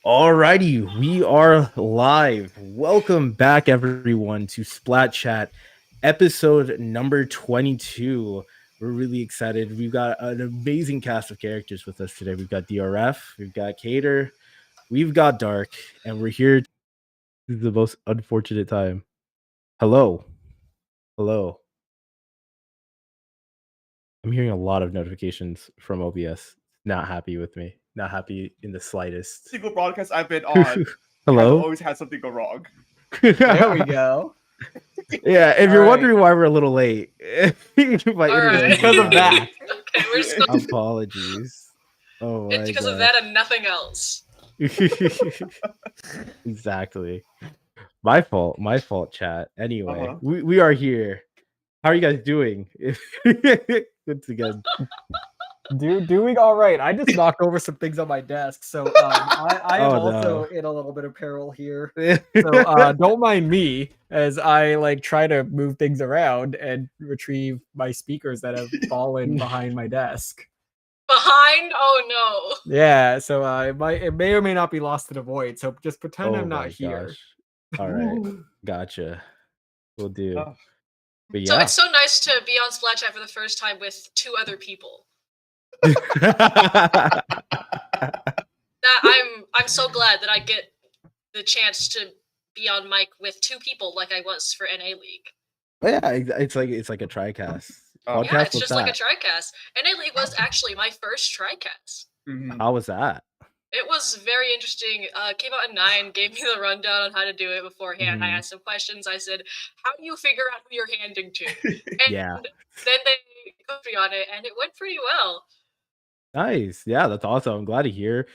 Alrighty, we are live. Welcome back, everyone, to Splat Chat, episode number 22. We're really excited. We've got an amazing cast of characters with us today. We've got DRF, we've got chaedr, we've got Dark, and we're here. This is the most unfortunate time. Hello. Hello. I'm hearing a lot of notifications from OBS. Not happy with me. Not happy in the slightest. Single broadcast I've been on Hello? has always had something go wrong. There we go. Yeah, if you're All right. wondering why we're a little late, my internet is Because of that. Okay, we're so apologies. Oh my it's because God. of that and nothing else. Exactly. My fault, chat. Anyway, Uh-huh. we are here. How are you guys doing? Once again. Doing all right. I just knocked over some things on my desk, so I am Oh, also no. in a little bit of peril here. So don't mind me as I try to move things around and retrieve my speakers that have fallen behind my desk. Behind? Oh no. Yeah, so it may or may not be lost to the void. So just pretend Oh I'm not my here. gosh. All right. Gotcha. We'll do. Oh. But So yeah. it's so nice to be on Splat Chat for the first time with two other people. That I'm so glad that I get the chance to be on mic with two people like I was for NA League. Yeah, it's like a TriCast. Oh. Yeah, Podcast, it's what's just like a that? TriCast. NA League was actually my first TriCast. Mhm. How was that? It was very interesting. Came out at 9, gave me the rundown on how to do it beforehand. I Mhm. asked some questions. I said, how do you figure out who you're handing to? And Yeah. then they coached me on it, and it went pretty well. Nice. Yeah, that's awesome. I'm glad to hear.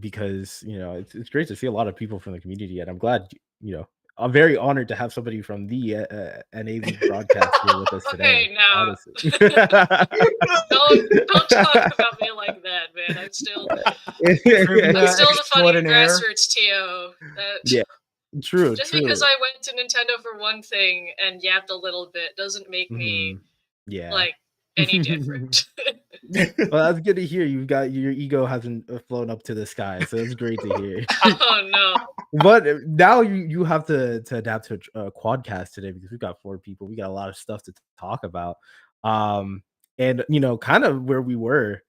Because it's great to see a lot of people from the community, and I'm glad I'm very honored to have somebody from the NA League broadcast here with us today. Okay, now Honestly. don't talk about me like that, man. I'm still the funny grassroots TO. Yeah, true. Just true. because I went to Nintendo for one thing and yapped a little bit doesn't make me Yeah. any different. Well, that's good to hear. You've got your ego hasn't flown up to the sky, so it's great to hear. Oh no! But now you have to adapt to a quadcast today because we've got 4 people. We got a lot of stuff to talk about, and kind of where we were.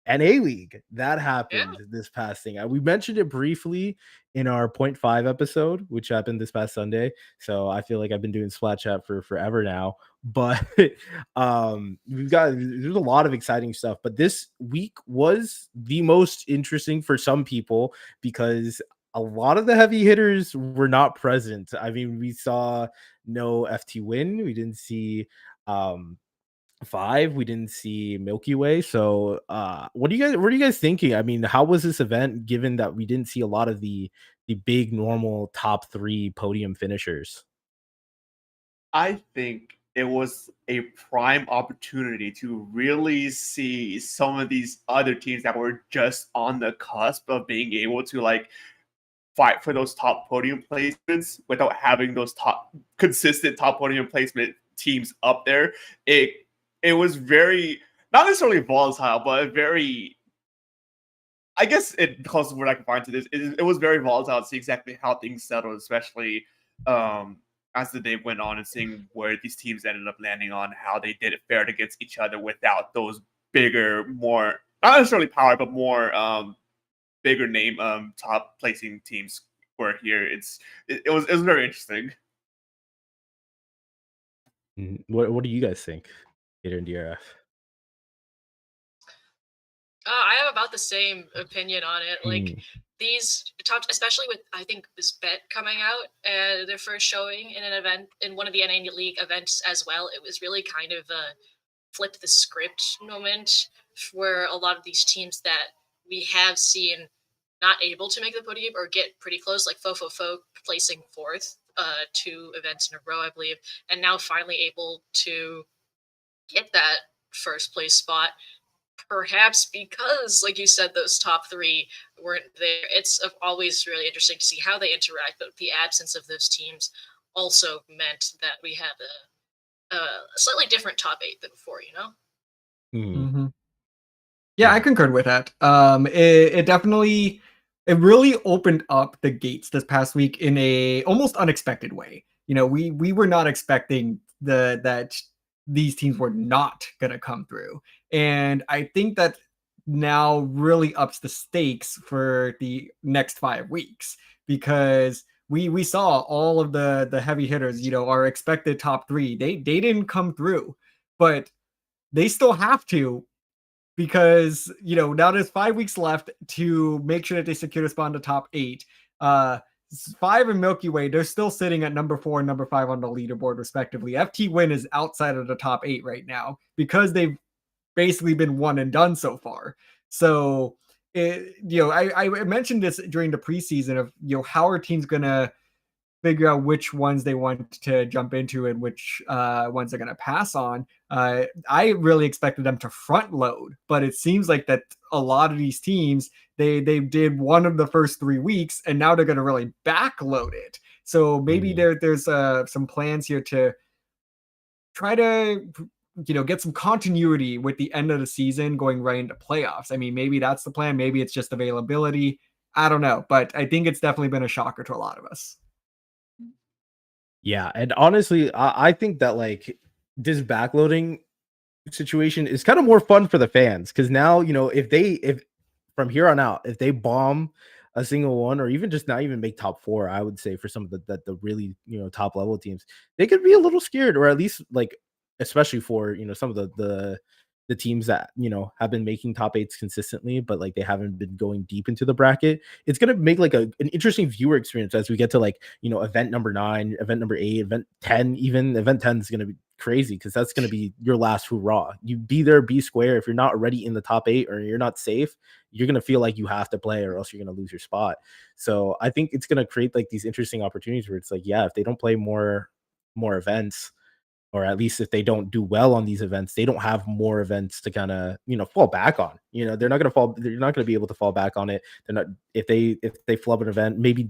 NA League that happened this past thing. We mentioned it briefly in our 0.5 episode, which happened this past Sunday. So I feel like I've been doing Splat Chat for forever now. But there's a lot of exciting stuff. But this week was the most interesting for some people because a lot of the heavy hitters were not present. I mean, we saw no FT win. We didn't see 5, we didn't see Milky Way. So what are you guys thinking? I mean, how was this event given that we didn't see a lot of the big normal top 3 podium finishers? I think it was a prime opportunity to really see some of these other teams that were just on the cusp of being able to fight for those top podium placements without having those consistent top podium placement teams up there. It was very, not necessarily volatile, but very, I guess it closest word I can find to this. It was very volatile to see exactly how things settled, especially as the day went on and seeing where these teams ended up landing on, how they did it fair against each other without those bigger, more, not necessarily power, but more bigger name top placing teams were here. It was very interesting. What do you guys think, Gator and DRF? I have about the same opinion on it. Like these top, especially with I think this bet coming out, their first showing in an event in one of the NA League events as well. It was really kind of a flip the script moment where a lot of these teams that we have seen not able to make the podium or get pretty close, like Fofofo placing 4th 2 events in a row, I believe, and now finally able to get that first place spot. Perhaps because, like you said, those top 3 weren't there. It's always really interesting to see how they interact, but the absence of those teams also meant that we had a slightly different top 8 than before, Yeah, I concurred with that. It definitely it really opened up the gates this past week in a almost unexpected way. We were not expecting that these teams were not going to come through. And I think that now really ups the stakes for the next 5 weeks, because we saw all of the heavy hitters, our expected top 3. They didn't come through, but they still have to, because now there's 5 weeks left to make sure that they secure a spot in the top 8. 5 and Milky Way, they're still sitting at number 4 and number 5 on the leaderboard respectively. FT Win is outside of the top 8 right now because they've basically been one and done so far. So I mentioned this during the preseason of how are teams gonna figure out which ones they want to jump into and which ones they're going to pass on. I really expected them to front load, but it seems like that a lot of these teams, they did one of the first 3 weeks, and now they're going to really backload it. So maybe there's some plans here to try to get some continuity with the end of the season going right into playoffs. I mean, maybe that's the plan. Maybe it's just availability. I don't know, but I think it's definitely been a shocker to a lot of us. Yeah, and honestly, I think that like this backloading situation is kind of more fun for the fans, because now if from here on out, if they bomb a single one or even just not even make top 4, I would say for some of the really top level teams, they could be a little scared, or at least like especially for some of the teams that have been making top 8s consistently, but like they haven't been going deep into the bracket. It's gonna make like an interesting viewer experience as we get to like event number 9, event number 8, event 10. Even event 10 is gonna be crazy, because that's gonna be your last hurrah. You be there, be square. If you're not already in the top 8 or you're not safe, you're gonna feel like you have to play, or else you're gonna lose your spot. So I think it's gonna create like these interesting opportunities where it's like, yeah, if they don't play more events, or at least if they don't do well on these events, they don't have more events to kind of fall back on. They're not going to be able to fall back on it. They're not, if they flub an event, maybe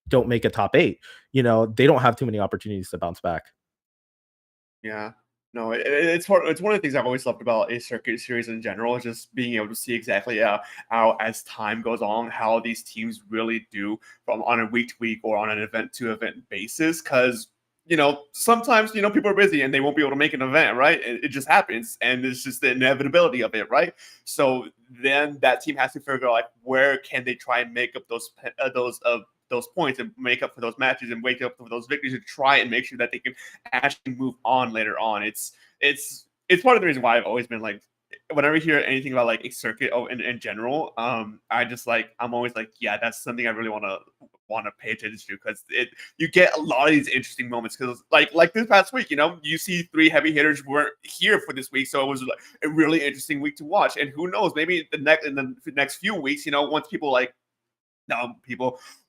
don't make a top 8, they don't have too many opportunities to bounce back. Yeah. No, it's one of the things I've always loved about a circuit series in general, is just being able to see exactly how as time goes on, how these teams really do from on a week to week or on an event to event basis. Because sometimes people are busy and they won't be able to make an event, right? It just happens, and it's just the inevitability of it, right? So then that team has to figure out like where can they try and make up those points and make up for those matches and wake up for those victories to try and make sure that they can actually move on later on. It's part of the reason why I've always been like, whenever I hear anything about like a circuit in general, I just like, I'm always like, yeah, that's something I really want to pay attention to, because you get a lot of these interesting moments, because like this past week, you see 3 heavy hitters weren't here for this week, so it was like a really interesting week to watch. And who knows, maybe in the next few weeks, once people like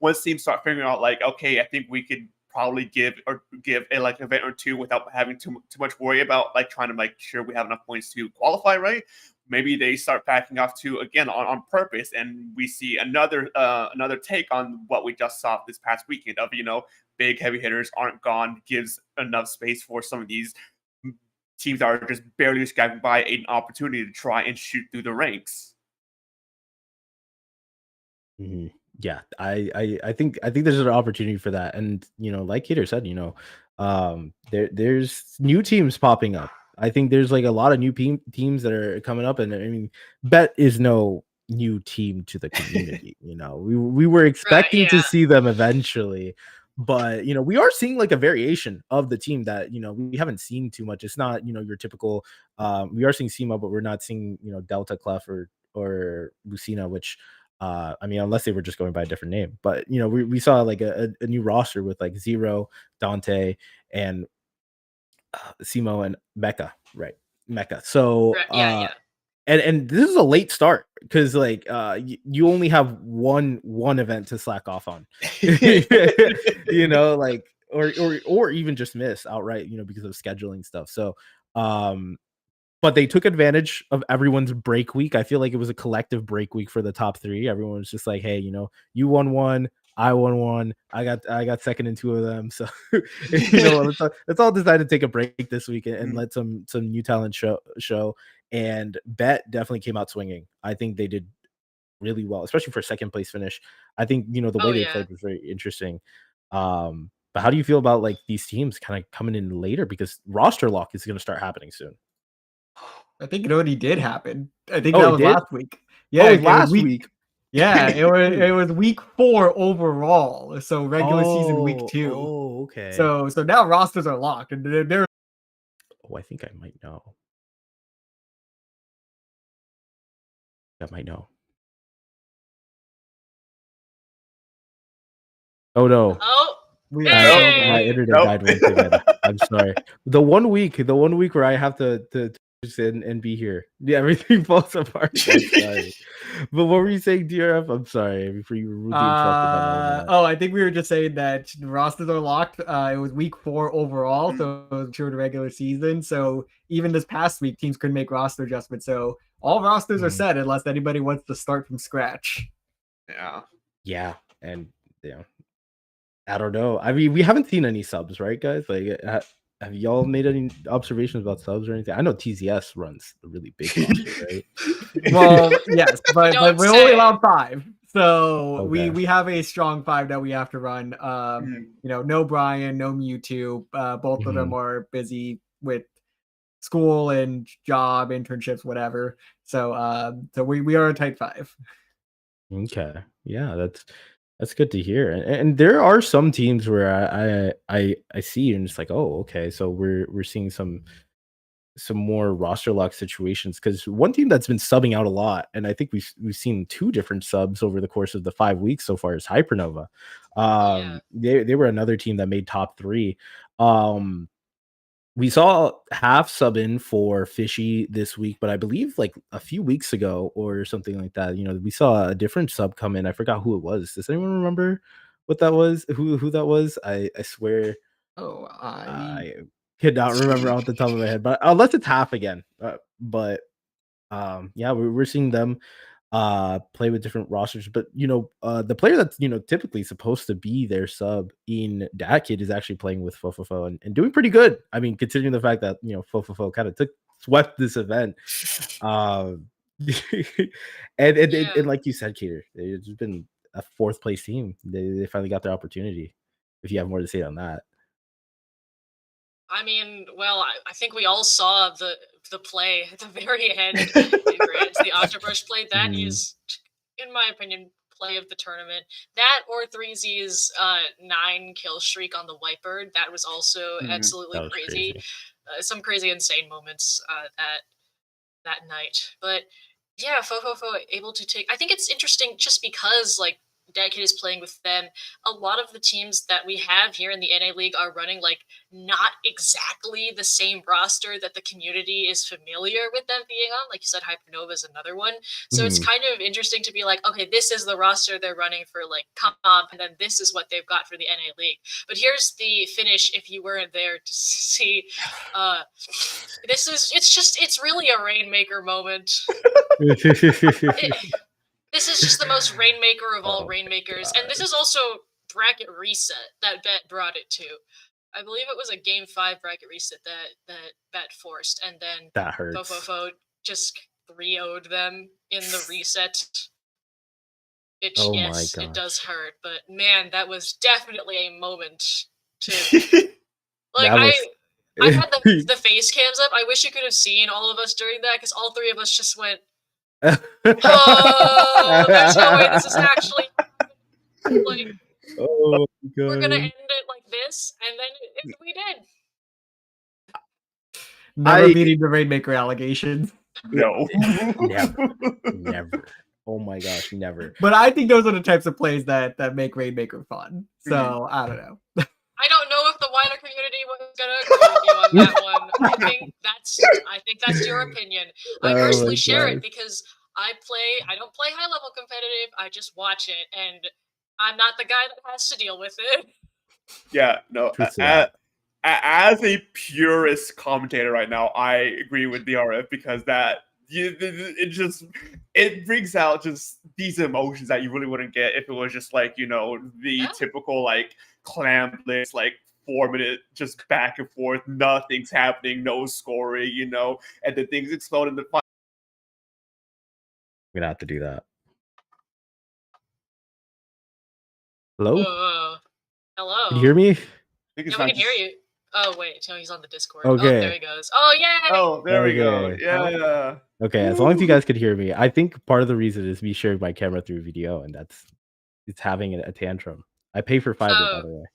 once teams start figuring out like, okay, I think we could probably give a like event or 2 without having too much worry about like trying to make sure we have enough points to qualify, right? Maybe they start backing off to again on purpose, and we see another take on what we just saw this past weekend of big heavy hitters aren't gone, gives enough space for some of these teams that are just barely scraping by an opportunity to try and shoot through the ranks. Yeah, I think there's an opportunity for that, and like Keter said, there's new teams popping up. I think there's like a lot of new teams that are coming up, and I mean, Bet is no new team to the community. We were expecting to see them eventually, but we are seeing like a variation of the team that we haven't seen too much. It's not your typical. We are seeing SEMA, but we're not seeing Delta, Clef, or Lucina, which. I mean, unless they were just going by a different name, but we saw like a new roster with like Zero, Dante, and Simo and Mecca, right? Mecca. So and this is a late start, because like you only have one event to slack off on, like or even just miss outright, because of scheduling stuff. So but they took advantage of everyone's break week. I feel like it was a collective break week for the top 3. Everyone was just like, hey, you won one, I won one, I got second in 2 of them. So let's all decide to take a break this week and let some new talent show. And Bet definitely came out swinging. I think they did really well, especially for second place finish. I think, you know, the way Oh they yeah. played was very interesting. But how do you feel about like these teams kind of coming in later, because roster lock is going to start happening soon? I think it already did happen. I think Oh, that it was did. last week. Oh, Yeah, it was last week. week. Yeah, it was week 4 overall. So regular season week 2. Oh, okay. So now rosters are locked, and they're Oh, I think I might know. I might know. Oh no. Oh, we are so hey! My bad. internet Nope. died once again. I'm sorry. The 1 week where I have to sit and be here. Yeah, everything falls apart. I'm sorry. But what were you saying, DRF? I'm sorry before you were rudely interrupted by my internet. Oh, I think we were just saying that the rosters are locked. It was week 4 overall, so it was true to regular season. So even this past week, teams couldn't make roster adjustments. So all rosters are set unless anybody wants to start from scratch. Yeah. Yeah, and yeah, I don't know. I mean, we haven't seen any subs, right, guys? Like, have y'all made any observations about subs or anything? I know TZS runs a really big roster, right? Well, yes, but Don't we're only say. allowed 5. So Okay. we have a strong 5 that we have to run. Mhm. You know, no Brian, no Mewtwo. Both of them are busy with school and job, internships, whatever. So so we are a tight 5. Okay. Yeah, that's good to hear. And there are some teams where I see and it's like, oh, okay. So we're seeing some more roster lock situations, because one team that's been subbing out a lot, and I think we've seen 2 different subs over the course of the 5 weeks so far, is Hypernova. Yeah. They were another team that made top 3. We saw half sub in for Fishy this week, but I believe like a few weeks ago or something like that, you know, we saw a different sub come in. I forgot who it was. Does anyone remember what that was? Who that was? I swear Oh, I could not remember off the top of my head, but unless it's half again. But yeah, we're seeing them play with different rosters. But you know, the player that's, you know, typically supposed to be their sub in that kid is actually playing with Fofofo and doing pretty good. I mean, considering the fact that, you know, Fofofo kind of swept this event. um and Yeah. like you said, Cater, it's been a 4th place team. They finally got their opportunity. If you have more to say on that. I mean, well, I think we all saw the play at the very end. The Octobrush play. That Mhm. is, in my opinion, play of the tournament. That or 3Z's 9 kill streak on the Whitebird. That was also Mhm. absolutely That was crazy. crazy. Some crazy, insane moments that night. But yeah, Fofofo able to take. I think it's interesting just because like Decade is playing with them. A lot of the teams that we have here in the NA League are running like not exactly the same roster that the community is familiar with them being on. Like you said, Hypernova is another one. So it's Mhm. kind of interesting to be like, okay, this is the roster they're running for like comp, and then this is what they've got for the NA League. But here's the finish if you weren't there to see. It's really a Rainmaker moment. This is just the most Rainmaker of all Oh my Rainmakers, and this gosh. is also bracket reset that Bet brought it to. I believe it was a game 5 bracket reset that Bet forced, and then That hurts. Fofofo just 3-0'd them in the reset. Oh my Yes, it does gosh. hurt, but man, that was definitely a moment to like. That was I had the face cams up. I wish you could have seen all of us during that, because all 3 of us just went, "Oh, there's no way this is actually like Oh my we're gonna god. end it like this," and then we did. Never I beating the Rainmaker allegations. No. never. Oh my gosh, never. But I think those are the types of plays that make Rainmaker fun. Mhm. So I don't know. I don't know if the wider community was gonna agree with you on that one. I think that's your opinion. I Oh personally my share it gosh. because I don't play high level competitive. I just watch it, and I'm not the guy that has to deal with it. Yeah, no. Truth to that. As a purist commentator right now, I agree with DRF because it brings out just these emotions that you really wouldn't get if it was just like, you know, the Yeah. typical like clam blitz, like 4 minute just back and forth, nothing's happening, no scoring, you know, and then things explode in the final. I'm gonna have to do that. Hello? Hello. Can you hear me? I think it's Yeah, we not can hear just- you. Oh wait, no, he's on the Discord. Oh, Okay. there he goes. Oh yay! Oh, there we go. Okay. Yeah. Okay, as long as you guys could hear me. I think part of the reason is me sharing my camera through video, and it's having a tantrum. I pay for fiber, by the way.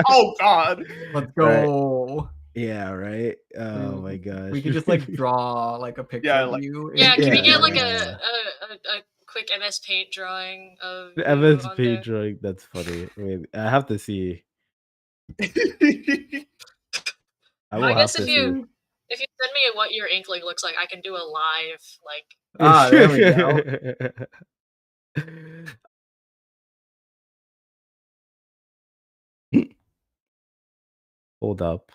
Oh God. Let's Right. go. Yeah, right. Oh my gosh. We could just like draw like a picture Yeah, of like- you. Yeah, can we get like Yeah. a quick MS Paint drawing of The you MS on Paint there? drawing. That's funny. Wait, I have to see. I will I have guess to if see. you send me what your inkling looks like, I can do a live like. There we go. Hold up.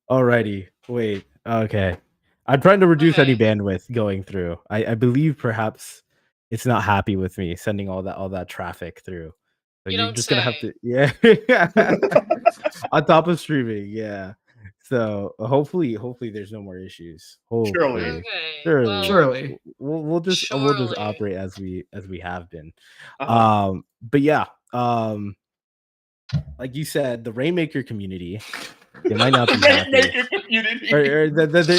Alrighty. Wait. Okay. I'm trying to reduce any Okay. bandwidth going through. I believe perhaps it's not happy with me sending all that traffic through. So You you're don't just gonna have say. to, yeah. On top of streaming, yeah. So hopefully there's no more issues. Surely. Hopefully. Okay. Surely. Well, Surely. We'll just surely. operate as we have been. Uh-huh. But yeah, like you said, the Rainmaker community, they might not be happy. Rainmaker community. Or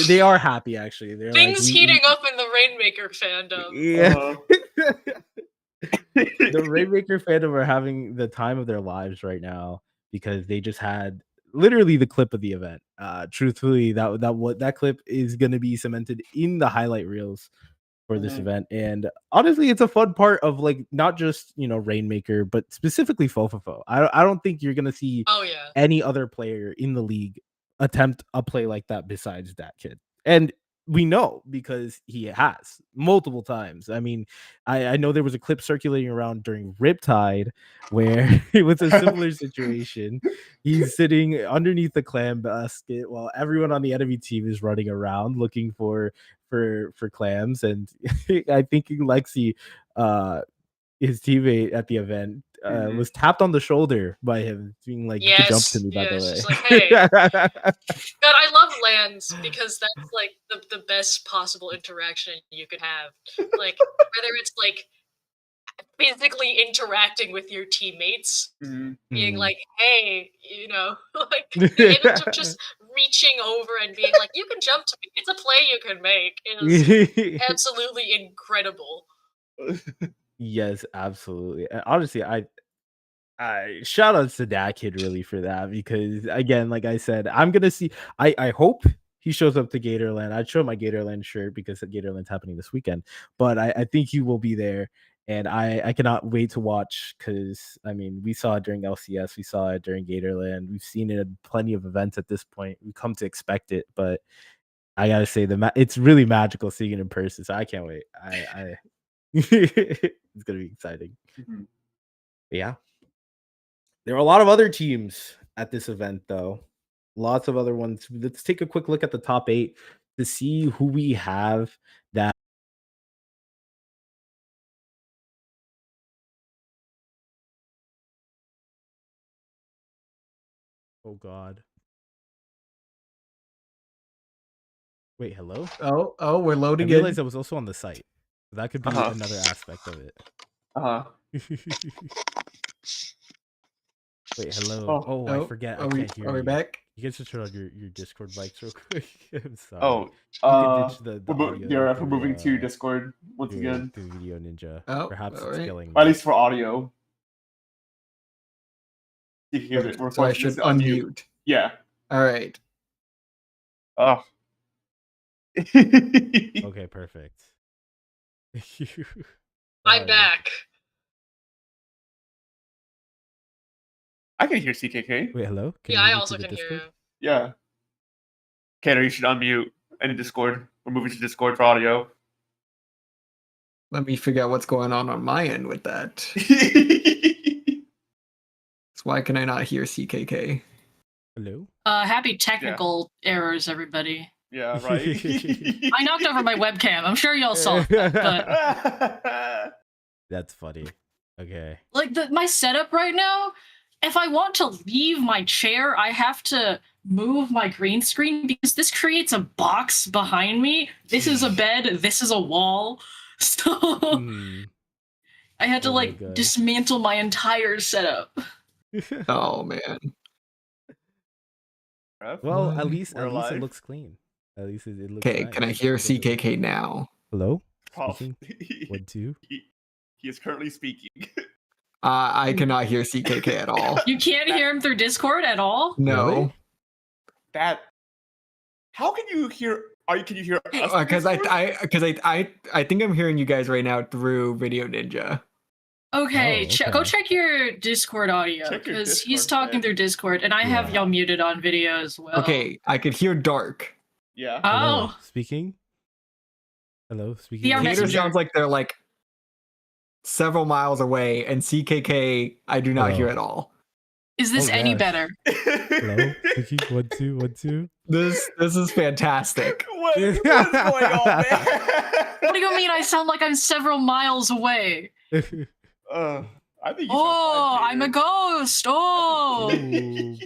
they are happy actually. They're Things like, heating up in the Rainmaker fandom. Yeah. Uh-huh. The Rainmaker fandom are having the time of their lives right now because they just had literally the clip of the event. Truthfully, that clip is going to be cemented in the highlight reels for this Mhm. event. And honestly, it's a fun part of like not just Rainmaker, but specifically Fofofo. I don't think you're gonna see Oh yeah. any other player in the league attempt a play like that besides that kid. And we know because he has multiple times. I mean, I know there was a clip circulating around during Riptide where it was a similar situation. He's sitting underneath the clam basket while everyone on the enemy team is running around looking for clams, and I think Lexi, his teammate at the event, was tapped on the shoulder by him, being like, "You could jump to Yes. me, by the Yes. way." Just like, hey. God, I love lands because that's like the best possible interaction you could have. Like whether it's like physically interacting with your teammates, Mhm. being Mm. like, hey, like even just reaching over and being like, you can jump to me. It's a play you can make. Is absolutely incredible. Yes, absolutely. And honestly, I shout outs to that kid really for that, because again, like I said, I'm gonna see. I hope he shows up to Gatorland. I'd show my Gatorland shirt because Gatorland's happening this weekend, but I think he will be there, and I cannot wait to watch, because I mean, we saw it during LCS, we saw it during Gatorland, we've seen it at plenty of events at this point. We come to expect it, but I gotta say it's really magical seeing it in person. So I can't wait. I it's gonna be exciting. Mhm. Yeah. There are a lot of other teams at this event, though. Lots of other ones. Let's take a quick look at the top 8 to see who we have that. Oh God. Wait, hello? Oh, we're I loading realized in. I was also on the site. That could be Uh-huh. another aspect of it. Uh-huh. Wait, hello. Oh. I forget. I can't hear Are we you. back? You guys should turn on your Discord mics real quick. I'm sorry. Oh. You could ditch the audio DRF, we're through, moving to Discord once through again. Video Ninja. Oh, Perhaps all it's right. killing At me. least for audio. You hear it. We're So I should unmute. Yeah. All right. Oh. Okay, perfect. I'm back. I can hear CKK. Wait, hello? Can Yeah, you I hear me also through the can hear Discord? you. Yeah. Chaedr, you should unmute any Discord. We're moving to Discord for audio. Let me figure out what's going on my end with that. So why can I not hear CKK? Hello? Happy technical errors, everybody. Yeah, right. I knocked over my webcam. I'm sure y'all saw that, but That's funny. Okay. like my setup right now, if I want to leave my chair, I have to move my green screen because this creates a box behind me. This is a bed. This is a wall. So I had to Oh my like God. dismantle my entire setup. Oh man. Well, What? at least We're it alive. looks clean. At least it looks Okay, nice. can I hear It doesn't- CKK now? Hello? Oh, Speaking? 1, 2. he is currently speaking. I cannot hear CKK at all. You can't hear him through Discord at all? No. Really? That. How can you hear? Can you hear us? Because I think I'm hearing you guys right now through Video Ninja. Okay, Oh, okay. go check your Discord audio Check your because he's Discord, talking man. through Discord, and I have Yeah. y'all muted on video as well. Okay, I could hear Dark. Yeah. Hello? Oh, Speaking? Hello? Speaking? VR Chaedr Messenger. sounds like they're like several miles away, and CKK I do not Hello. hear at all. is this Oh, any yes. better? Hello? Speaking? 1, 2, 1, 2. This is fantastic. What is going on, man? What do you mean I sound like I'm several miles away? I think you Oh, sound fine, I'm a Chaedr. ghost. Oh,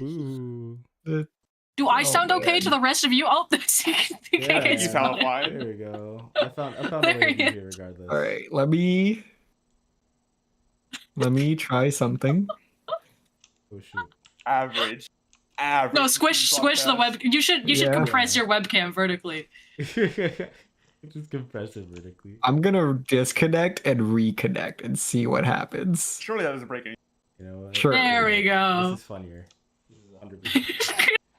Ooh, boo. do I Oh, sound okay man. to the rest of you? Oh, Yeah, You sound fine. There we go. I found a There way he to do it regardless. All right, let me try something. Oh shoot. Average. No, squish the web. You should Yeah. compress your webcam vertically. Just compress it vertically. I'm gonna disconnect and reconnect and see what happens. Surely that doesn't break any. You know what? Sure. There we go. This is funnier. This is 100%.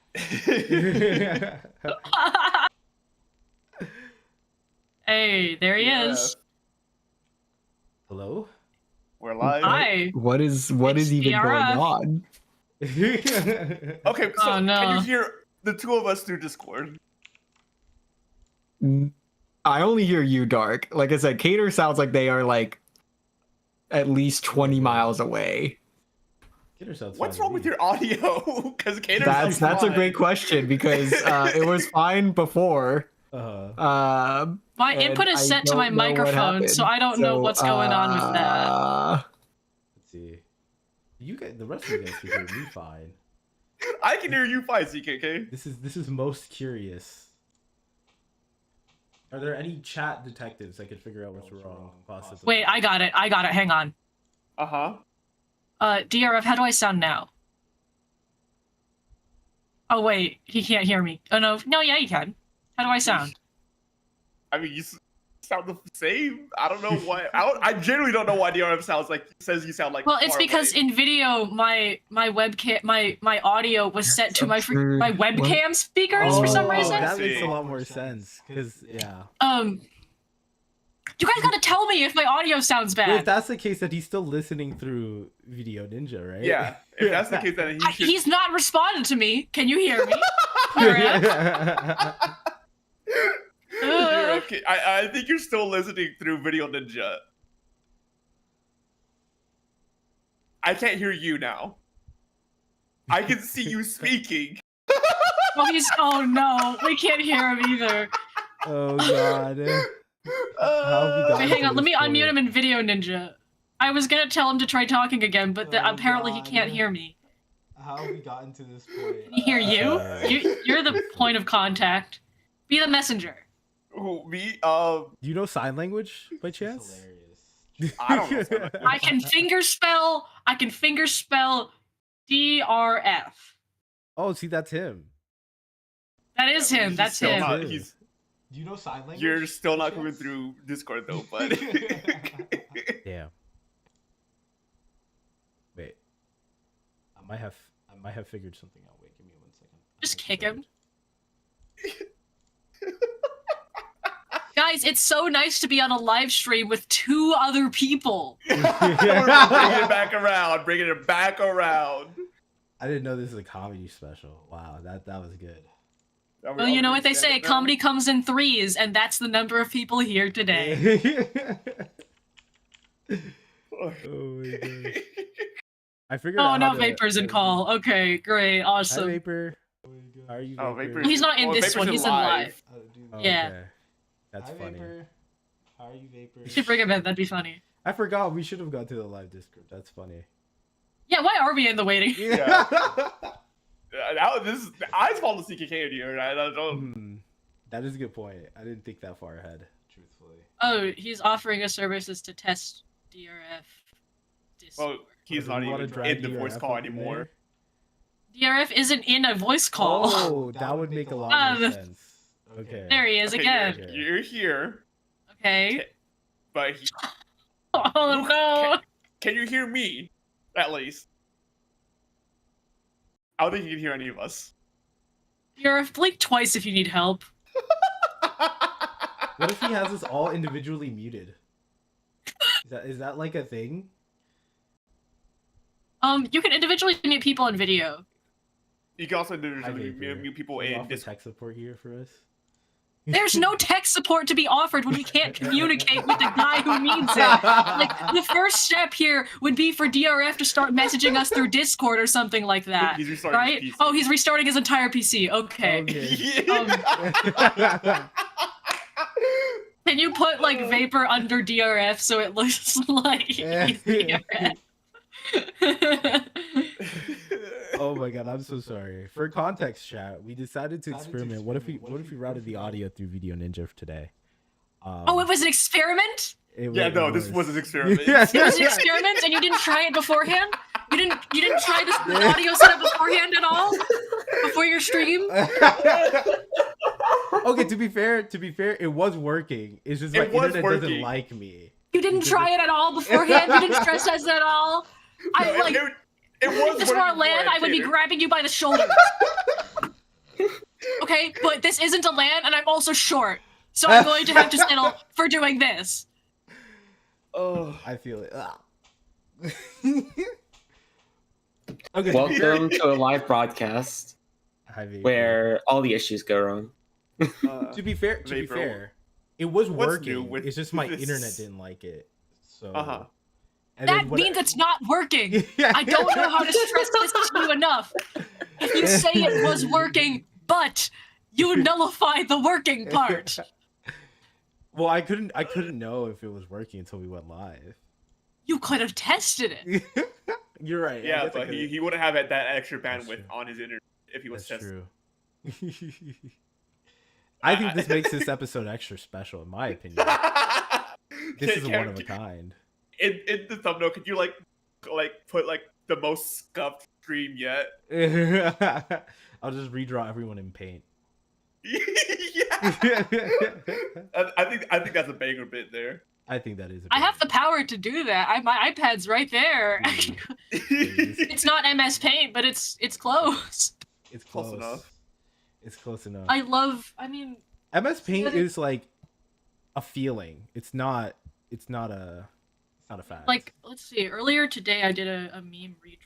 Hey, there he Yeah. is. Hello? We're live. Hi. What is It's even going DRF. on? Okay, so Oh, no. can you hear the two of us through Discord? I only hear you, Dark. Like I said, Chaedr sounds like they are like at least 20 miles away. What's wrong with your audio? Because That's a great question because it was fine before. My input is I set to my don't know what microphone, so I don't know what's going on with that. Let's see. You guys, the rest of you guys can hear me fine. I can hear you fine, CKK. This is most curious. Are there any chat detectives that could figure out what's wrong? Possibly. Wait, I got it. Hang on. Uh-huh. DRF, how do I sound now? Oh wait, he can't hear me. Oh no, yeah, he can. How do I sound? I mean, you sound the same. I don't know why. I generally don't know why DRF says you sound like. Well, it's far because away. in video, my webcam, my audio was set to my webcam speakers for some reason. That makes a lot more sense. Because yeah. You guys gotta tell me if my audio sounds bad. Well, if that's the case, that he's still listening through Video Ninja, right? Yeah. If that's the case, then he should. He's not responding to me. Can you hear me? You're okay. I think you're still listening through Video Ninja. I can't hear you now. I can see you speaking. Oh no, we can't hear him either. Oh god. Wait, hang on. Let me unmute him in Video Ninja. I was gonna tell him to try talking again, but apparently he can't hear me. How have we gotten to this point? Can he hear you? You're the point of contact. Be the messenger. Who, me? Do you know sign language by chance? I don't know. Sign language. I can finger spell DRF. Oh, see, that's him. That is him. He's That's still him. not- Do you know sign language? You're still not coming through Discord though, but. Damn. Wait. I might have figured something out. Wait, give me 1 second. Just kick him. Guys, it's so nice to be on a live stream with 2 other people. We're bringing it back around. Bringing it back around. I didn't know this was a comedy special. Wow, that was good. Well, you know what they say, comedy comes in threes, and that's the number of people here today. Oh my god. I figured Oh, out no, how to- Vapor's in call. Okay, great, Hi, awesome. Vapor. How are you, Oh, Vapor? Vapor. He's not in Oh, this Vapor's one, in he's in live. Oh, Yeah. okay. That's funny. How are you, Vapor? You should bring him in, that'd be funny. I forgot we should have gone to the live Discord. That's funny. Yeah, why are we in the waiting? Yeah. I just follow CKK here. I don't. That is a good point. I didn't think that far ahead, truthfully. Oh, he's offering us services to test DRF Discord. Well, he's not even in the voice call anymore. DRF isn't in a voice call. Oh, that would make a lot more sense. Okay. There he is again. You're here. Okay. But oh no. Can you hear me? At least. I don't think you can hear any of us. DRF, blink twice if you need help. What if he has us all individually muted? Is that like a thing? You can individually mute people in video. You can also individually mute people in Discord. Tech support here for us. There's no tech support to be offered when we can't communicate with the guy who needs it. Like, the first step here would be for DRF to start messaging us through Discord or something like that. He's restarting right? his PC. Oh, he's restarting his entire PC. Okay. Can you put, like, Vapor under DRF so it looks like he's DRF? Oh my god, I'm so sorry. For context, chat, we decided to experiment. What if we routed the audio through Video Ninja for today? Oh, it was an experiment? This was an experiment. It was an experiment, and you didn't try it beforehand? You didn't try this audio setup beforehand at all? Before your stream? Okay, to be fair, it was working. It's just my internet doesn't like me. You didn't try it at all beforehand? You didn't stress test at all? If this were a LAN, I would be grabbing you by the shoulder. Okay, but this isn't a LAN, and I'm also short. So I'm going to have to settle for doing this. Oh, I feel it. Okay. Welcome to a live broadcast where all the issues go wrong. To be fair, it was working. It's just my internet didn't like it. So. That means it's not working. I don't know how to stress this to you enough. If you say it was working, but you nullify the working part. Well, I couldn't know if it was working until we went live. You could have tested it. You're right. Yeah, but he wouldn't have that extra bandwidth on his internet if he was testing. That's true. I think this makes this episode extra special, in my opinion. This is one of a kind. In the thumbnail, could you like put like the most scuffed stream yet? I'll just redraw everyone in paint. Yeah. I think that's a banger bit there. I think that is. I have the power to do that. My iPad's right there. It's not MS Paint, but it's close. It's close enough. It's close enough. I mean, MS Paint is like a feeling. It's not a fact. Like, let's see. Earlier today, I did a meme redraw.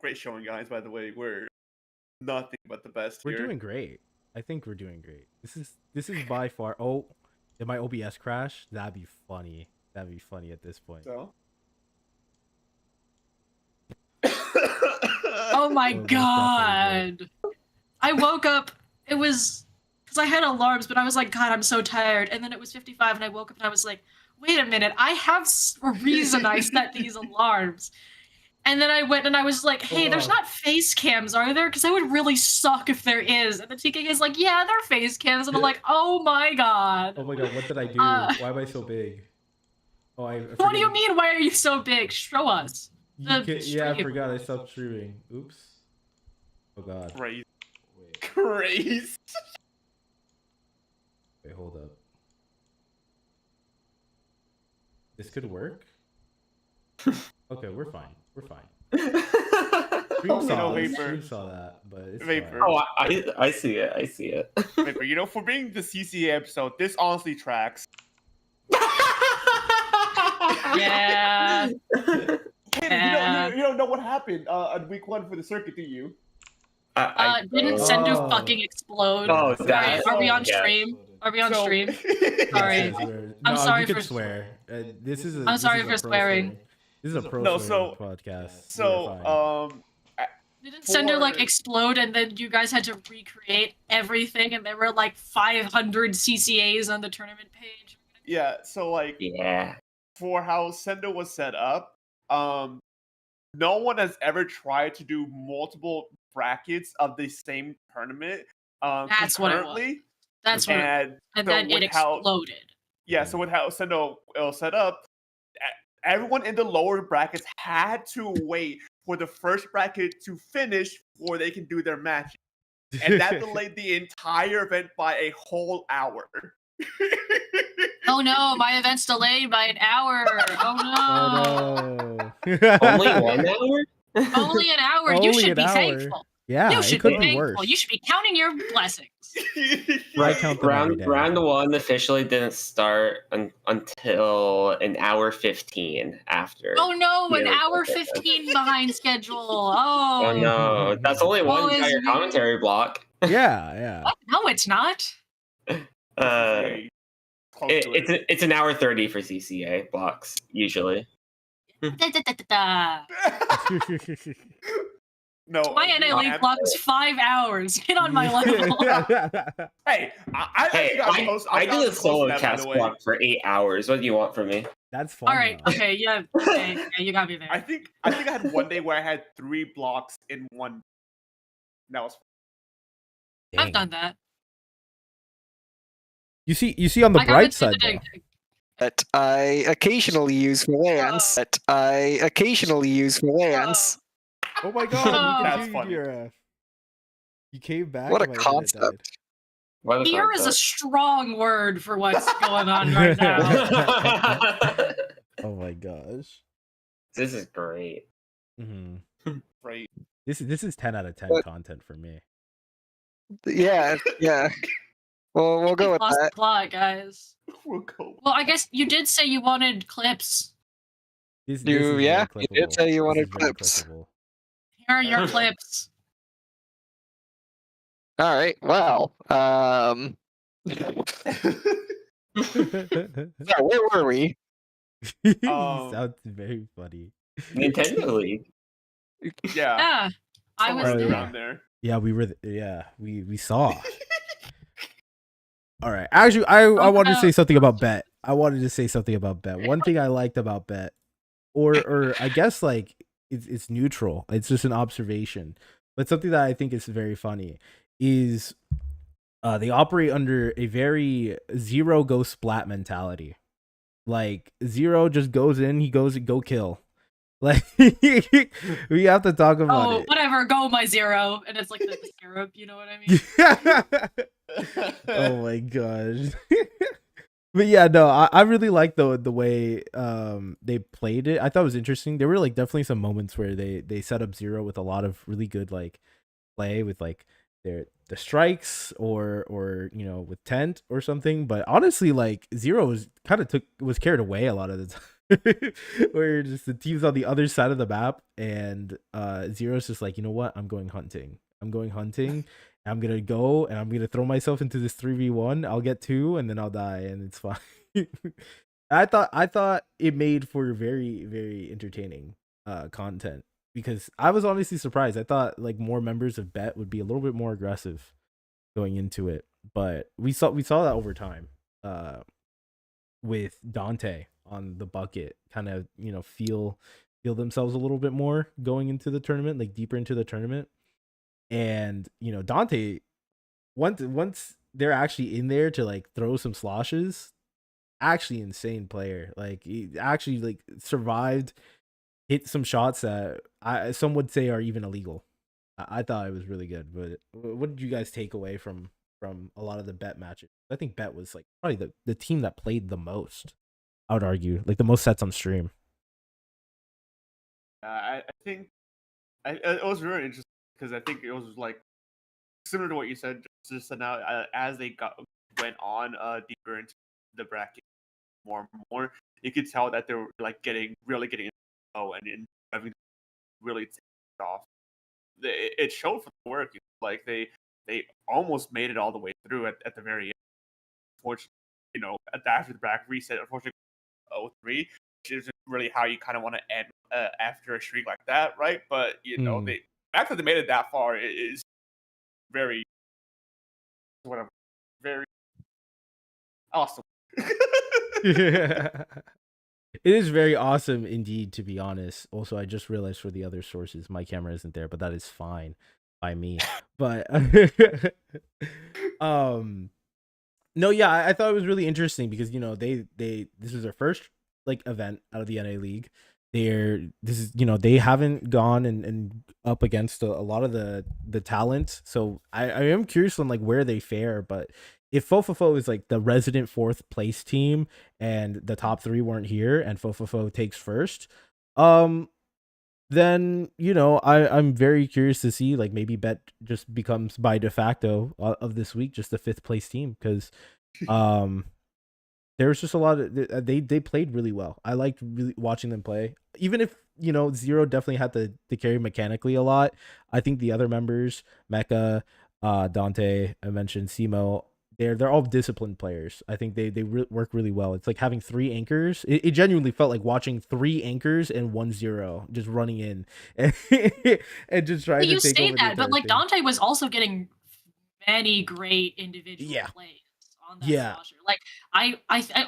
Great showing, guys. By the way, we're nothing but the best. We're doing great. I think we're doing great. This is by far. Oh, did my OBS crash? That'd be funny. That'd be funny at this point. So. Oh my god. I woke up, it was, because I had alarms, but I was like, God, I'm so tired. And then it was 55 and I woke up and I was like, wait a minute, I have a reason I set these alarms. And then I went and I was like, hey, there's not face cams, are there? Because that would really suck if there is. And the TK is like, yeah, there are face cams. And I'm like, oh my god. Oh my god, what did I do? Why am I so big? Oh, what do you mean, why are you so big? Show us. Yeah, I forgot I stopped streaming. Oops. Oh god. Crazy. Wait. Crazy. Wait, hold up. This could work? Okay, we're fine. We're fine. Stream saw that, but it's Vapor. fine. Oh, I see it. I see it. Vapor, you know, for being the CCA episode, this honestly tracks. Yeah. You don't know what happened on week 1 for the circuit, do you? Didn't Sendu fucking explode? Oh, Sorry, are we on stream? Are we on stream? Sorry. I'm sorry for swear. This is. I'm sorry for swearing. This is a pro podcast. So, Didn't Sender like explode and then you guys had to recreate everything and there were like 500 CCAs on the tournament page? Yeah, so like for how Sender was set up, no one has ever tried to do multiple brackets of the same tournament That's what it was. That's what and then it exploded. So with how Sender was set up, everyone in the lower brackets had to wait for the first bracket to finish before they can do their match. And that delayed the entire event by a whole hour. Oh no, my event's delayed by an hour. Oh no. Only 1 hour? Only an hour. You should be thankful. Yeah, you should it could be be worse. You should be counting your blessings. I count them every day. Round 1 officially didn't start until an hour 15 after. Oh no, an hour 15 behind schedule. Oh no, that's only one entire commentary block. Yeah. What? No, it's not. It's an hour 30 for CCA blocks usually. No, my NA League block was 5 hours. Get on my level. Hey, I did a solo cast block for 8 hours. What do you want from me? That's fun. All right. Though. Okay. Yeah. Okay. You got me there. I think I had one day where I had 3 blocks in one. That was. Dang. I've done that. You see on the bright side though. That I occasionally use for lands. Oh my god! That's funny. You came back. What a concept! Fear is a strong word for what's going on right now. Oh my gosh! This is great. Right. This is 10 out of 10 content for me. Yeah. Well, we'll go with lost that. The plot, guys. We'll go. Well, I guess you did say you wanted clips. You did say you wanted clips. Here are your clips. All right. Well, so where were we? Sounds very funny. Nintendo League. Yeah. I was around there. Yeah, we were. We saw. All right. Actually, I wanted to say something about Bet. One thing I liked about Bet, or I guess like it's neutral. It's just an observation, but something that I think is very funny is they operate under a very Zero go Splat mentality. Like Zero just goes in, he goes go kill. Like we have to talk about it. Whatever, go my Zero, and it's like the syrup. You know what I mean? Oh my gosh. But yeah, no, I really like the way they played it. I thought it was interesting. There were like definitely some moments where they set up Zero with a lot of really good like play with like the strikes or with tent or something. But honestly, like Zero was carried away a lot of the time. Where just the team's on the other side of the map and Zero's just like, you know what, I'm going hunting. I'm gonna go and I'm gonna throw myself into this 3v1. I'll get 2 and then I'll die and it's fine. I thought it made for very, very entertaining content because I was honestly surprised. I thought like more members of Bet would be a little bit more aggressive going into it, but we saw that over time with Dante on the bucket kind of feel themselves a little bit more going into the tournament, like deeper into the tournament. And Dante, once they're actually in there to like throw some sloshes, actually insane player. Like he actually like survived, hit some shots that some would say are even illegal. I thought it was really good. But what did you guys take away from a lot of the Bet matches? I think Bet was like probably the team that played the most. I would argue, like the most sets on stream. I think it was really interesting because I think it was like similar to what you said. Just now, as they went on deeper into the bracket more and more, you could tell that they were like really getting and having really take it off. It showed for the work. Like they almost made it all the way through at the very end. Unfortunately, after the bracket reset, unfortunately. 0-3, which isn't really how you kind of want to end after a streak like that, right? But fact that they made it that far is very very awesome. It is very awesome indeed, to be honest. Also, I just realized for the other sources, my camera isn't there, but that is fine by me. But no, yeah, I thought it was really interesting because they this is their first like event out of the NA League. They haven't gone and up against a lot of the talent. So I am curious on like where they fare, but if Fofofo is like the resident fourth place team and the top three weren't here and Fofofo takes first, then I'm very curious to see like maybe Bet just becomes by de facto of this week just the fifth place team because there was just a lot of they played really well. I liked really watching them play, even if Zero definitely had to carry mechanically a lot. I think the other members, Mecha, Dante, I mentioned Simo, they're all disciplined players. I think they work really well. It's like having three anchors. It genuinely felt like watching three anchors and 1-0 just running in and, and just trying to take over the entire but like thing. Dante was also getting many great individual plays on that roster. Like I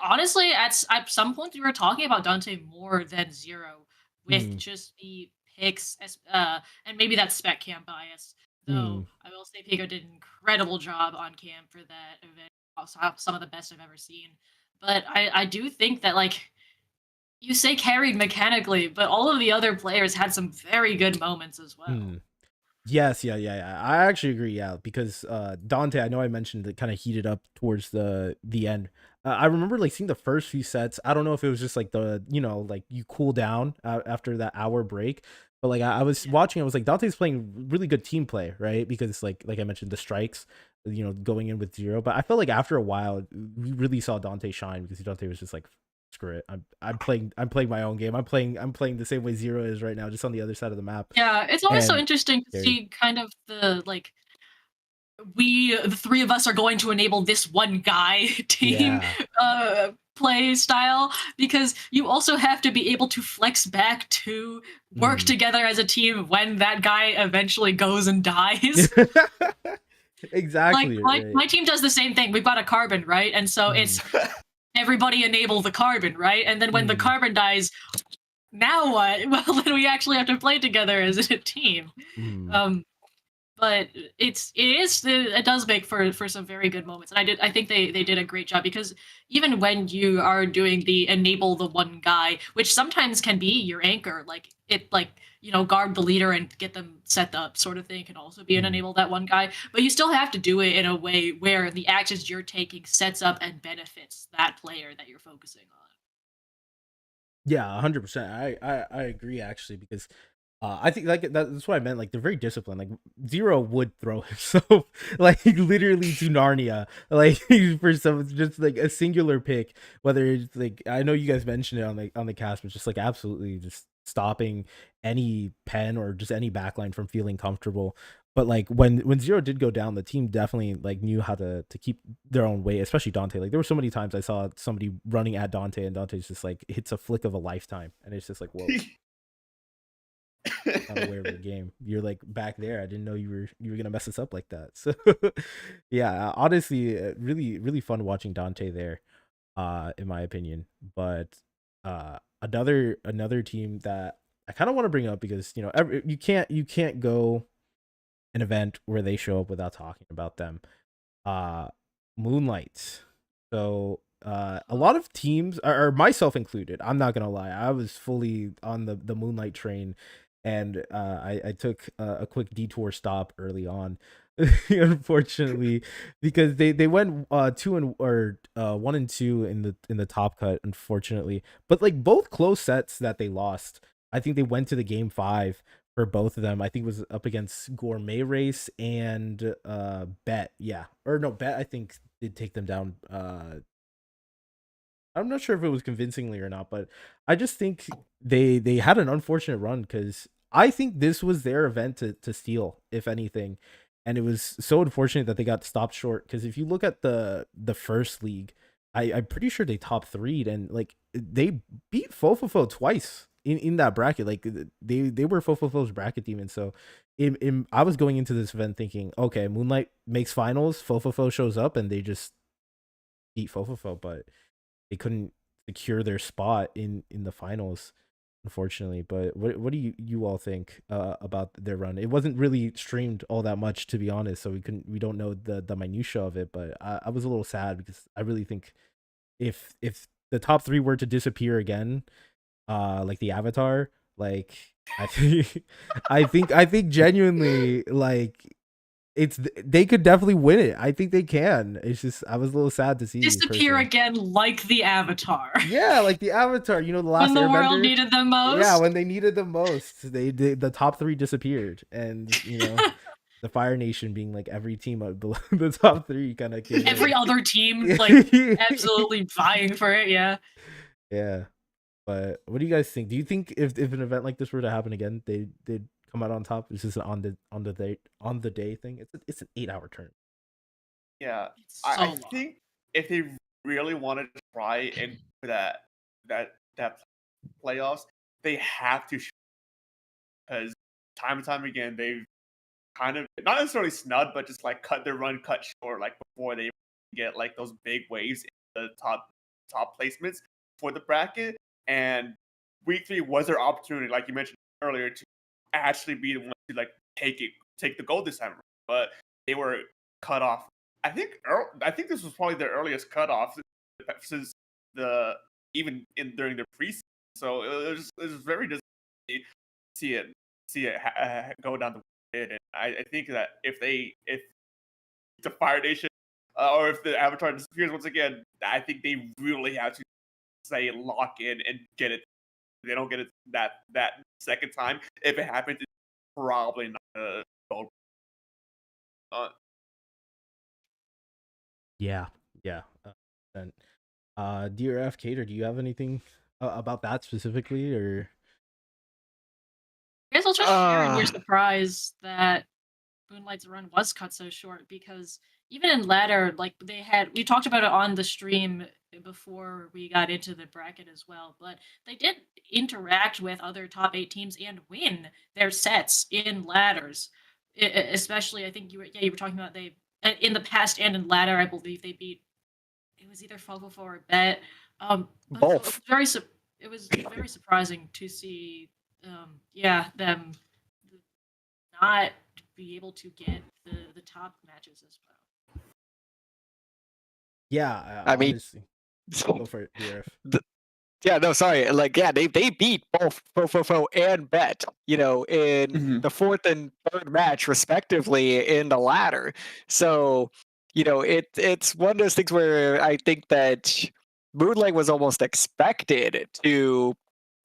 honestly at some point we were talking about Dante more than Zero with just the picks and maybe that spec cam bias. Though I will say Pico did an incredible job on camp for that event. Also have some of the best I've ever seen. But I do think that like you say carried mechanically, but all of the other players had some very good moments as well. Yes, yeah. I actually agree, yeah, because Dante, I know I mentioned it kind of heated up towards the end. I remember like seeing the first few sets. I don't know if it was just like the like you cool down after that hour break, but like I was watching, I was like Dante's playing really good team play, right? Because like I mentioned the strikes, going in with Zero. But I felt like after a while we really saw Dante shine because Dante was just like, screw it. I'm playing my own game. I'm playing the same way Zero is right now, just on the other side of the map. Yeah, it's always so interesting to see kind of the like the three of us are going to enable this one guy team play style because you also have to be able to flex back to work together as a team when that guy eventually goes and dies. Exactly. Like my team does the same thing. We've got a carbon, right? And so it's everybody enable the carbon, right? And then when the carbon dies, now what? Well, then we actually have to play together as a team. But it does make for some very good moments, and I think they did a great job because even when you are doing the enable the one guy, which sometimes can be your anchor, like guard the leader and get them set up sort of thing, can also be an enable that one guy, but you still have to do it in a way where the actions you're taking sets up and benefits that player that you're focusing on. Yeah, 100%. I agree actually because I think like that's what I meant. Like they're very disciplined. Like Zero would throw himself like literally to Narnia, like for some just like a singular pick. Whether it's like I know you guys mentioned it on the cast, but just like absolutely just stopping any pen or just any backline from feeling comfortable. But like when Zero did go down, the team definitely like knew how to keep their own way, especially Dante. Like there were so many times I saw somebody running at Dante and Dante's just like hits a flick of a lifetime, and it's just like whoa. Not aware of the game. You're like back there. I didn't know you were gonna mess us up like that. So yeah, honestly, really fun watching Dante there, in my opinion. But another team that I kind of want to bring up because you can't go an event where they show up without talking about them. Moonlight. So a lot of teams, or myself included, I'm not gonna lie, I was fully on the Moonlight train, and I took a quick detour stop early on, unfortunately, because they went 1-2 in the top cut, unfortunately. But like both close sets that they lost, I think they went to the game 5 for both of them. I think it was up against Gourmet Race and Bet. Yeah. Or no, Bet I think did take them down. I'm not sure if it was convincingly or not, but I just think they had an unfortunate run because I think this was their event to steal, if anything. And it was so unfortunate that they got stopped short. Because if you look at the first league, I'm pretty sure they top 3'd and like they beat Fofofo twice in that bracket, like they were Fofofo's bracket team, and so I was going into this event thinking, okay, Moonlight makes finals, Fofofo shows up, and they just beat Fofofo, but they couldn't secure their spot in the finals, unfortunately. But what do you all think about their run? It wasn't really streamed all that much, to be honest, so we don't know the minutia of it. But I was a little sad because I really think if the top three were to disappear again, like the Avatar, like I think I think genuinely, like they could definitely win it. I think they can. It's just I was a little sad to see Disappear personally. again like the Avatar. Yeah, like the Avatar, you know, the last When the world Airbender. needed them most. Yeah, when they needed them most, the top three disappeared, and you know, the Fire Nation being like every team below the top three kind of came Every in. other team like absolutely vying for it. Yeah. Yeah, but what do you guys think? Do you think if an event like this were to happen again, they'd come out on top? Is this an on the day thing? It's an 8-hour turn. Yeah, It's so I long. think if they really wanted to try and for that playoffs, they have to, because time and time again they've kind of not necessarily snubbed, but just like cut their run cut short, like before they get like those big waves in the top placements for the bracket. And week 3 was their opportunity, like you mentioned earlier, to actually be the one to like take the gold this time, but they were cut off. I think this was probably their earliest cutoff since the even in during the preseason. So it was very disappointing to see it go down the way it did. And I think that if the Fire Nation or if the Avatar disappears once again, I think they really have to say lock in and get it. If they don't get it that second time, if it happens, it's probably not a gold. Yeah, yeah. And dear F Cater, do you have anything about that specifically, or? I guess I'll just share in your surprise that Moonlight's run was cut so short, because even in ladder, like we talked about it on the stream before we got into the bracket as well, but they did interact with other top 8 teams and win their sets in ladders. Especially, I think you were talking about they in the past and in ladder, I believe they beat, it was either Fofofo or Bet. Both. It was very surprising to see them not be able to get the top matches as well. Yeah, I mean, honestly, go for it, DRF. Yeah, no, sorry. Like, yeah, they beat both Fofofo and Bet, you know, in the 4th and 3rd match, respectively, in the ladder. So, you know, it's one of those things where I think that Moonlight was almost expected to,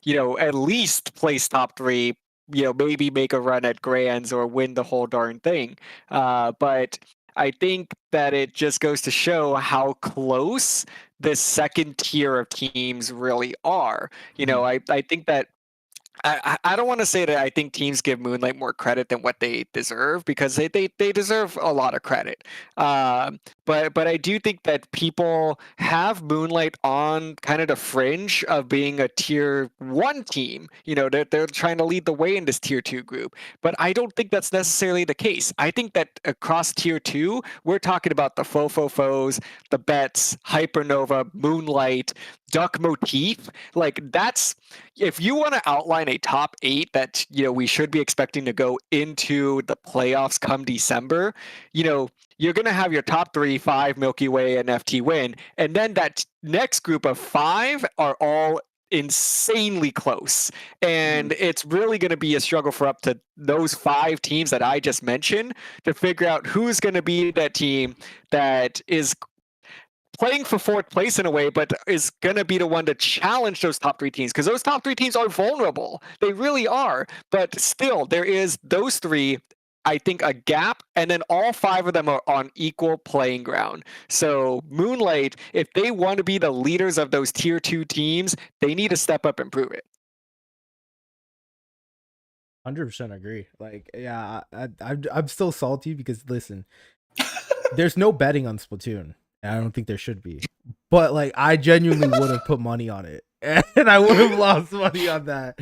you know, at least place top 3, you know, maybe make a run at Grands or win the whole darn thing. But I think that it just goes to show how close this second tier of teams really are. You know, I think that I don't want to say that I think teams give Moonlight more credit than what they deserve, because they deserve a lot of credit. But I do think that people have Moonlight on kind of the fringe of being a tier 1 team. You know, they're trying to lead the way in this tier 2 group. But I don't think that's necessarily the case. I think that across tier 2, we're talking about the Fofofos, the Bets, Hypernova, Moonlight, Duck Motif. Like, that's, if you want to outline a top 8 that, you know, we should be expecting to go into the playoffs come December, you know, you're going to have your top 3, 5 Milky Way and FT win, and then that next group of 5 are all insanely close, and it's really going to be a struggle for up to those 5 teams that I just mentioned to figure out who's going to be that team that is playing for 4th place in a way, but is going to be the one to challenge those top 3 teams, because those top 3 teams are vulnerable. They really are. But still, there is those 3, I think, a gap, and then all 5 of them are on equal playing ground. So Moonlight, if they want to be the leaders of those tier 2 teams, they need to step up and prove it. 100% agree. Like, yeah, I'm still salty because, listen, there's no betting on Splatoon. I don't think there should be, but like I genuinely would have put money on it and I would have lost money on that.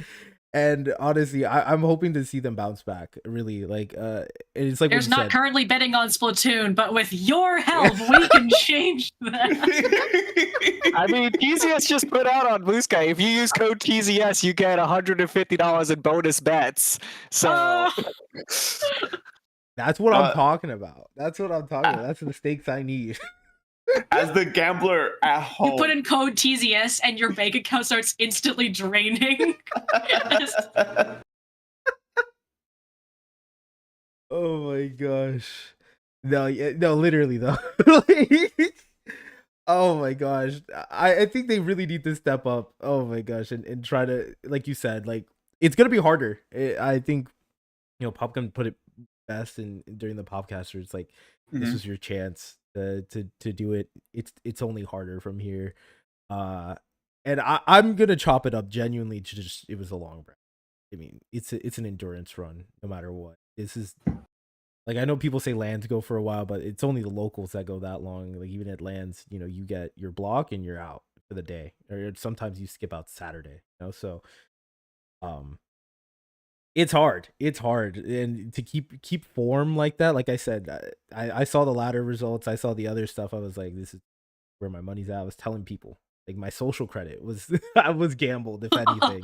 And honestly, I'm hoping to see them bounce back. Really, like, it's like There's what you not said. currently betting on Splatoon, but with your help, we can change that. I mean, TZS just put out on Blue Sky. If you use code TZS, you get $150 in bonus bets. So That's what I'm talking about. That's what I'm talking about. That's the stakes I need. As the gambler at home, You put in code TZS and your bank account starts instantly draining. Oh my gosh. No, no, literally though. Oh my gosh. I think they really need to step up. Oh my gosh. And try to, like you said, like, it's gonna be harder. I think, Popgun put it best during the podcast, it's like, this was your chance to do it. It's only harder from here. And I'm gonna chop it up genuinely to just, it was a long run. I mean, it's an endurance run no matter what. This is, like, I know people say lands go for a while, but it's only the locals that go that long. Like, even at lands, you get your block and you're out for the day, or sometimes you skip out Saturday. So it's hard. It's hard, and to keep form like that. Like I said, I saw the ladder results. I saw the other stuff. I was like, this is where my money's at. I was telling people, like, my social credit was I was gambled, if anything.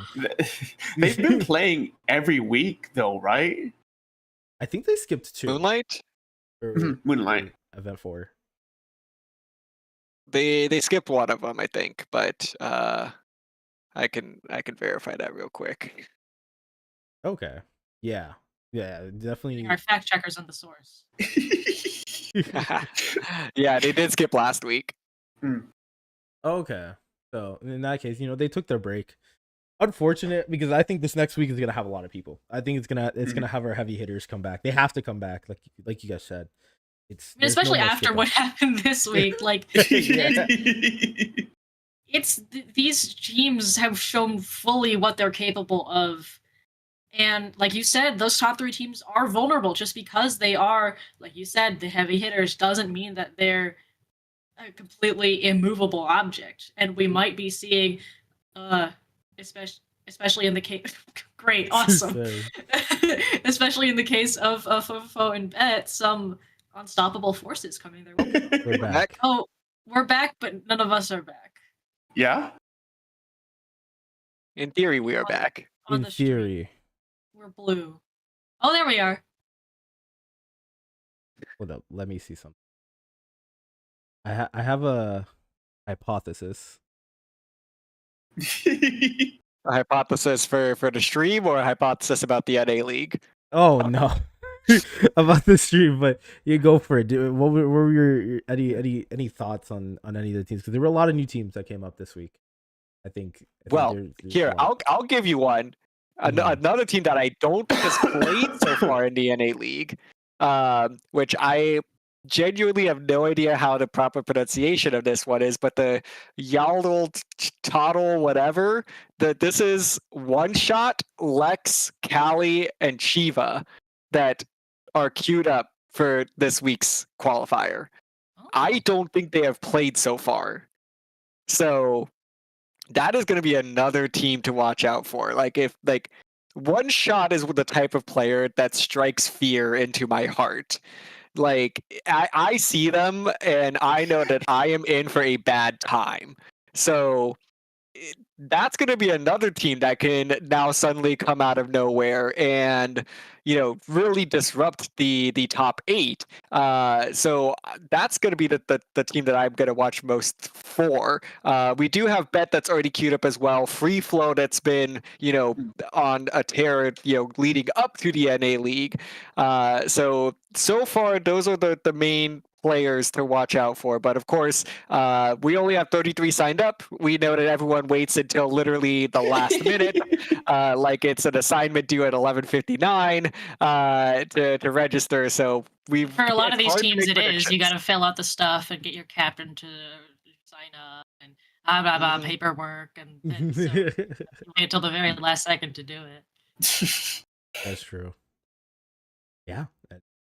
They've been playing every week though, right? I think they skipped 2. Moonlight? Moonlight. Event 4. They skipped one of them, I think, but I can verify that real quick. Okay. Yeah. Yeah, definitely. Our fact checkers on the source. Yeah, they did skip last week. Okay. So in that case, they took their break. Unfortunate, because I think this next week is gonna have a lot of people. I think it's gonna have our heavy hitters come back. They have to come back, like you guys said. Especially after what happened this week. Like, these teams have shown fully what they're capable of. And like you said, those top 3 teams are vulnerable. Just because they are, like you said, the heavy hitters doesn't mean that they're a completely immovable object. And we might be seeing, especially in the case, great, awesome. Especially in the case of Fofo and Bet, some unstoppable forces coming their way. We're back. Oh, we're back, but none of us are back. Yeah? In theory, we are back. In theory. We're blue. Oh, there we are. Hold up. Let me see something. I have a hypothesis. A hypothesis for the stream, or a hypothesis about the NA League? Oh, no. About the stream, but you go for it. What were your any thoughts on any of the teams? Because there were a lot of new teams that came up this week. I think well, there's here I'll give you one. Another team that I don't think has played so far in the NA League, which I genuinely have no idea how the proper pronunciation of this one is, but the Yaldl Toddle whatever, this is One Shot, Lex, Callie, and Chiva that are queued up for this week's qualifier. I don't think they have played so far. So that is going to be another team to watch out for. Like, if One Shot is the type of player that strikes fear into my heart. Like, I see them and I know that I am in for a bad time. So that's going to be another team that can now suddenly come out of nowhere and really disrupt the top 8. So that's going to be the team that I'm going to watch most for. We do have Bet that's already queued up as well. Free Flow that's been on a tear leading up to the NA League. So far those are the main players to watch out for. But of course, we only have 33 signed up. We know that everyone waits until literally the last minute, like it's an assignment due at 11:59 to register. So for a lot of these teams, it is. You got to fill out the stuff and get your captain to sign up and blah blah paperwork, and so you wait until the very last second to do it. That's true. Yeah.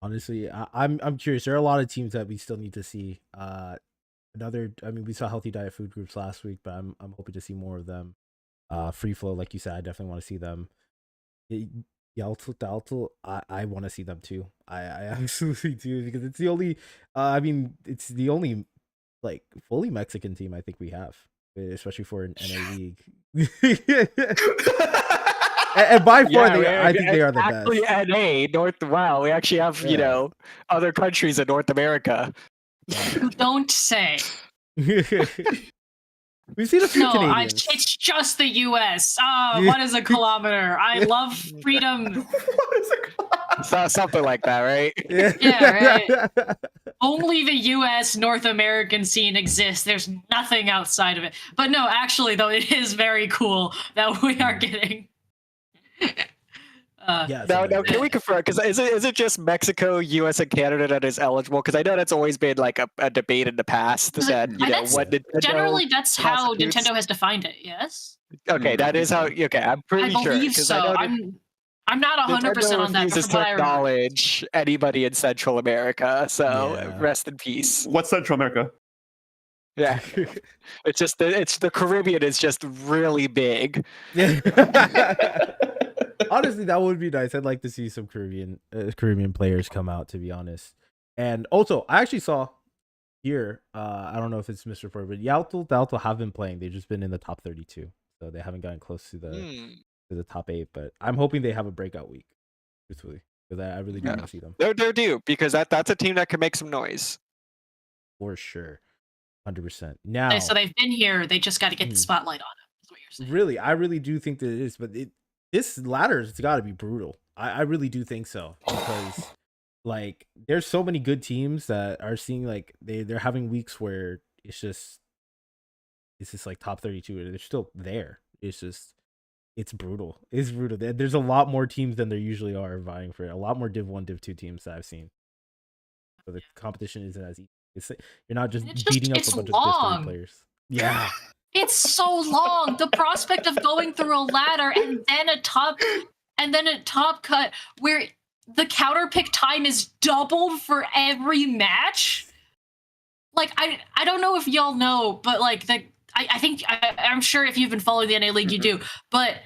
Honestly, I'm curious. There are a lot of teams that we still need to see. I mean, we saw healthy diet food groups last week, but I'm hoping to see more of them. Free flow, like you said, I definitely want to see them. Yalto, I want to see them too. I absolutely do, because it's the only I mean, it's the only like fully Mexican team I think we have, especially for an NA league. And by far, I think they are the actually best. NA North. Wow, we actually have other countries in North America. You don't say. We've seen a few Canadians. It's just the U.S. What is a kilometer? I love freedom. What is it called? Something like that, right? Yeah, right. Only the U.S. North American scene exists. There's nothing outside of it. But no, actually, though, it is very cool that we are getting. Now, can we confirm? Because is it just Mexico, U.S., and Canada that is eligible? Because I know that's always been like a debate in the past. That what Nintendo generally that's how constitutes. Nintendo has defined it. Yes. Okay, that is how. Okay, I'm pretty sure. I believe so. I'm not 100% on that. Refuses to acknowledge anybody in Central America. So rest in peace. What's Central America? Yeah, it's the Caribbean is just really big. Honestly, that would be nice. I'd like to see some Caribbean players come out, to be honest. And also, I actually saw here, I don't know if it's misreported, but Yalto have been playing. They've just been in the top 32, so they haven't gotten close to the top 8. But I'm hoping they have a breakout week, truthfully, because I really do want to see them. They're due, because that's a team that can make some noise for sure. 100%. Now, so they've been here. They just got to get the spotlight on them. Is what you're saying. Really, I really do think that it is, but this ladder has got to be brutal. I really do think so, because like there's so many good teams that are seeing like they're having weeks where it's just like top 32 and they're still there. It's brutal. It's brutal. There's a lot more teams than there usually are vying for it. A lot more Div 1, Div 2 teams that I've seen. So the competition isn't as easy. You're not just beating up a bunch of Div 3 players. Yeah. It's so long. The prospect of going through a ladder and then a top cut where the counter pick time is doubled for every match. Like I don't know if y'all know, but like I'm sure if you've been following the NA League, you do. But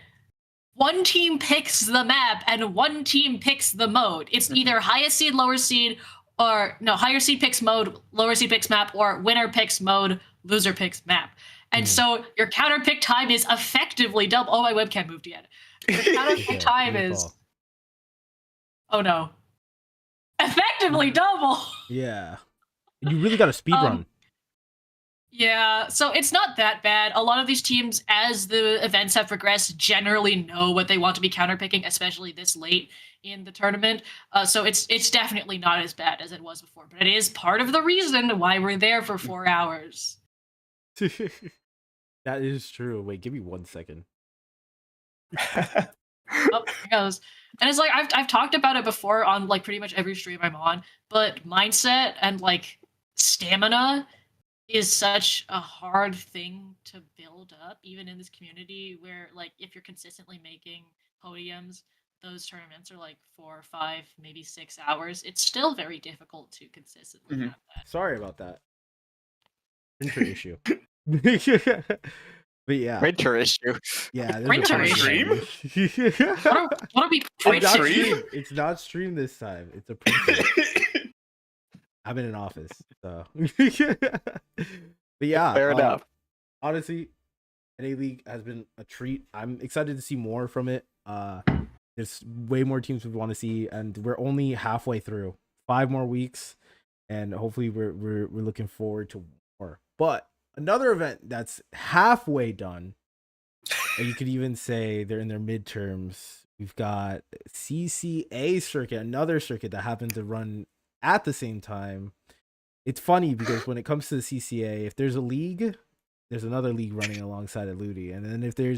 one team picks the map and one team picks the mode. It's either highest seed, lower seed, or no, higher seed picks mode, lower seed picks map, or winner picks mode, loser picks map. And so your counter pick time is effectively double. Oh, my webcam moved yet. Your counter pick time is. Oh no. Effectively double. Yeah. You really got to speed run. Yeah, so it's not that bad. A lot of these teams, as the events have progressed, generally know what they want to be counterpicking, especially this late in the tournament. So it's definitely not as bad as it was before, but it is part of the reason why we're there for 4 hours. That is true. Wait, give me 1 second. Oh, there it goes. And it's like I've talked about it before on like pretty much every stream I'm on, but mindset and like stamina is such a hard thing to build up, even in this community where like if you're consistently making podiums, those tournaments are like 4 or 5, maybe 6 hours. It's still very difficult to consistently have that. Sorry about that. Printer issue. But yeah, printer issue. Yeah, printer issue. What are we printing? It's not stream this time. It's a printer. I'm in an office, so. But yeah, fair enough. Honestly, NA League has been a treat. I'm excited to see more from it. There's way more teams we want to see, and we're only halfway through. 5 more weeks, and hopefully we're looking forward to more. But another event that's halfway done, and you could even say they're in their midterms. We've got CCA circuit, another circuit that happened to run at the same time. It's funny because when it comes to the CCA, if there's a league, there's another league running alongside of Ludi, and then if they're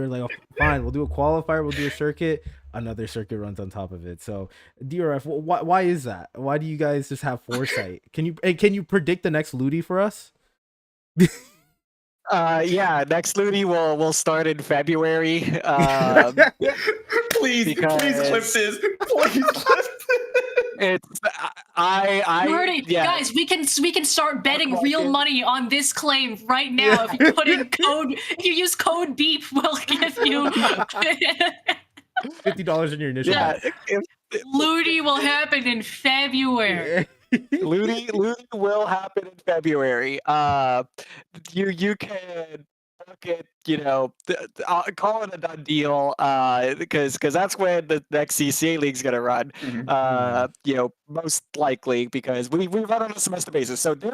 like, oh, fine, we'll do a qualifier, we'll do a circuit, another circuit runs on top of it. So DRF, why is that? Why do you guys just have foresight? Can you predict the next Ludi for us? Yeah, next Ludi will start in February. Please clip this. Please clip this. It's I You heard it, yeah. guys. We can start betting real market. money on this claim right now. If you put in code, if you use code BEEP, we'll give you. $50 in your initial Yeah, bet. Ludi will happen in February. Ludi will happen in February. You can book it, I'll call it a done deal, because that's when the next CCA league's gonna run. Most likely because we run on a semester basis. So there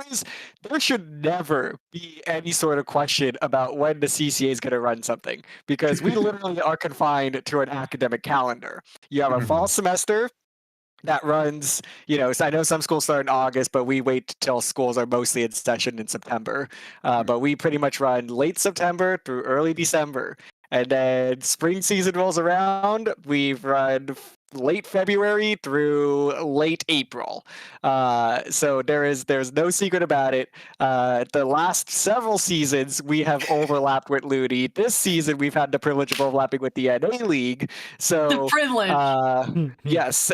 should never be any sort of question about when the CCA is gonna run something, because we literally are confined to an academic calendar. You have a fall semester that runs, so I know some schools start in August, but we wait till schools are mostly in session in September. But we pretty much run late September through early December. And then spring season rolls around, we've run late February through late April. So there's no secret about it. The last several seasons, we have overlapped with Ludi. This season, we've had the privilege of overlapping with the NA League. So The privilege. yes.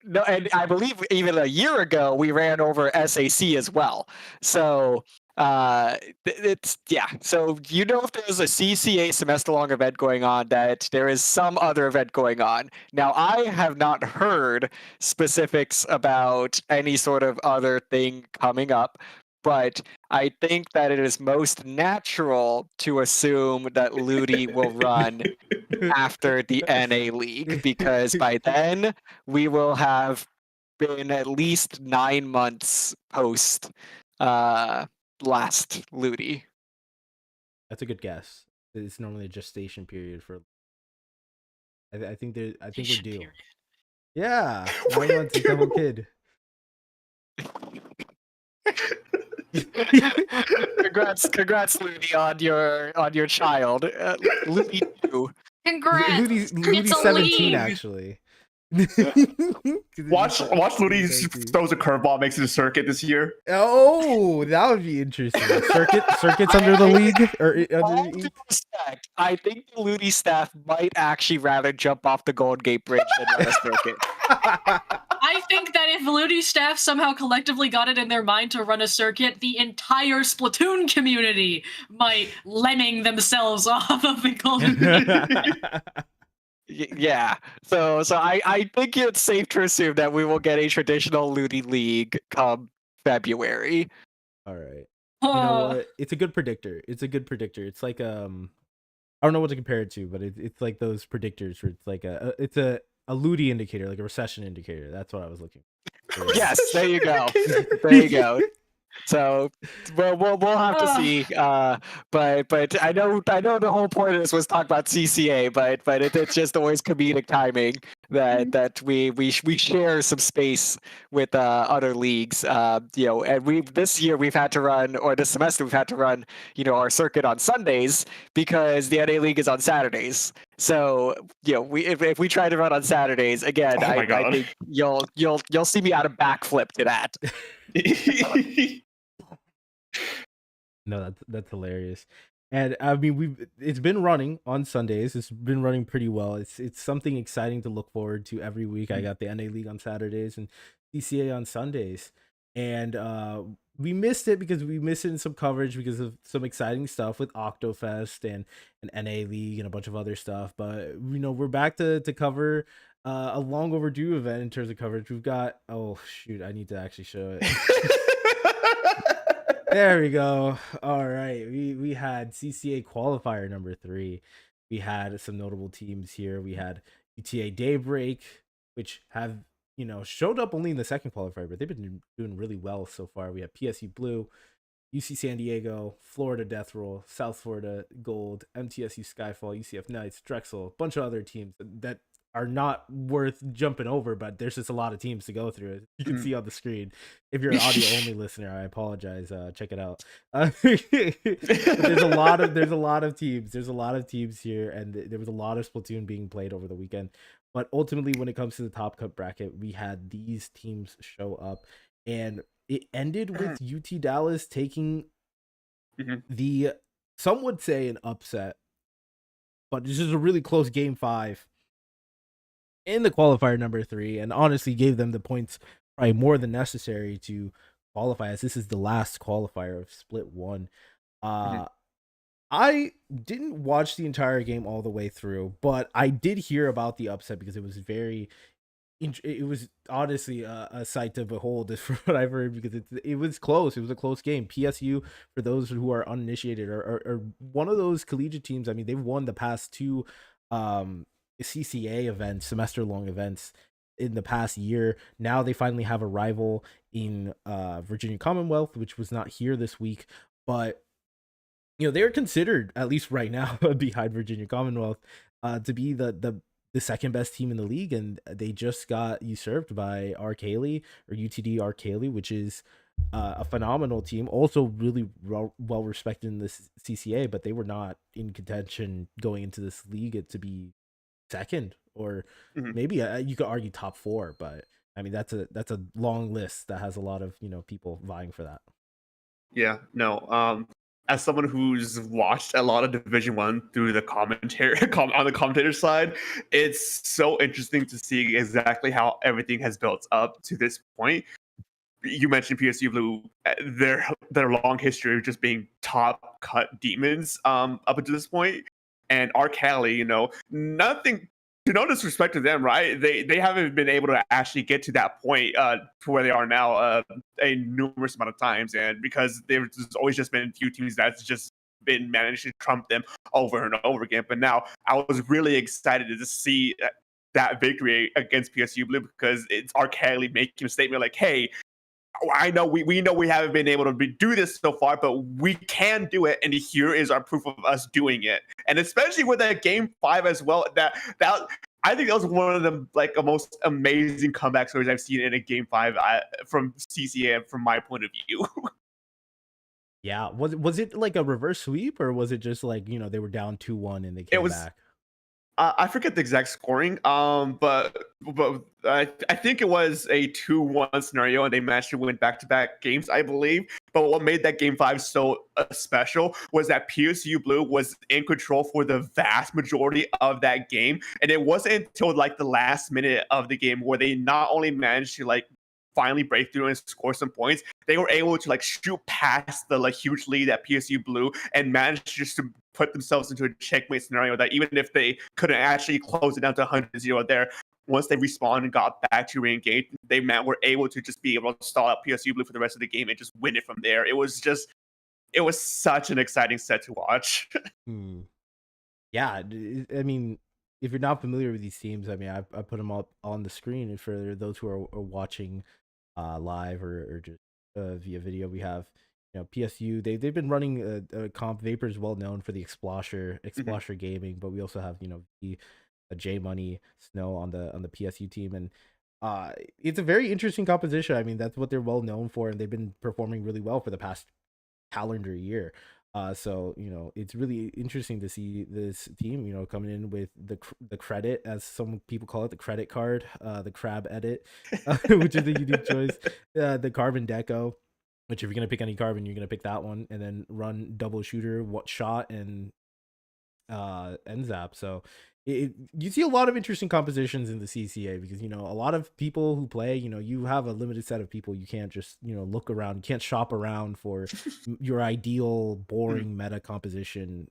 No, and I believe even a year ago we ran over SAC as well. So it's So if there's a CCA semester-long event going on, that there is some other event going on. Now I have not heard specifics about any sort of other thing coming up, but I think that it is most natural to assume that Ludi will run after the NA League, because by then we will have been at least 9 months post last Ludi. That's a good guess. It's normally a gestation period for. I think we're due. Period. Yeah, 9 months is the whole kid. Congrats, Ludi, on your child. Ludi too. Congrats. Ludi's It's a 17 league. actually. Watch Ludi throws a curveball, makes it a circuit this year. Oh, that would be interesting. Circuits under the league or All under due respect, I think the Ludi staff might actually rather jump off the Golden Gate Bridge than run a circuit. I think that if Ludi staff somehow collectively got it in their mind to run a circuit, the entire Splatoon community might lemming themselves off of the Golden Gate. Yeah. So I think it's safe to assume that we will get a traditional Ludi League come February. All right. You know what? It's a good predictor. It's like I don't know what to compare it to, but it's like those predictors where it's like it's a Ludi indicator, like a recession indicator. That's what I was looking for. Yes, there you go. There you go. So we'll have to see. But I know the whole point of this was talk about CCA, but it's just always comedic timing that we share some space with other leagues. And this year we've had to run, or this semester we've had to run, our circuit on Sundays because the NA League is on Saturdays. So if we try to run on Saturdays again, I think you'll see me out of backflip to that. No, that's hilarious. And I mean, it's been running on Sundays. It's been running pretty well. It's something exciting to look forward to every week. I got the NA League on Saturdays and CCA on Sundays. And we missed it because we missed it in some coverage because of some exciting stuff with Octofest and an NA League and a bunch of other stuff. But we're back to cover a long overdue event in terms of coverage. We've got I need to actually show it. There we go. All right. We had CCA qualifier number 3. We had some notable teams here. We had UTA Daybreak, which have, showed up only in the second qualifier, but they've been doing really well so far. We have PSU Blue, UC San Diego, Florida Death Roll, South Florida Gold, MTSU Skyfall, UCF Knights, Drexel, a bunch of other teams that are not worth jumping over, but there's just a lot of teams to go through. You can see on the screen. If you're an audio only listener, I apologize. Check it out. There's a lot of teams. There's a lot of teams here, and there was a lot of Splatoon being played over the weekend. But ultimately, when it comes to the top cut bracket, we had these teams show up, and it ended with UT Dallas taking the, some would say, an upset, but this is a really close game 5. in the qualifier number 3, and honestly gave them the points probably more than necessary to qualify, as this is the last qualifier of Split 1. I didn't watch the entire game all the way through, but I did hear about the upset because it was it was honestly a sight to behold from what I've heard, because it was close. It was a close game. PSU, for those who are uninitiated, are one of those collegiate teams. I mean, they've won the past 2 CCA events, semester long events, in the past year. Now they finally have a rival in Virginia Commonwealth, which was not here this week, but they're considered, at least right now, behind Virginia Commonwealth, to be the second best team in the league, and they just got usurped by Arcaley, or UTD Arcaley, which is a phenomenal team, also really well respected in this CCA, but they were not in contention going into this league to be second, or maybe you could argue top 4, but I mean that's a long list that has a lot of people vying for that. Yeah, no. As someone who's watched a lot of Division 1 through the commentary on the commentator side, it's so interesting to see exactly how everything has built up to this point. You mentioned PSU Blue, their long history of just being top cut demons up until this point, and Arcali, nothing. To no disrespect to them, right? They haven't been able to actually get to that point to where they are now a numerous amount of times, and because there's always just been a few teams that's just been managed to trump them over and over again. But now I was really excited to see that victory against PSU Blue, because it's Arcali making a statement like, "Hey, I know we know we haven't been able to do this so far, but we can do it, and here is our proof of us doing it." And especially with that game 5 as well, that I think that was one of the most amazing comeback stories I've seen in a game 5 from CCA, from my point of view. Yeah, was it like a reverse sweep, or was it just like they were down 2-1 and they came back? I forget the exact scoring, but I think it was a 2-1 scenario, and they managed to win back-to-back games, I believe. But what made that game 5 so special was that PSU Blue was in control for the vast majority of that game, and it wasn't until the last minute of the game where they not only managed to finally break through and score some points, they were able to shoot past the huge lead that PSU Blue and managed just to put themselves into a checkmate scenario that even if they couldn't actually close it down to 100-0 there, once they respawned and got back to re-engage, they were able to just be able to stall out PSU Blue for the rest of the game and just win it from there. It was such an exciting set to watch. Yeah, I mean, if you're not familiar with these teams, I mean, I put them up on the screen, and for those who are watching live or just via video, we have PSU. They've been running a comp. Vapor is well known for the Explosher gaming, but we also have the J Money Snow on the PSU team, and it's a very interesting composition. I mean, that's what they're well known for, and they've been performing really well for the past calendar year. So it's really interesting to see this team coming in with the credit, as some people call it, the credit card, the crab edit, which is a unique choice, the carbon deco, which if you're gonna pick any carbon, you're gonna pick that one, and then run double shooter, what shot, and NZAP. So you see a lot of interesting compositions in the CCA, because a lot of people who play, you have a limited set of people. You can't just look around, you can't shop around for your ideal boring meta composition.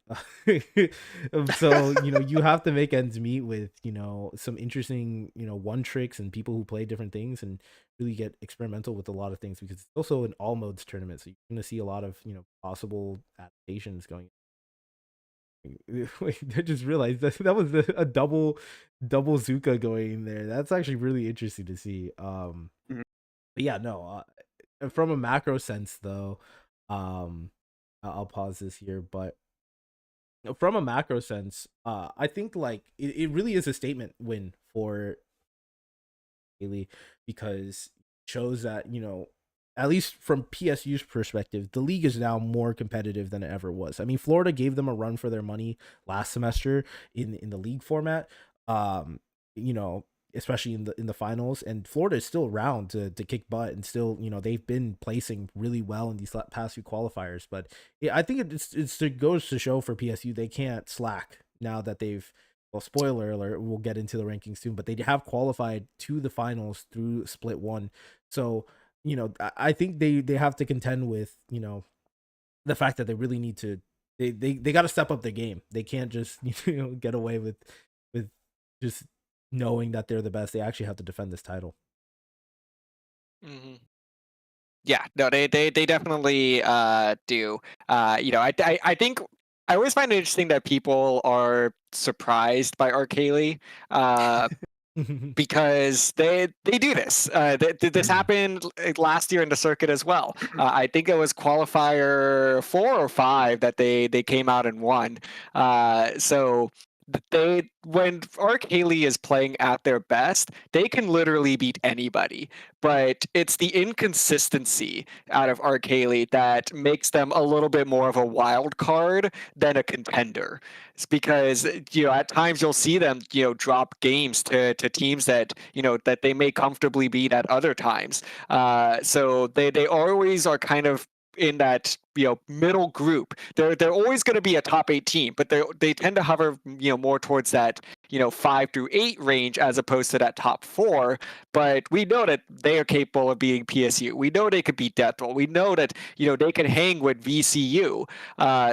So you have to make ends meet with some interesting one tricks and people who play different things, and really get experimental with a lot of things, because it's also an all modes tournament, so you're going to see a lot of possible adaptations going. Wait, I just realized that was a double Zuka going there. That's actually really interesting to see. But yeah, no. From a macro sense, though, I'll pause this here. But from a macro sense, I think it really is a statement win for Haley, because it shows that at least from PSU's perspective, the league is now more competitive than it ever was. I mean, Florida gave them a run for their money last semester in the league format, especially in the finals. And Florida is still around to kick butt, and still they've been placing really well in these past few qualifiers. But I think it goes to show for PSU they can't slack now that they've well, spoiler alert, we'll get into the rankings soon, but they have qualified to the finals through Split 1. So, I think they have to contend with, the fact that they really need to they got to step up their game. They can't just get away with just knowing that they're the best. They actually have to defend this title. Mm-hmm. Yeah, no, they definitely do. I think I always find it interesting that people are surprised by Arcaley, because they do this. This happened last year in the circuit as well. I think it was qualifier 4 or 5 that they came out and won. So when Arcaley is playing at their best, they can literally beat anybody. But it's the inconsistency out of Arcaley that makes them a little bit more of a wild card than a contender. It's because at times you'll see them drop games to teams that that they may comfortably beat at other times. So they always are kind of in that middle group. They're always going to be a top 8 team, but they tend to hover more towards that 5 through 8 range as opposed to that top 4. But we know that they are capable of beating PSU. We know they could beat Death Roll. We know that they can hang with VCU.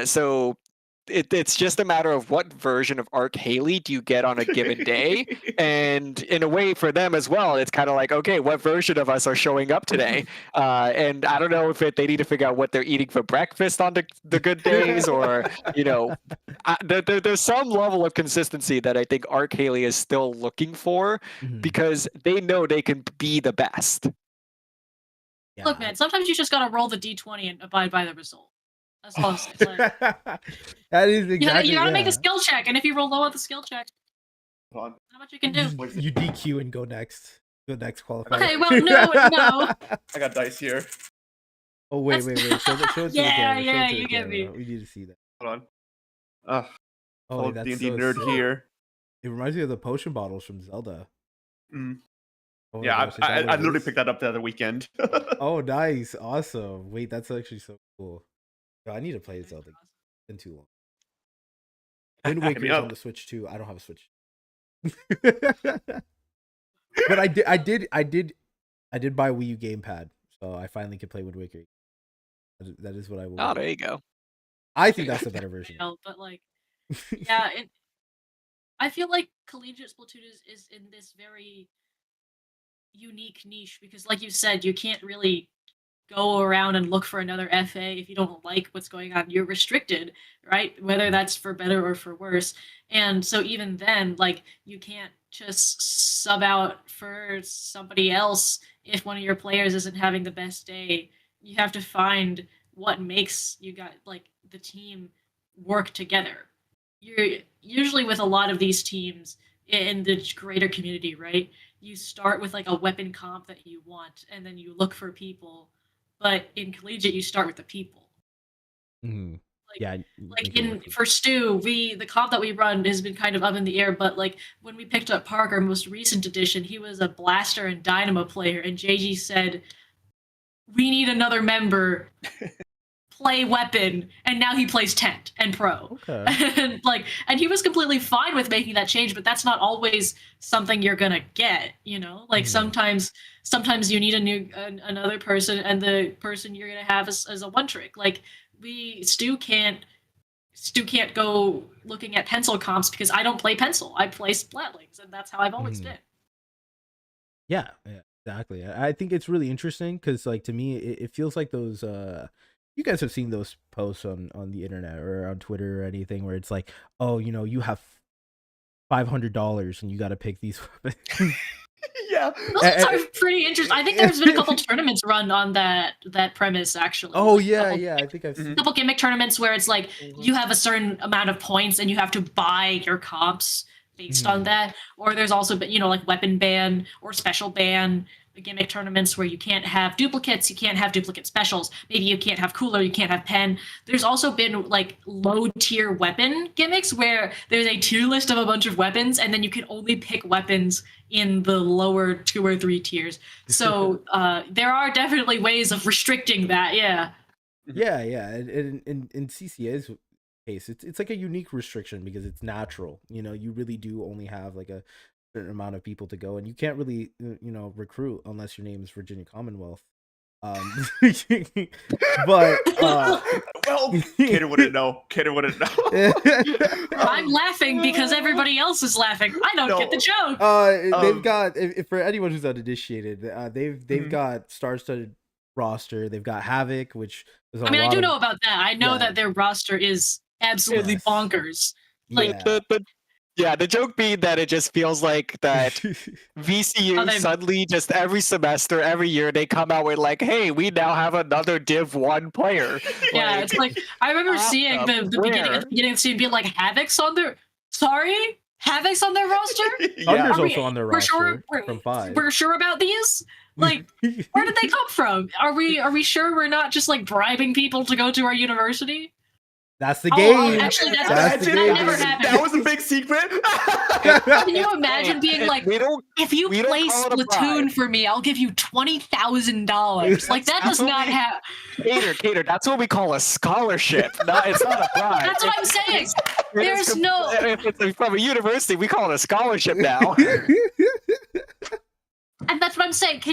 So it's just a matter of what version of Arcaley do you get on a given day. And in a way for them as well, it's kind of like, okay, what version of us are showing up today? And I don't know if they need to figure out what they're eating for breakfast on the good days, or there's some level of consistency that I think Arcaley is still looking for, because they know they can be the best. Yeah. Look, man, sometimes you just gotta roll the d20 and abide by the result. That's all I'm saying. Like, that is exactly. You gotta make a skill check, and if you roll low on the skill check, not much you can do. You DQ and go next. Go next qualifier. Okay, well, no. I got dice here. Oh wait. Show it to yeah, you get me. We need to see that. Hold on. Oh, that's D&D so nerd here. It reminds me of the potion bottles from Zelda. Oh yeah, gosh, I literally picked that up the other weekend. Oh, nice, awesome. Wait, that's actually so cool. I need to play Zelda. It's been too long. Wind Waker is on the Switch too. I don't have a Switch. But I did buy Wii U gamepad, so I finally can play Wind Waker. That is what I will. Oh, there you go. I think that's the better version. But like, yeah, I feel like Collegiate Splatoon is in this very unique niche because, like you said, you can't really go around and look for another FA if you don't like what's going on. You're restricted, right? Whether that's for better or for worse. And so even then, like, you can't just sub out for somebody else if one of your players isn't having the best day. You have to find what makes the team work together. You're usually with a lot of these teams in the greater community, right? You start with like a weapon comp that you want, and then you look for people. But in Collegiate, you start with the people. Mm-hmm. For Stu, the comp that we run has been kind of up in the air. But like when we picked up Park, our most recent edition, he was a Blaster and Dynamo player, and JG said, "We need another member." Play weapon, and now he plays tent and pro. Okay. and he was completely fine with making that change, but that's not always something you're gonna get, sometimes you need another person, and the person you're gonna have is a one trick. Like Stu can't go looking at pencil comps because I don't play pencil. I play Splatlings, and that's how I've always been. Yeah, exactly. I think it's really interesting because, like, to me, it feels like those you guys have seen those posts on the internet or on Twitter or anything where it's like, oh, you have $500 and you got to pick these weapons. Yeah, those are pretty interesting. I think there's been a couple tournaments run on that premise, actually. Oh yeah, I think I've seen a couple gimmick tournaments where it's like you have a certain amount of points and you have to buy your comps based on that. Or there's also like weapon ban or special ban gimmick tournaments where you can't have duplicates, you can't have duplicate specials, maybe you can't have cooler, you can't have pen. There's also been like low tier weapon gimmicks where there's a tier list of a bunch of weapons and then you can only pick weapons in the lower 2 or 3 tiers. So there are definitely ways of restricting that. Yeah, and CCAs, case. It's like a unique restriction because it's natural. You really do only have like a certain amount of people to go, and you can't really recruit unless your name is Virginia Commonwealth. But well, Kaden wouldn't know. I'm laughing because everybody else is laughing. I don't get the joke. They've got if for anyone who's uninitiated, they've got star-studded roster. They've got Havoc, which is I do know about that. I know that their roster is absolutely bonkers. Like, the joke being that it just feels like that VCU suddenly just every semester, every year, they come out with like, hey, we now have another Div 1 player. Yeah, it's like, I remember seeing the beginning of the season being like, Havoc's on their roster? Thunder's also on their roster from 5. We're sure about these? Like, where did they come from? Are we sure we're not just like bribing people to go to our university? That's the game. Actually, that never happened. That was a big secret. Can you imagine being like, if you play Splatoon for me, I'll give you $20,000. Like, that does not happen. Chaedr, that's what we call a scholarship. No, it's not a prize. That's what I'm saying. There's no. If it's from a university, we call it a scholarship now. And that's what I'm saying.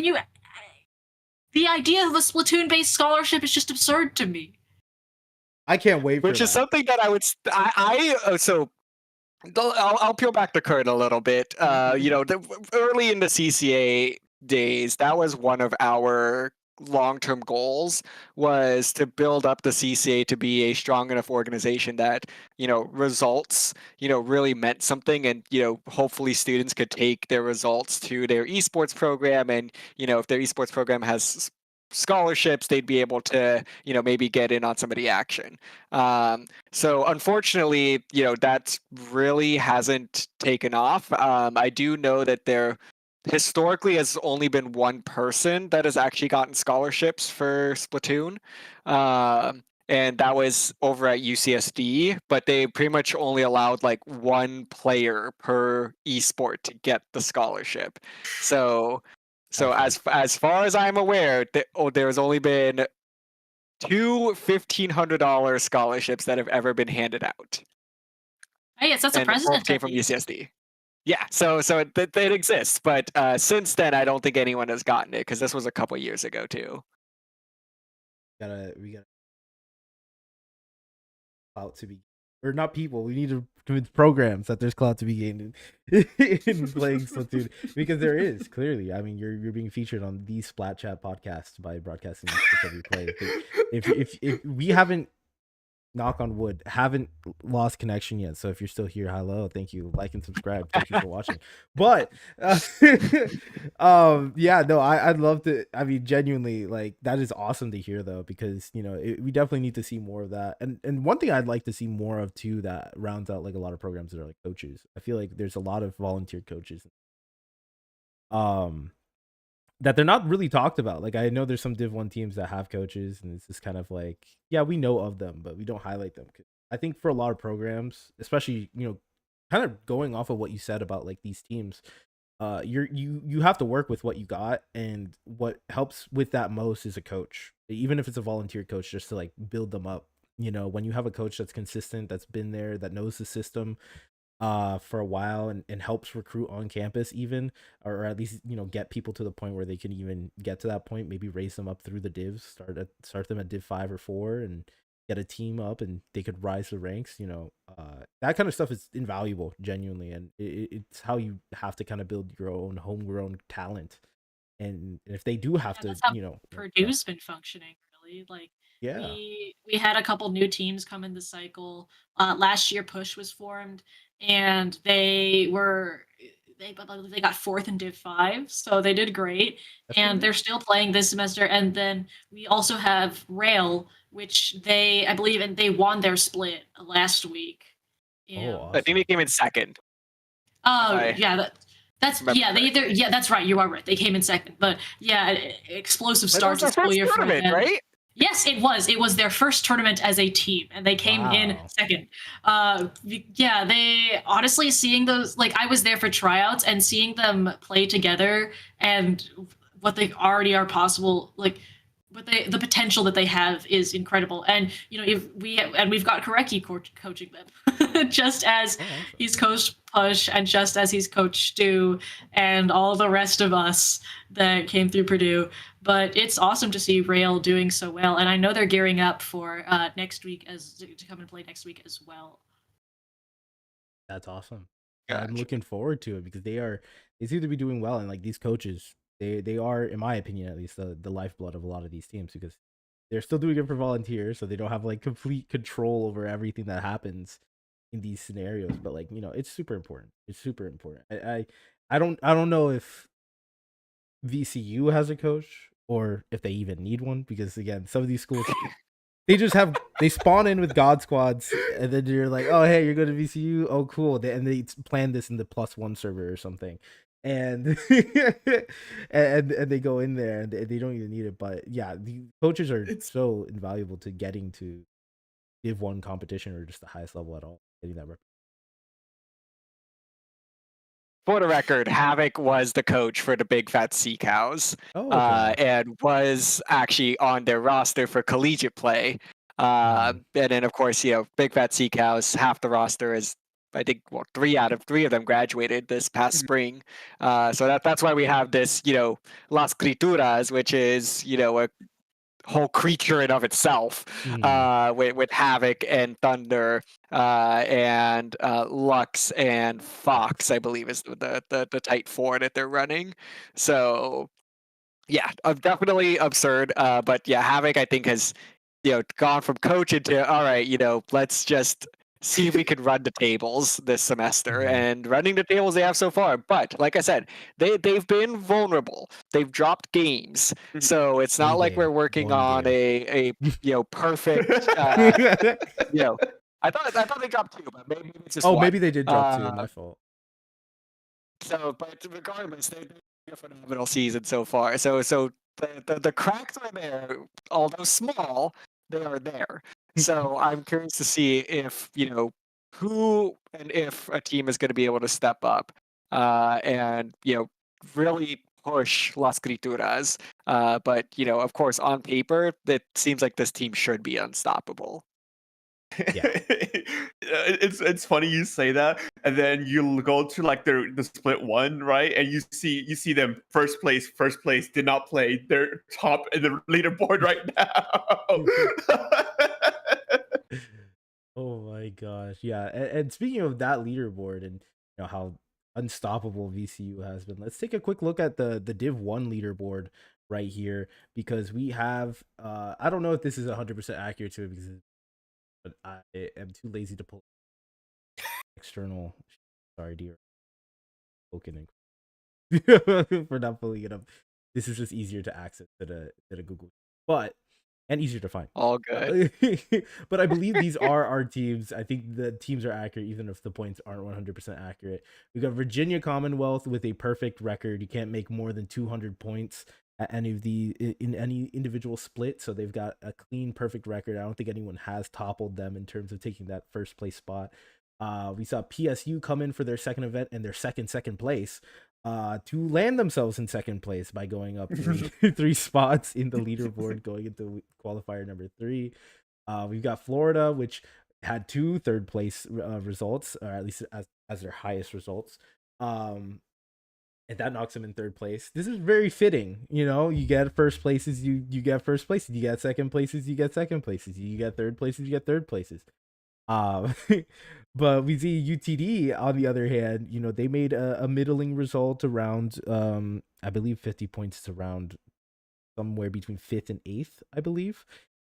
The idea of a Splatoon-based scholarship is just absurd to me. I can't wait for Which is something that I would I'll peel back the curtain a little bit. Early in the CCA days, that was one of our long-term goals, was to build up the CCA to be a strong enough organization that results really meant something, and hopefully students could take their results to their esports program, and if their esports program has scholarships, they'd be able to maybe get in on some of the action. So unfortunately, that really hasn't taken off. I do know that there historically has only been one person that has actually gotten scholarships for Splatoon, and that was over at UCSD, but they pretty much only allowed like one player per esport to get the scholarship. So as far as I'm aware, there's only been 2 $1,500 scholarships that have ever been handed out. Hey, that's a president. Both came from UCSD. Yeah, so it exists, but since then I don't think anyone has gotten it, because this was a couple years ago too. We got clout to be, or not people. We need to convince programs that there's clout to be gained in playing Splatoon, because there is clearly. I mean, you're being featured on the Splat Chat podcast by broadcasting every play. If we haven't, knock on wood, haven't lost connection yet, so if you're still here, hello, thank you, like and subscribe, thank you for watching. But I'd love to. I mean, genuinely, like, that is awesome to hear, though, because we definitely need to see more of that. And one thing I'd like to see more of too, that rounds out like a lot of programs that are like coaches. I feel like there's a lot of volunteer coaches that they're not really talked about. Like, I know there's some Div 1 teams that have coaches, and it's just kind of like, yeah, we know of them, but we don't highlight them. I think for a lot of programs, especially, kind of going off of what you said about like these teams, you have to work with what you got, and what helps with that most is a coach, even if it's a volunteer coach, just to like build them up. When you have a coach that's consistent, that's been there, that knows the system for a while, and helps recruit on campus, even, or at least get people to the point where they can even get to that point, maybe raise them up through the divs, start them at div 5 or 4 and get a team up, and they could rise the ranks. That kind of stuff is invaluable, genuinely, and it's how you have to kind of build your own homegrown talent. And if they do have to, Purdue's been functioning really, like, yeah, we had a couple new teams come in the cycle. Last year Push was formed, and they got 4th in Div 5, so they did great. And they're still playing this semester. And then we also have Rail, which I believe, and they won their split last week. Awesome. I think they came in second. Oh, yeah, that's right. You are right. They came in second, but yeah, explosive start to school year for them, right? Yes, it was. It was their first tournament as a team, and they came in second. They honestly, seeing those, like, I was there for tryouts, and seeing them play together and what they already are possible, like, but the potential that they have is incredible. And we've got Koreki coaching them, just as he's coached Push and just as he's coached Stu and all the rest of us that came through Purdue. But it's awesome to see Rail doing so well, and I know they're gearing up for next week to come and play next week as well. That's awesome. Gotcha. I'm looking forward to it because they seem to be doing well, and like these coaches, they are, in my opinion at least, the lifeblood of a lot of these teams because they're still doing it for volunteers, so they don't have like complete control over everything that happens in these scenarios. But like it's super important. It's super important. I don't know if VCU has a coach or if they even need one because again, some of these schools they spawn in with God squads and then you're like, oh hey, you're going to VCU, oh cool, and they plan this in the +1 server or something, and and they go in there and they don't even need it. But yeah, the coaches are so invaluable to getting to Div 1 competition or just the highest level at all, getting that For the record, Havoc was the coach for the Big Fat Sea Cows, and was actually on their roster for collegiate play. And then, of course, Big Fat Sea Cows, half the roster is, I think, well, three of them graduated this past spring. So that's why we have this, Las Crituras, which is, a whole creature in of itself, with Havoc and Thunder, and Lux and Fox, I believe is the tight four that they're running. So yeah, definitely absurd. But yeah, Havoc I think has gone from coach into all right, let's just see if we can run the tables this semester, and running the tables they have so far. But like I said, they've been vulnerable. They've dropped games, so it's not like we're working on a perfect. I thought they dropped 2, but maybe it's just one. Maybe they did drop 2. My fault. So, but regardless, they're a phenomenal season so far. So the cracks are there, although small, they are there. So I'm curious to see if who and if a team is going to be able to step up, and really push Las Crituras. But of course, on paper, it seems like this team should be unstoppable. Yeah. It's funny you say that, and then you go to like the split 1, right? And you see them first place did not play. They're top in the leaderboard right now. Oh my gosh, yeah. And speaking of that leaderboard and how unstoppable VCU has been, let's take a quick look at the Div 1 leaderboard right here because we have I don't know if this is 100% accurate to it but I am too lazy to pull external. Sorry, dear. Spoken for not pulling it up. This is just easier to access than a Google, and easier to find. All good. But I believe these are our teams. I think the teams are accurate, even if the points aren't 100% accurate. We got Virginia Commonwealth with a perfect record. You can't make more than 200 points at any of in any individual split, so they've got a clean, perfect record. I don't think anyone has toppled them in terms of taking that first place spot. We saw PSU come in for their second event and their second place, to land themselves in second place by going up three spots in the leaderboard, going into qualifier number 3. We've got Florida, which had 2 third place results, or at least as their highest results. And that knocks them in third place. This is very fitting. You get first places, you get first places. You get second places, you get second places. You get third places, you get third places. But we see UTD on the other hand, they made a middling result around I believe 50 points to round somewhere between 5th and 8th, I believe.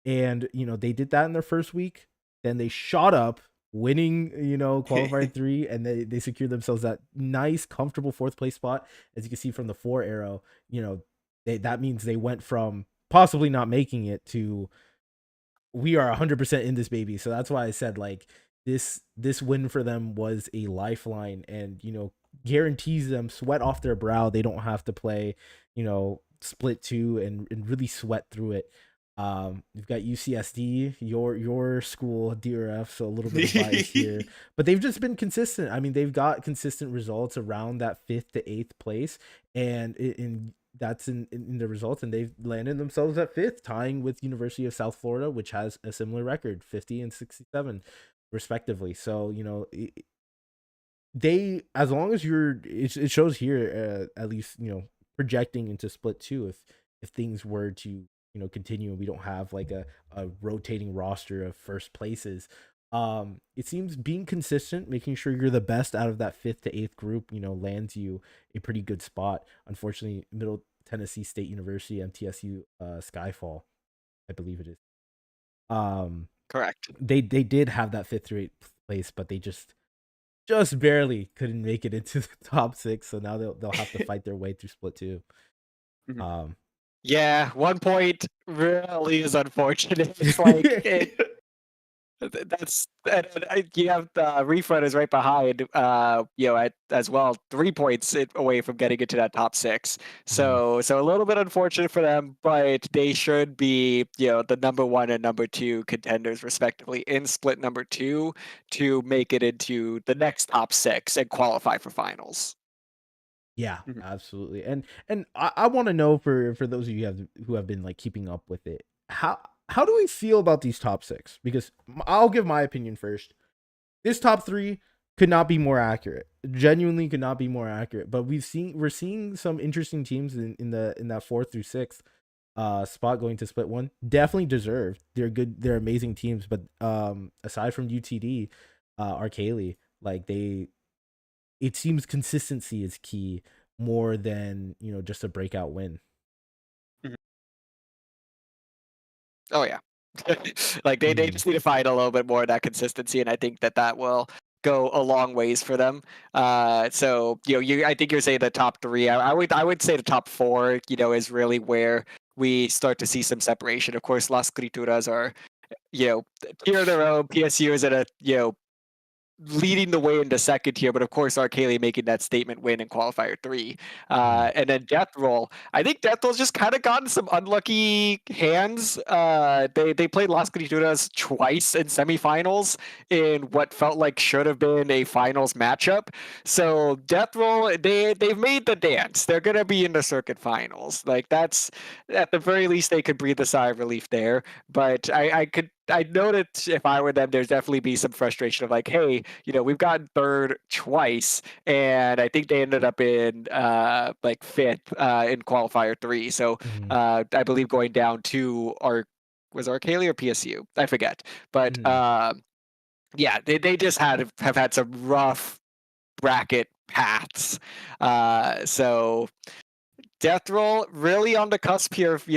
And they did that in their first week. Then they shot up, winning qualifier 3, and they secured themselves that nice comfortable 4th place spot. As you can see from the 4 arrow, that means they went from possibly not making it to we are 100% in this baby. So that's why I said like this win for them was a lifeline, and guarantees them sweat off their brow. They don't have to play split 2 and really sweat through it. You've got UCSD, your school, DRF, so a little bit of bias here, but they've just been consistent. I mean, they've got consistent results around that 5th to 8th place, and that's in the results, and they've landed themselves at 5th, tying with University of South Florida, which has a similar record, 50 and 67 respectively. So they, as long as it shows here, at least projecting into split 2, if things were to continue and we don't have like a rotating roster of first places, it seems being consistent, making sure you're the best out of that 5th to 8th group, lands you a pretty good spot. Unfortunately, Middle Tennessee State University, MTSU, Skyfall, I believe it is, Correct. they did have that 5th through 8th place, but they just barely couldn't make it into the top 6. So now they'll have to fight their way through split 2. Yeah, 1 point really is unfortunate. It's like that's you have the Refrunners right behind, as well, 3 points away from getting into that top 6. So a little bit unfortunate for them, but they should be the number 1 and number 2 contenders respectively in split number 2 to make it into the next top 6 and qualify for finals. Yeah, absolutely. And I want to know, for those of you who have been like keeping up with it, how do we feel about these top 6? Because I'll give my opinion first. This top 3 could not be more accurate. Genuinely could not be more accurate. But we're seeing some interesting teams in that 4th through 6th spot going to split 1. Definitely deserved. They're good. They're amazing teams. But aside from UTD, Arcaley, like it seems consistency is key more than just a breakout win. Oh yeah. Like they just need to find a little bit more of that consistency, and I think that will go a long ways for them. So I think you're saying the top 3. I would say the top 4 is really where we start to see some separation. Of course, Las Crituras are tier of their own. PSU is at a leading the way into 2nd tier, but of course Arcaley making that statement win in qualifier 3. And then Death Roll. I think Death Roll's just kind of gotten some unlucky hands. They played Las Crituras twice in semifinals in what felt like should have been a finals matchup. So Death Roll, they've made the dance. They're gonna be in the circuit finals. Like, that's, at the very least, they could breathe a sigh of relief there. But I know that if I were them, there's definitely be some frustration of like, hey, we've gotten 3rd twice, and I think they ended up in like 5th in qualifier 3. So I believe going down to was Arcaley or PSU? I forget. But yeah, they just have had some rough bracket paths. So Death Roll really on the cusp here of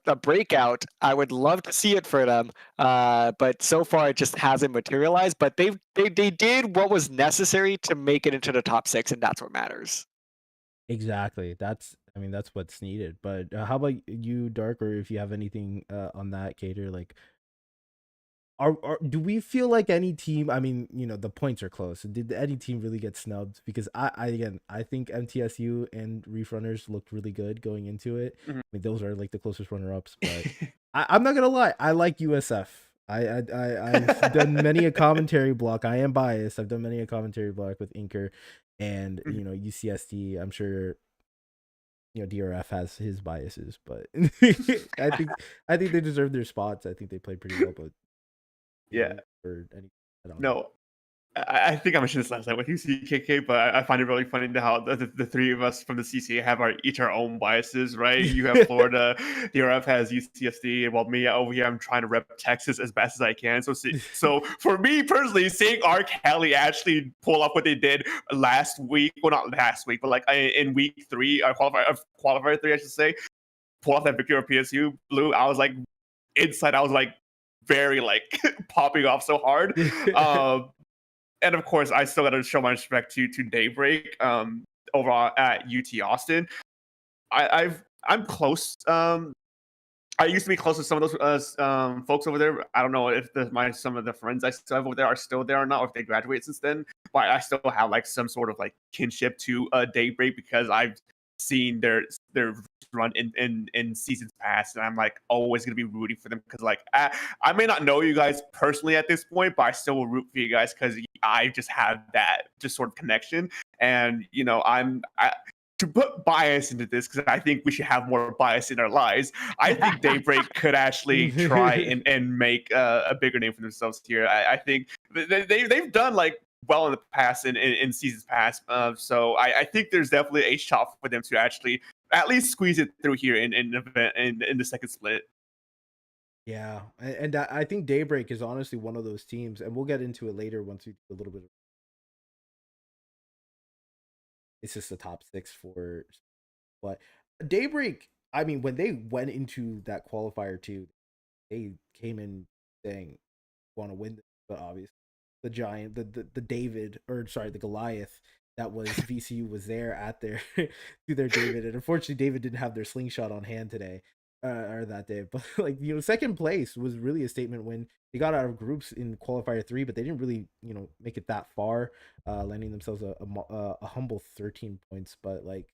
a breakout. I would love to see it for them, but so far it just hasn't materialized. But they did what was necessary to make it into the top 6, and that's what matters. Exactly. That's what's needed. But how about you, Dark, or if you have anything on that, chaedr? Like, do we feel like any team? I mean, the points are close. Did any team really get snubbed? Because I think MTSU and Refrunners looked really good going into it. I mean, those are like the closest runner-ups. But I'm not gonna lie, I like USF. I've done many a commentary block. I am biased. I've done many a commentary block with Inker and UCSD. I'm sure DRF has his biases, but I think they deserve their spots. I think they played pretty well, but or any, I don't know. No, I think I mentioned this last night with you, CKK, but I find it really funny how the 3 of us from the CCA have each our own biases, right? You have Florida, DRF has UCSD, and while me over here, I'm trying to rep Texas as best as I can. So for me personally, seeing Arcaley actually pull up what they did last week, well, not last week, but like in week 3, qualifier 3, I should say, pull off that victory over PSU Blue, I was like, inside, I was like, very like popping off so hard. And of course, I still got to show my respect to Daybreak overall at UT Austin. I'm close. I used to be close to some of those folks over there. I don't know if some of the friends I still have over there are still there or not, or if they graduated since then. But I still have like some sort of like kinship to Daybreak because I've seen their run in seasons past, and I'm like always gonna be rooting for them because like I may not know you guys personally at this point, but I still will root for you guys because I just have that just sort of connection. And to put bias into this, because I think we should have more bias in our lives, I think Daybreak could actually try and make a bigger name for themselves here. I think they've done like well in the past in seasons past. So I think there's definitely a shot for them to actually at least squeeze it through here in the second split. Yeah, and I think Daybreak is honestly one of those teams, and we'll get into it later once we do a little bit of. It's just the top 6 for, but Daybreak. I mean, when they went into that qualifier too, they came in saying want to win this, but obviously the giant, the David, or sorry, the Goliath that was VCU was there at their to their David, and unfortunately David didn't have their slingshot on hand today. Or that day, but like, you know, second place was really a statement win. They got out of groups in qualifier 3, but they didn't really, you know, make it that far, landing themselves a humble 13 points. But like,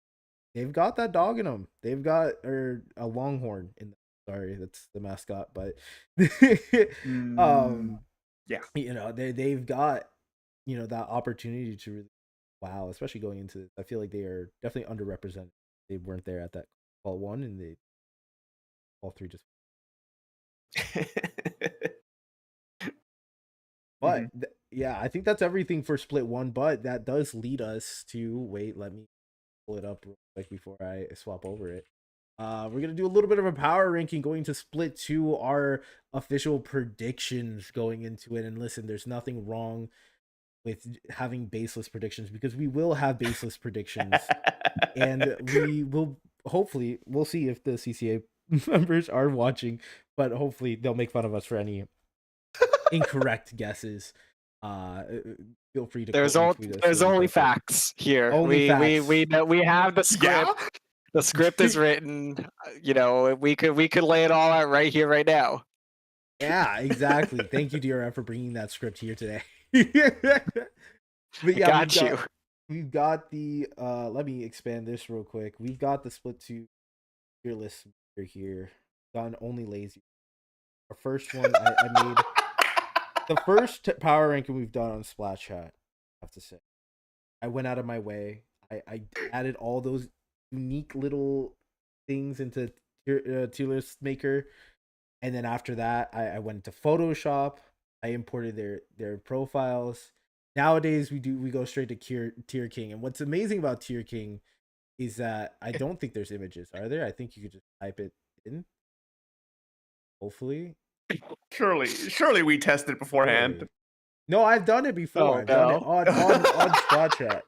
they've got that dog in them. They've got a longhorn in. Sorry, that's the mascot, but Yeah, you know, they've got, you know, that opportunity to really wow, especially going into this. I feel like they are definitely underrepresented. They weren't there at that call one, and they all 3 just. But yeah, I think that's everything for split 1. But that does lead us to wait. Let me pull it up real quick before I swap over it. We're gonna do a little bit of a power ranking going to split 2, our official predictions going into it. And listen, there's nothing wrong with having baseless predictions, because we will have baseless predictions, and we will hopefully, we'll see if the CCA members are watching, but hopefully they'll make fun of us for any incorrect guesses. Feel free to There's only facts here. Only facts. We know, we have the script. Yeah? The script is written. You know, we could lay it all out right here, right now. Yeah, exactly. Thank you, DRF, for bringing that script here today. But yeah, we've got the let me expand this real quick. We've got the split 2 tier list here. Done only lazy. Our first one, I made the first power ranking we've done on Splash Chat. I have to say, I went out of my way. I added all those unique little things into tier list maker, and then after that, I went into Photoshop. I imported their profiles. Nowadays, we go straight to Tier King, and what's amazing about Tier King is that I don't think there's images, are there? I think you could just type it in. Hopefully, surely we tested beforehand. Surely. No, I've done it before. I've done it on Splat Chat.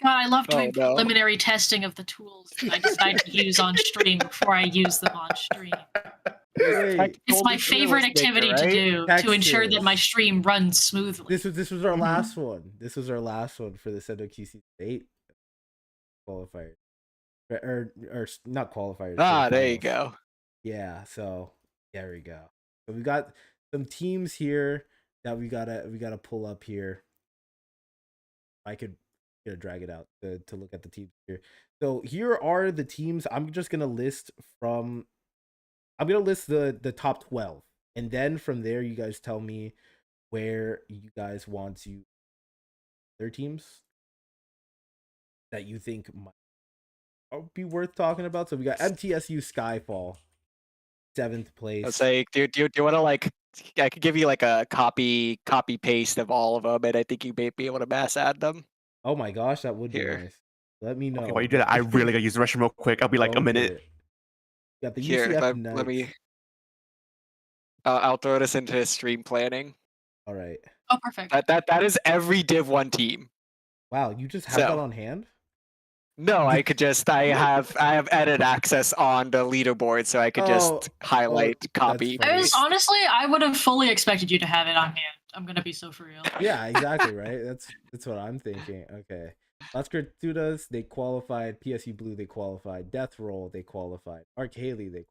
God, I love doing preliminary testing of the tools that I decide to use on stream before I use them on stream. It's my favorite activity to do to ensure that my stream runs smoothly. This was our last one. This was our last one for the Sendo QC State qualifiers, or not qualifiers. There you go. Yeah, so there we go. So we got some teams here that we gotta pull up here. I could drag it out to look at the teams here. So here are the teams. I'm just gonna list the top 12, and then from there you guys tell me where you guys want to their teams that you think might be worth talking about. So we got MTSU Skyfall, 7th place. I'll say, do you want to, like, I could give you like a copy paste of all of them, and I think you may be able to mass add them. Oh my gosh, that would be nice. Let me know. Okay, while you do that, I really gotta use the restroom real quick. I'll be like a minute. Got the UCF Knights. Let me. I'll throw this into stream planning. All right. Oh, perfect. That is every Div 1 team. Wow, you just have that on hand? No, I could just I have edit access on the leaderboard, so I could just highlight, copy. Honestly, I would have fully expected you to have it on hand. I'm gonna be so for real. Yeah, exactly, right? That's what I'm thinking. Okay. Las Criaturas, they qualified. PSU Blue, they qualified. Death Roll, they qualified. Arc Haley, they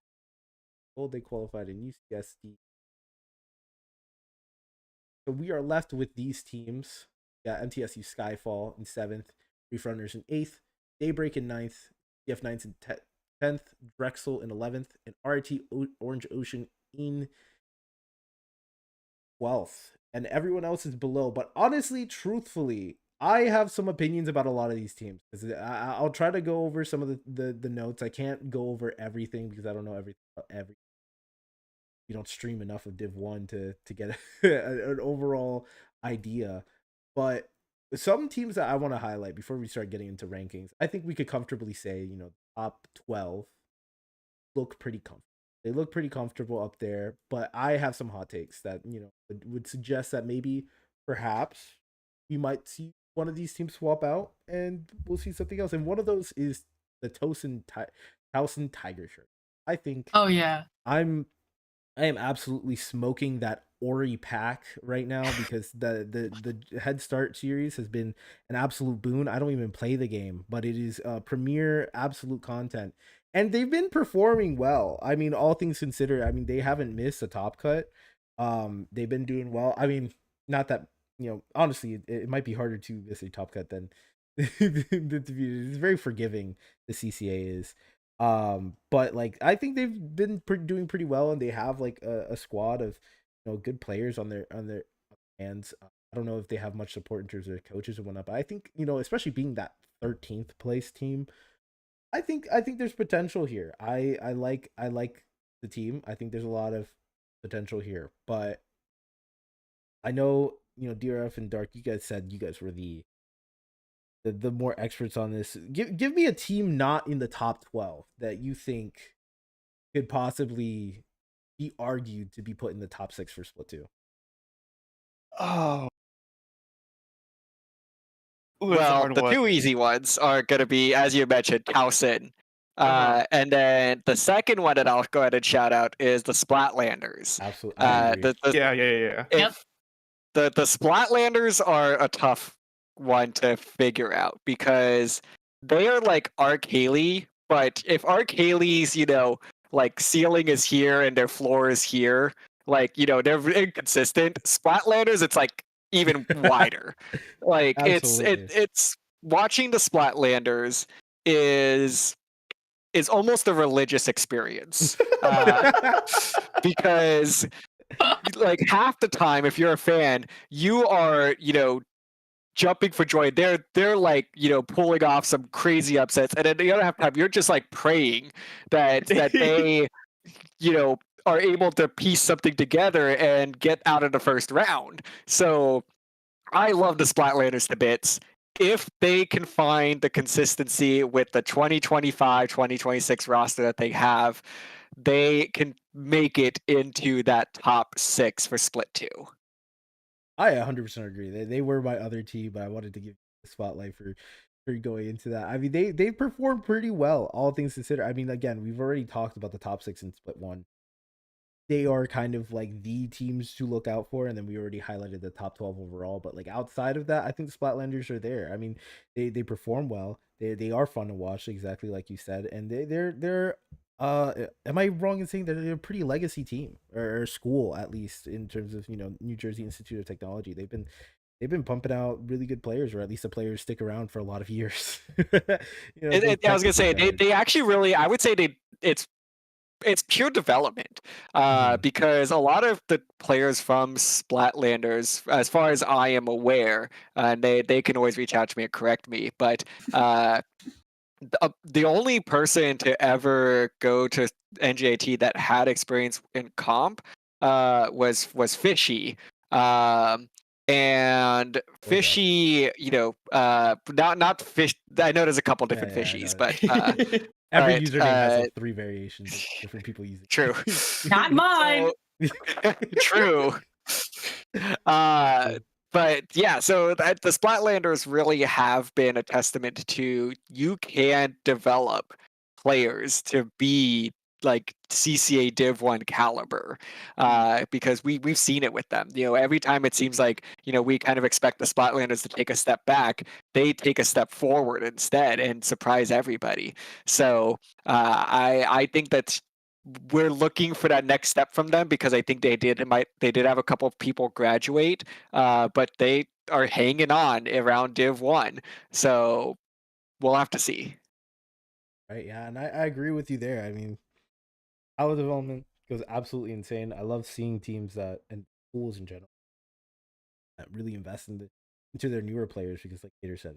qualified in UCSD. So we are left with these teams. Yeah, MTSU Skyfall in 7th, Reef Runners in 8th, Daybreak in 9th, CF Knights in 10th, Drexel in 11th, and RT Orange Ocean in 12th. And everyone else is below. But honestly, truthfully, I have some opinions about a lot of these teams. I'll try to go over some of the notes. I can't go over everything because I don't know every. You don't stream enough of Div 1 to get an overall idea. But some teams that I want to highlight before we start getting into rankings, I think we could comfortably say, top 12 look pretty comfortable. They look pretty comfortable up there, but I have some hot takes that, would suggest that maybe perhaps you might see one of these teams swap out and we'll see something else. And one of those is the Towson Tiger shirt. I think Oh yeah. I am absolutely smoking that Ori pack right now because the Head Start series has been an absolute boon. I don't even play the game, but it is premier absolute content. And they've been performing well. I mean, all things considered, I mean, they haven't missed a top cut. They've been doing well. I mean, not that, honestly, it might be harder to miss a top cut than it's very forgiving, the CCA is. But like I think they've been doing pretty well, and they have like a squad of good players on their hands. I don't know if they have much support in terms of their coaches and whatnot, but I think especially being that 13th place team, I think there's potential here. I like the team. I think there's a lot of potential here, but I know DRF and Dark. You guys said you guys were the more experts on this. Give me a team not in the top 12 that you think could possibly be argued to be put in the top 6 for Split 2. Oh. Well, the two easy ones are going to be, as you mentioned, Towson. And then the second one that I'll go ahead and shout out is the Splatlanders. Absolutely. I agree. Yeah. If the Splatlanders are a tough one to figure out because they are like Arc Haley, but if Arc Haley's, like ceiling is here and their floor is here, like, they're inconsistent. Splatlanders, it's like even wider. Like it's watching the Splatlanders is almost a religious experience. Because like half the time, if you're a fan, you are, jumping for joy. They're like, pulling off some crazy upsets, and then the other half of the time, you're just like praying that they, are able to piece something together and get out of the first round. So I love the Splatlanders to bits. If they can find the consistency with the 2025-2026 roster that they have, they can make it into that top 6 for Split 2. I 100% agree. They were my other team, but I wanted to give the spotlight for going into that. I mean, they performed pretty well, all things considered. I mean, again, we've already talked about the top 6 in Split 1. They are kind of like the teams to look out for, and then we already highlighted the top 12 overall. But like outside of that, I think the Splatlanders are there. I mean, they perform well. They are fun to watch, exactly like you said, and they're am I wrong in saying that they're a pretty legacy team or school, at least in terms of New Jersey Institute of Technology? They've been pumping out really good players, or at least the players stick around for a lot of years. I was gonna say they actually really, I would say it's pure development, because a lot of the players from Splatlanders, as far as I am aware, and they can always reach out to me and correct me, but the only person to ever go to NJT that had experience in comp was Fishy. And Fishy, not Fish. I know there's a couple different Fishies, but every username has like 3 variations of different people using. True. Not mine. True. But yeah, so the Splatlanders really have been a testament to you can develop players to be like CCA Div 1 caliber, because we've seen it with them. Every time it seems like we kind of expect the Splatlanders to take a step back, they take a step forward instead and surprise everybody. So I think that we're looking for that next step from them, because I think they did have a couple of people graduate, but they are hanging on around Div 1. So we'll have to see. Right, yeah, and I agree with you there. I mean, our development goes absolutely insane. I love seeing teams that, and schools in general, that really invest in to their newer players, because like Peter said,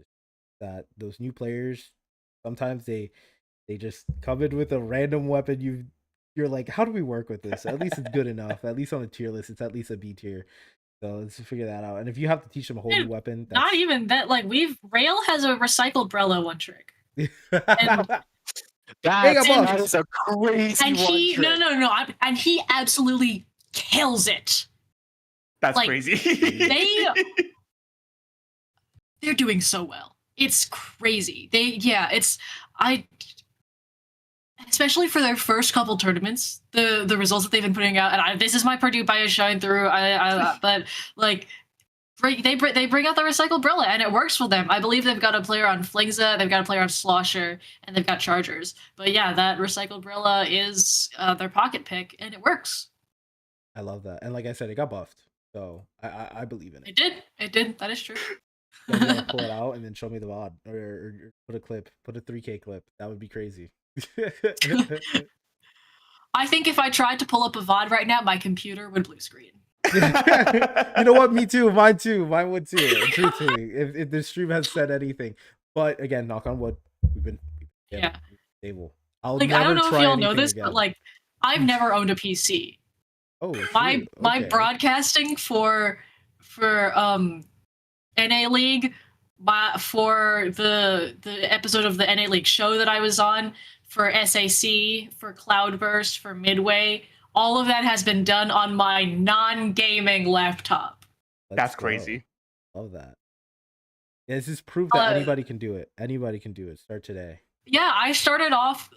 that those new players sometimes they just come in with a random weapon. You're like, how do we work with this? At least it's good enough. At least on the tier list, it's at least a B tier. So let's figure that out. And if you have to teach them a whole new weapon, that's... not even that. Like Rail has a recycled Brella one trick. And that is a crazy and he one trick. no, and he absolutely kills it. That's like, crazy. They're doing so well. It's crazy. Especially for their first couple tournaments, the results that they've been putting out, and this is my Purdue bias showing through. But like, they bring out the recycled Brella, and it works for them. I believe they've got a player on Flingza, they've got a player on Slosher, and they've got Chargers. But yeah, that recycled Brella is their pocket pick, and it works. I love that, and like I said, it got buffed, so I believe in it. It did. That is true. You gotta pull it out and then show me the VOD, or put a clip, put a 3K clip. That would be crazy. I think if I tried to pull up a VOD right now, my computer would blue screen. You know what? Me too. Mine too. Mine would too. Truthfully, if the stream has said anything, but again, knock on wood, we've been stable. I don't know if y'all know this, but like, I've never owned a PC. Oh, my broadcasting for NA League, for the episode of the NA League show that I was on, for SAC, for Cloudburst, for Midway, all of that has been done on my non-gaming laptop. That's crazy. Love that. Yeah, this is proof that anybody can do it. Anybody can do it. Start today. Yeah, I started off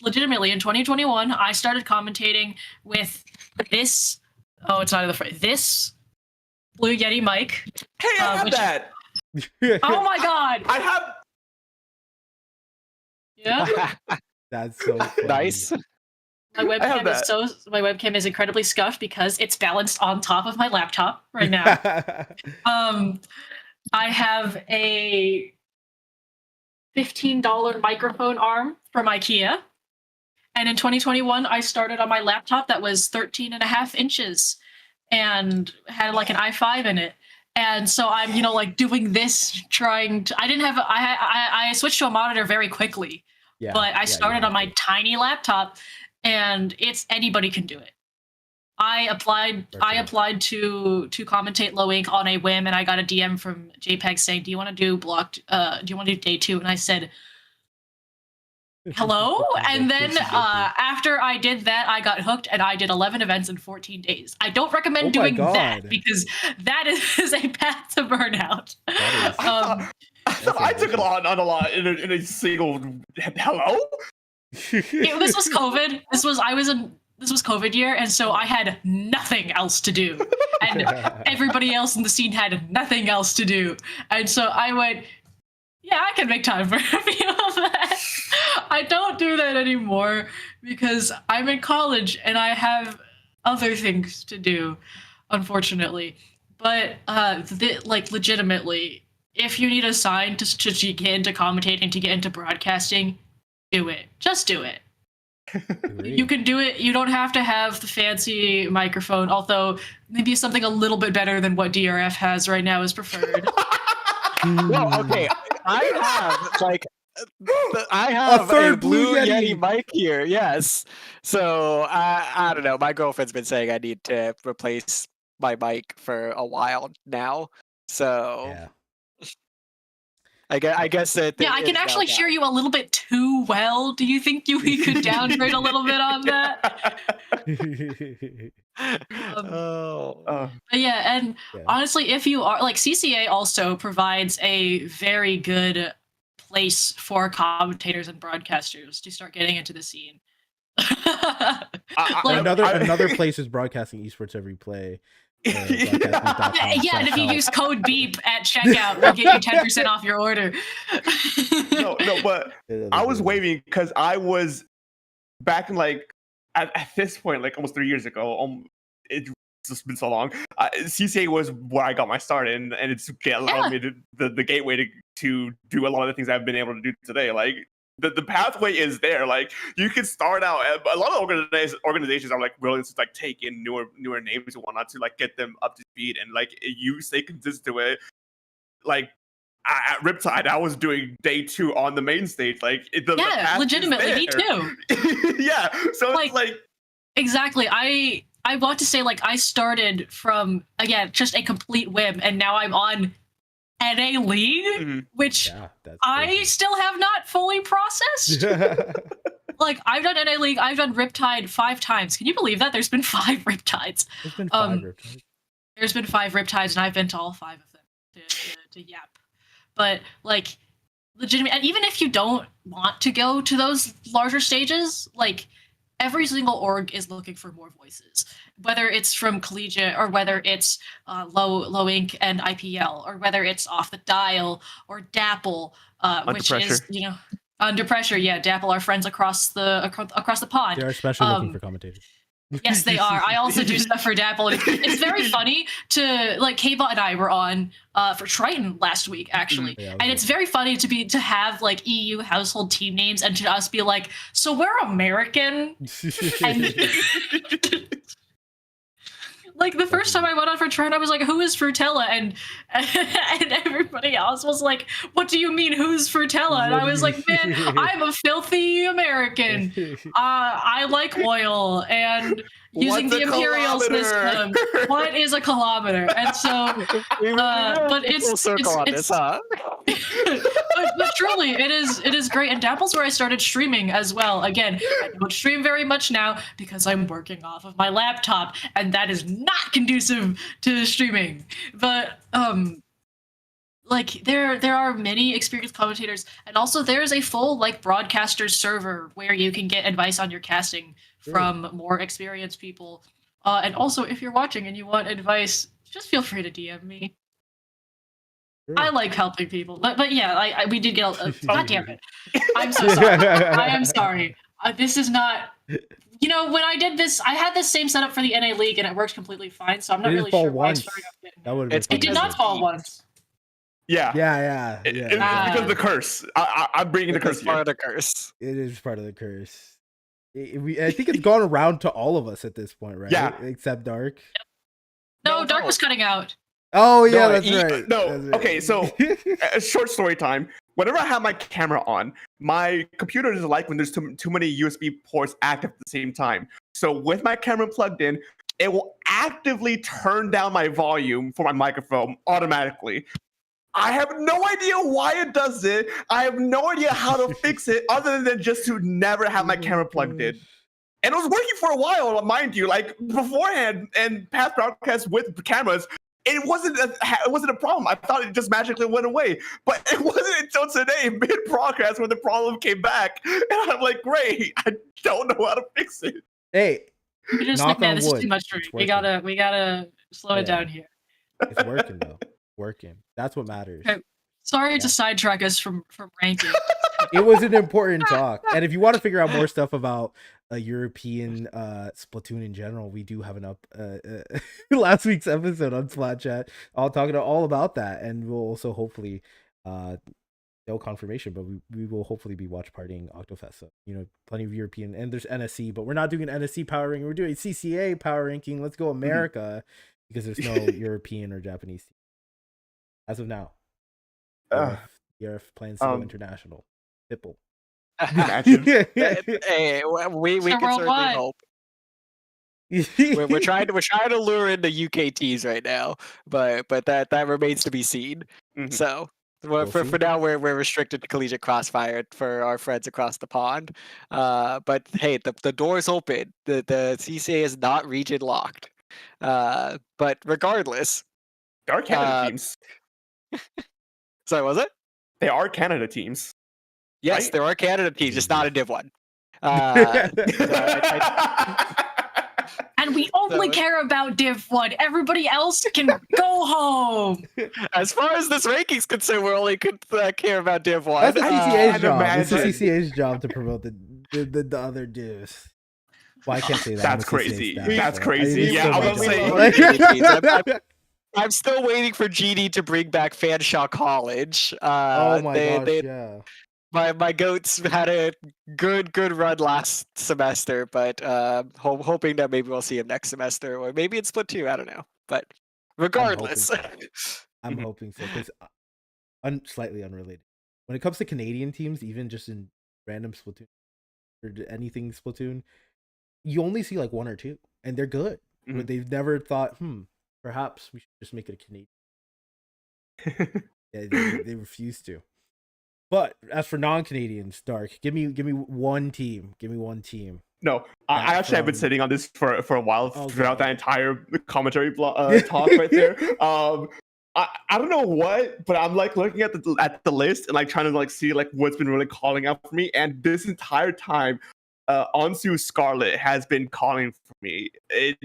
legitimately in 2021. I started commentating with this. Oh, it's not in the front. This Blue Yeti mic. Hey, I have that. Oh my god! I have. Yeah. That's so funny. Nice. My webcam is incredibly scuffed because it's balanced on top of my laptop right now. I have a $15 microphone arm from IKEA. And in 2021, I started on my laptop that was 13.5 inches and had like an i5 in it. And so I'm, like doing this, I switched to a monitor very quickly, but I started on my tiny laptop, and anybody can do it. I applied to commentate Low Ink on a whim, and I got a DM from JPEG saying, do you want to do day 2? And I said, hello? And then after I did that, I got hooked, and I did 11 events in 14 days. I don't recommend doing that, because that is a path to burnout. I took it on a lot in a single hello. This was COVID. This was COVID year, and so I had nothing else to do, and everybody else in the scene had nothing else to do, and so I went, yeah, I can make time for a few of that. I don't do that anymore because I'm in college and I have other things to do, unfortunately. But legitimately, if you need a sign to get into commentating, to get into broadcasting, do it. Just do it. You can do it. You don't have to have the fancy microphone, although maybe something a little bit better than what DRF has right now is preferred. Well, okay. I have a Blue Yeti mic here. Yes. So I don't know. My girlfriend's been saying I need to replace my mic for a while now. So I guess that. Yeah, I can actually hear you a little bit too well. Do you think we could downgrade a little bit on that? But yeah, and honestly, if you are CCA also provides a very good place for commentators and broadcasters to start getting into the scene. Another place is broadcasting esports every play. And if you use code BEEP at checkout, we'll get you 10% off your order. No, but I was waving because I was back in at this point, almost 3 years ago. It's just been so long. CCA was where I got my start in, and it's allowed me the gateway to do a lot of the things I've been able to do today. The pathway is there. You can start out. A lot of organizations are willing to take in newer names and whatnot to get them up to speed, and you stay consistent to it. like at Riptide, I was doing day 2 on the main stage. Like, the path is legitimately, me there. too. Yeah, so it's like exactly. I want to say, like, I started from, again, just a complete whim, and now I'm on NA League, which I still have not fully processed. Like, I've done NA League, I've done Riptide 5 times. Can you believe that? There's been 5 Riptides. There's been 5 Riptides. There's been 5 Riptides, and I've been to all 5 of them to Yap. But, like, legitimate, and even if you don't want to go to those larger stages, like, every single org is looking for more voices, whether it's from Collegiate or whether it's Low Ink and IPL, or whether it's Off the Dial or Dapple, which is, you know, Under Pressure. Yeah, Dapple are friends across the pond. They're especially looking for commentators. Yes, they are. I also do stuff for Dapple. It's very funny to, like, K-Bot and I were on for Triton last week, actually. And it's very funny to have, like, EU household team names and to us be like, so we're American? And like, the first time I went on for Triton, I was like, who is Frutella? And everybody else was like, what do you mean, who's Frutella? And I was like, man, I'm a filthy American. I like oil and using the Imperial system. What is a kilometer? And so, but it's but truly, it is great. And Dapple's where I started streaming as well. Again, I don't stream very much now because I'm working off of my laptop, and that is not conducive to streaming. But like, there are many experienced commentators, and also there's a full, like, broadcasters server where you can get advice on your casting from more experienced people. And also, if you're watching and you want advice, just feel free to DM me. I like helping people, but yeah, we did get a God damn it. I'm so sorry. I am sorry. This is not. You know, when I did this, I had this same setup for the NA League, and it worked completely fine. So I'm not really sure why I started up it. It did not fall once. Yeah. It's because of the curse. I'm bringing the curse. It's part of the curse. It is part of the curse. I think it's gone around to all of us at this point, right? Yeah. Except Dark. No, Dark was cutting out. Oh yeah, that's right. No, okay, so short story time. Whenever I have my camera on, my computer doesn't like when there's too many USB ports active at the same time. So with my camera plugged in, it will actively turn down my volume for my microphone automatically. I have no idea why it does it. I have no idea how to fix it other than just to never have my camera plugged in. And it was working for a while, mind you. Like, beforehand and past broadcasts with cameras, it wasn't a problem. I thought it just magically went away. But it wasn't until today, mid-broadcast, when the problem came back. And I'm like, great, I don't know how to fix it. Hey, you're just like, man, this is too much for me. We gotta slow it down here. It's working, though. Working. That's what matters. Okay. Sorry to sidetrack us from ranking. It was an important talk. And if you want to figure out more stuff about a European Splatoon in general, we do have an up last week's episode on Splat Chat. I'll talk all about that, and we'll also hopefully no confirmation, but we will hopefully be watch partying Octofest. So, you know, plenty of European, and there's NSC, but we're not doing an NSC power ranking. We're doing CCA power ranking. Let's go America, because there's no European or Japanese team as of now. DRF plans to go international. Pipple. Hey, we can certainly hope. We're trying to lure in the UKTs right now, but that remains to be seen. So for now, we're restricted to Collegiate Crossfire for our friends across the pond. But hey, the door's open. The CCA is not region locked. But regardless, there are Canada teams. Sorry, was it? They are Canada teams. Yes, right? There are Canada teams, just not a Div 1. And we only care about Div 1. Everybody else can go home. As far as this ranking's concerned, we only could care about Div 1. That's the CCA's job. It's the CCA's job to promote the other divs. Well, I can't say that. That's crazy. That's crazy. Yeah, I was saying. I'm still waiting for GD to bring back Fanshawe College. Oh my gosh, yeah. My goats had a good run last semester, but hoping that maybe we'll see him next semester, or maybe in Split 2. I don't know. But regardless, I'm hoping so, because slightly unrelated. When it comes to Canadian teams, even just in random Splatoon or anything Splatoon, you only see like one or two, and they're good. But they've never thought, perhaps we should just make it a Canadian. they refuse to. But as for non-Canadians, Dark, give me one team. Give me one team. No, I actually have been sitting on this for a while throughout that entire commentary talk right there. I don't know what, but I'm like looking at the list and like trying to like see like what's been really calling out for me. And this entire time, Onsu Scarlet has been calling for me. I've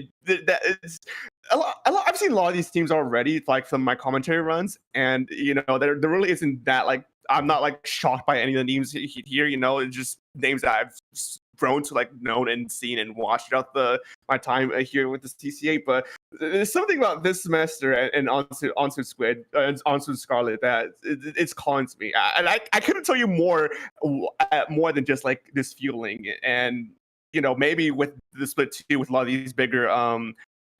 seen a lot of these teams already, like from my commentary runs, and you know there really isn't that like I'm not like shocked by any of the names here. You know, it's just names that I've grown to like known and seen and watched throughout my time here with the CCA. But there's something about this semester and Onsu Scarlet that it's calling to me, and I couldn't tell you more than just like this feeling. And you know, maybe with the split too, with a lot of these bigger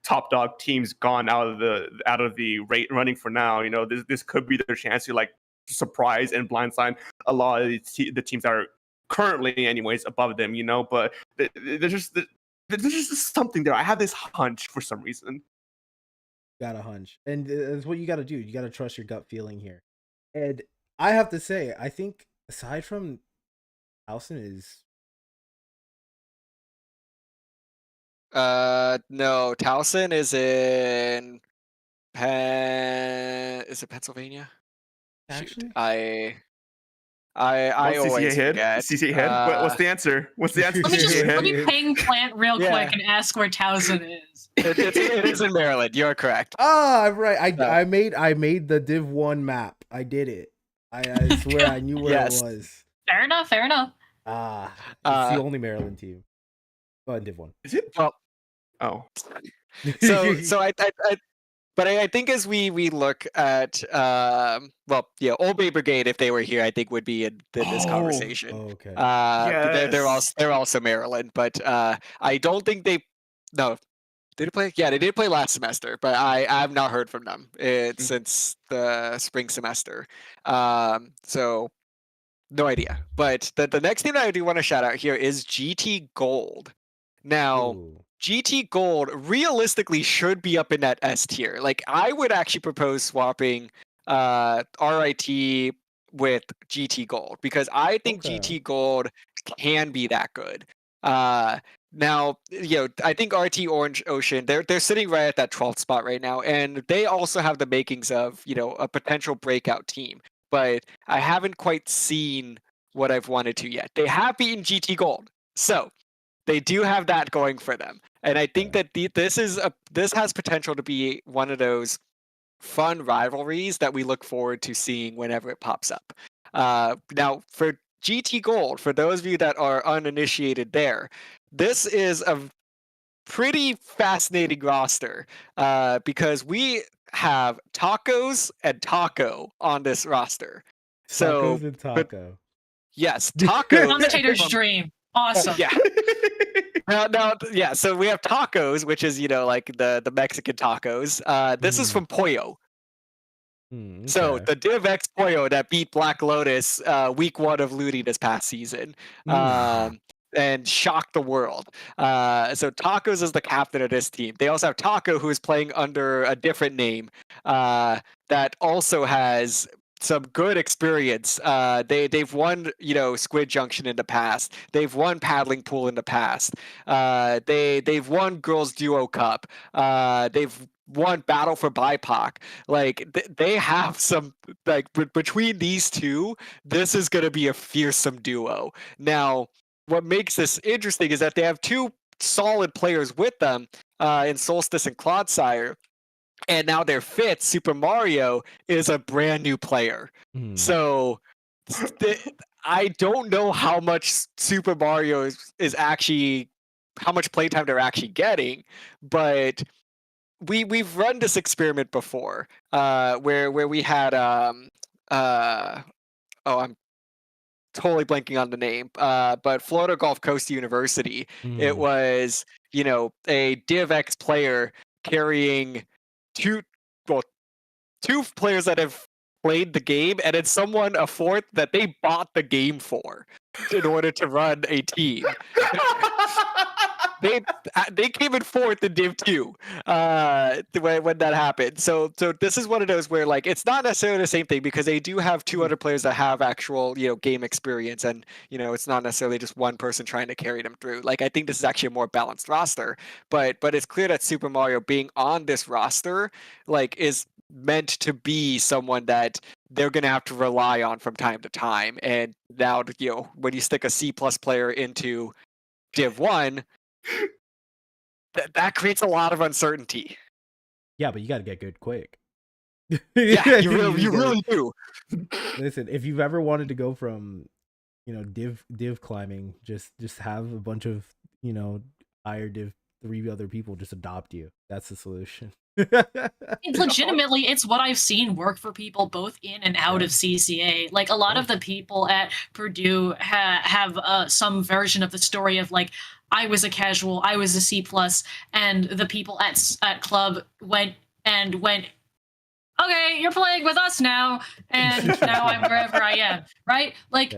top dog teams gone out of the rate running for now, you know, this could be their chance to like surprise and blindside a lot of the teams that are currently anyways above them, you know. But there's just something there. I have this hunch for some reason. Got a hunch, and it's what you got to do. You got to trust your gut feeling here. And I have to say, I think aside from Towson is no, Towson is in is it Pennsylvania? actually Shoot, I always forget. CCA head. What's the answer? What's the answer? Let me ping Plant real quick and ask where Towson is. It is in Maryland. You're correct. Ah, right. I made the Div 1 map. I did it. I swear I knew where it was. Fair enough. Ah, it's the only Maryland team. Go ahead, Div 1. Is it? Well, oh. So I think as we look at Old Bay Brigade, if they were here, I think would be in this conversation. Oh, okay. Yes. They're also Maryland, but I don't think did they play? Yeah, they did play last semester, but I have not heard from them since the spring semester. So no idea. But the next team that I do want to shout out here is GT Gold. Now, GT Gold realistically should be up in that S tier. Like, I would actually propose swapping RIT with GT Gold because I think GT Gold can be that good. Now, you know, I think RT Orange Ocean, they're sitting right at that 12th spot right now, and they also have the makings of, you know, a potential breakout team. But I haven't quite seen what I've wanted to yet. They have beaten GT Gold, so they do have that going for them, and I think that this has potential to be one of those fun rivalries that we look forward to seeing whenever it pops up. Now, for GT Gold, for those of you that are uninitiated there, this is a pretty fascinating roster because we have Tacos and Taco on this roster. Tacos and Taco. Yes, Taco. Commentator's dream. Awesome. Yeah. So we have Tacos, which is, you know, like the Mexican tacos. This is from Pollo. Okay. So the Div X Pollo that beat Black Lotus week 1 of Ludi this past season. And shocked the world. So Tacos is the captain of this team. They also have Taco, who is playing under a different name that also has some good experience. They've won, you know, Squid Junction in the past. They've won Paddling Pool in the past. They've won Girls Duo Cup. They've won Battle for BIPOC. Like they have some, like between these two, this is going to be a fearsome duo. Now, what makes this interesting is that they have two solid players with them in Solstice and Clodsire. And now their fifth, Super Mario, is a brand new player. So I don't know how much Super Mario is actually, how much playtime they're actually getting, but we've run this experiment before where we had I'm totally blanking on the name, but Florida Gulf Coast University. It was, you know, a Div X player carrying two players that played the game, and it's someone a fourth that they bought the game for in order to run a team. They came in fourth in Div 2 when that happened. So this is one of those where like it's not necessarily the same thing because they do have two other players that have actual game experience, and it's not necessarily just one person trying to carry them through. Like I think this is actually a more balanced roster, but it's clear that Super Mario being on this roster like is meant to be someone that they're going to have to rely on from time to time. And now when you stick a C+ player into Div 1, that creates a lot of uncertainty. Yeah, but you got to get good quick. Yeah, you really do. Listen, if you've ever wanted to go from div climbing, just have a bunch of higher div 3 other people just adopt you. That's the solution. Legitimately, it's what I've seen work for people both in and out of CCA. Like a lot of the people at Purdue have some version of the story of like, I was a casual, I was a C+, and the people at club went, okay, you're playing with us now, and now I'm wherever I am, right? Like,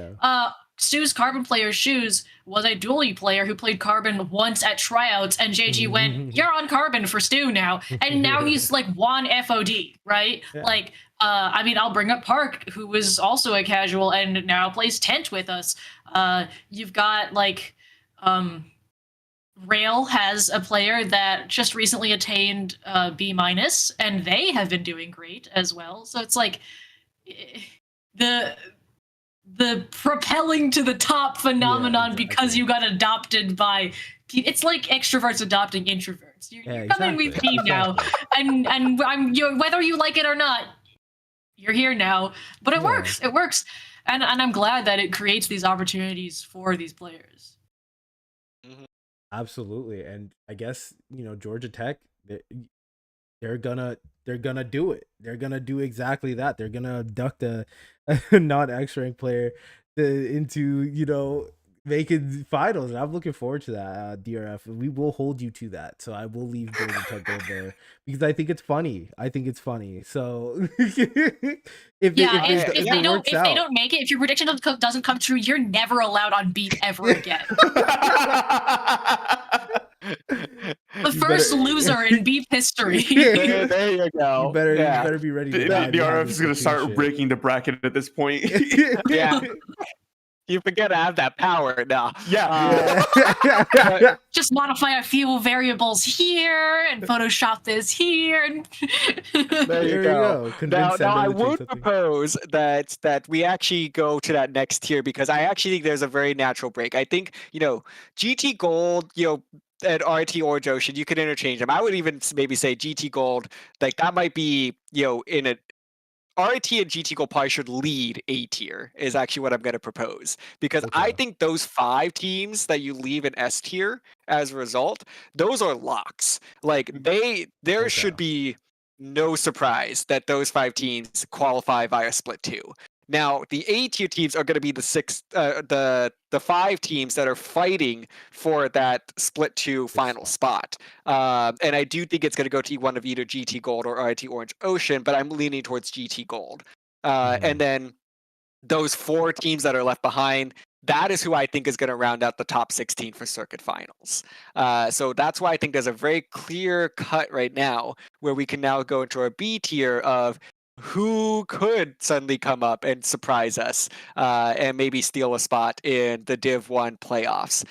Stu's Carbon player Shoes was a dually player who played Carbon once at tryouts, and JG went, you're on Carbon for Stu now, and now he's like won FOD, right? Yeah. Like, I mean, I'll bring up Park, who was also a casual and now plays Tent with us. You've got like, Rail has a player that just recently attained B-, and they have been doing great as well. So it's like the propelling to the top phenomenon because you got adopted by. It's like extroverts adopting introverts. You're coming with me now, and whether you like it or not, you're here now. But it works. It works, and I'm glad that it creates these opportunities for these players. Absolutely. And I guess Georgia Tech, they're gonna do it. They're gonna do exactly that. They're gonna abduct a non-X rank player into making finals, and I'm looking forward to that. DRF, we will hold you to that, so I will leave Georgia Tech go there because I think it's funny. So if they don't make it, if your prediction doesn't come true, you're never allowed on beat ever again. The first loser in beep history. There you go. You better be ready. The DRF is going to start breaking the bracket at this point. Yeah. You forget to have that power now. Yeah. Just modify a few variables here and Photoshop this here. There you go. Now I would propose that we actually go to that next tier because I actually think there's a very natural break. I think, GT Gold, and RT Orange Ocean, you could interchange them. I would even maybe say GT Gold, like that might be, in a RT and GT Gold probably should lead A tier is actually what I'm going to propose because I think those 5 teams that you leave in S tier as a result, those are locks. Like there should be no surprise that those 5 teams qualify via Split 2. Now the A tier teams are going to be the 5 teams that are fighting for that Split 2 final spot. And I do think it's going to go to one of either GT Gold or RT Orange Ocean, but I'm leaning towards GT Gold. And then those 4 teams that are left behind, that is who I think is going to round out the top 16 for circuit finals. So that's why I think there's a very clear cut right now where we can now go into our B tier of who could suddenly come up and surprise us and maybe steal a spot in the Div 1 playoffs.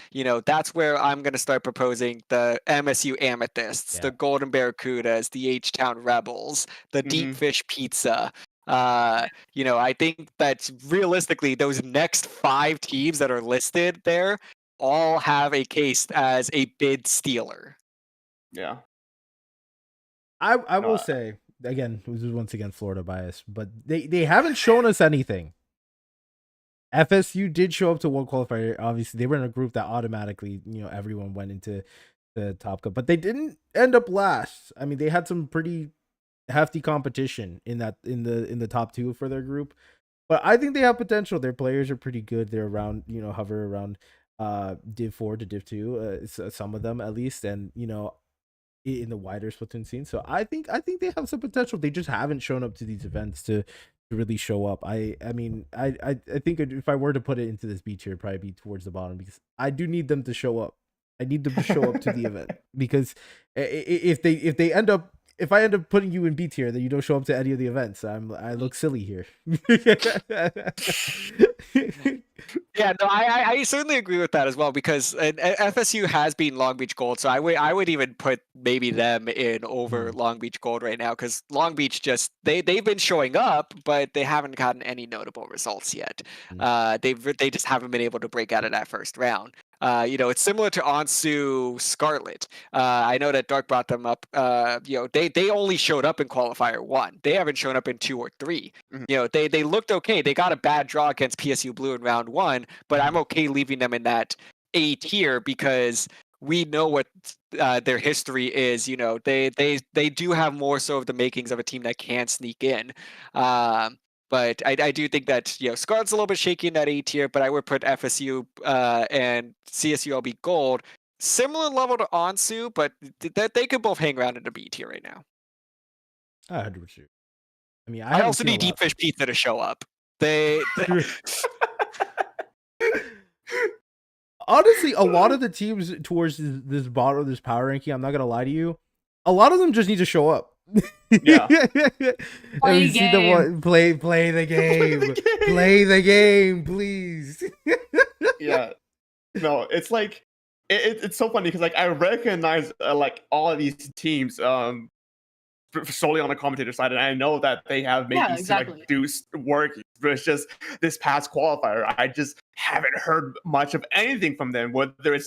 That's where I'm going to start proposing the MSU Amethysts, the Golden Barracudas, the H-Town Rebels, the Deep Fish Pizza. I think that realistically, those next 5 teams that are listed there all have a case as a bid stealer. Yeah. I will say, again, this is once again Florida bias, but they haven't shown us anything. FSU did show up to one qualifier. Obviously, they were in a group that automatically, everyone went into the top cup, but they didn't end up last. I mean, they had some pretty hefty competition in the top 2 for their group, but I think they have potential. Their players are pretty good. They're around, hover around Div 4 to Div 2, some of them at least, and in the wider Splatoon scene. So I think they have some potential. They just haven't shown up to these events to really show up. I mean, I think if I were to put it into this B tier, it'd probably be towards the bottom because I do need them to show up. I need them to show up to the event because if they end up if I end up putting you in B tier, then you don't show up to any of the events. I look silly here. Yeah, no, I certainly agree with that as well because FSU has been Long Beach Gold, so I would even put maybe them in over Long Beach Gold right now because Long Beach just they've been showing up, but they haven't gotten any notable results yet. They just haven't been able to break out of that first round. It's similar to Ansu Scarlet. I know that Dark brought them up. They only showed up in qualifier 1. They haven't shown up in 2 or 3. They looked okay. They got a bad draw against PSU Blue in round 1, but I'm okay leaving them in that A tier because we know what their history is. They do have more so of the makings of a team that can sneak in. But I do think that Scarlet's a little bit shaky in that A tier, but I would put FSU and CSULB Gold similar level to Ansu, but they could both hang around in the B tier right now. 100%. I mean, I also need Deep Fish Pizza to show up. Honestly, a lot of the teams towards this bottom of this power ranking, I'm not gonna lie to you, a lot of them just need to show up. Yeah. Play the play the game. Play the game, please. Yeah. No, it's like it's so funny because like I recognize like all of these teams solely on the commentator side, and I know that they have maybe to like do work, but it's just this past qualifier, I just haven't heard much of anything from them. Whether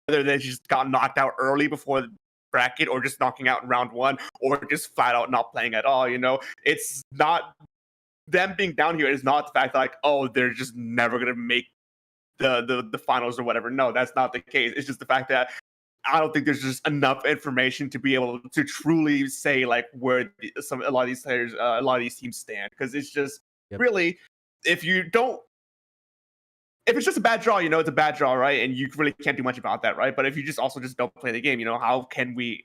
they just got knocked out early before the bracket, or just knocking out in round 1, or just flat out not playing at all. It's not them being down here. Is not the fact that like, oh, they're just never gonna make the finals or whatever. No, that's not the case. It's just the fact that I don't think there's just enough information to be able to truly say like where a lot of these players, a lot of these teams stand, because it's just really, if it's just a bad draw, it's a bad draw, right? And you really can't do much about that, right? But if you just also just don't play the game, how can we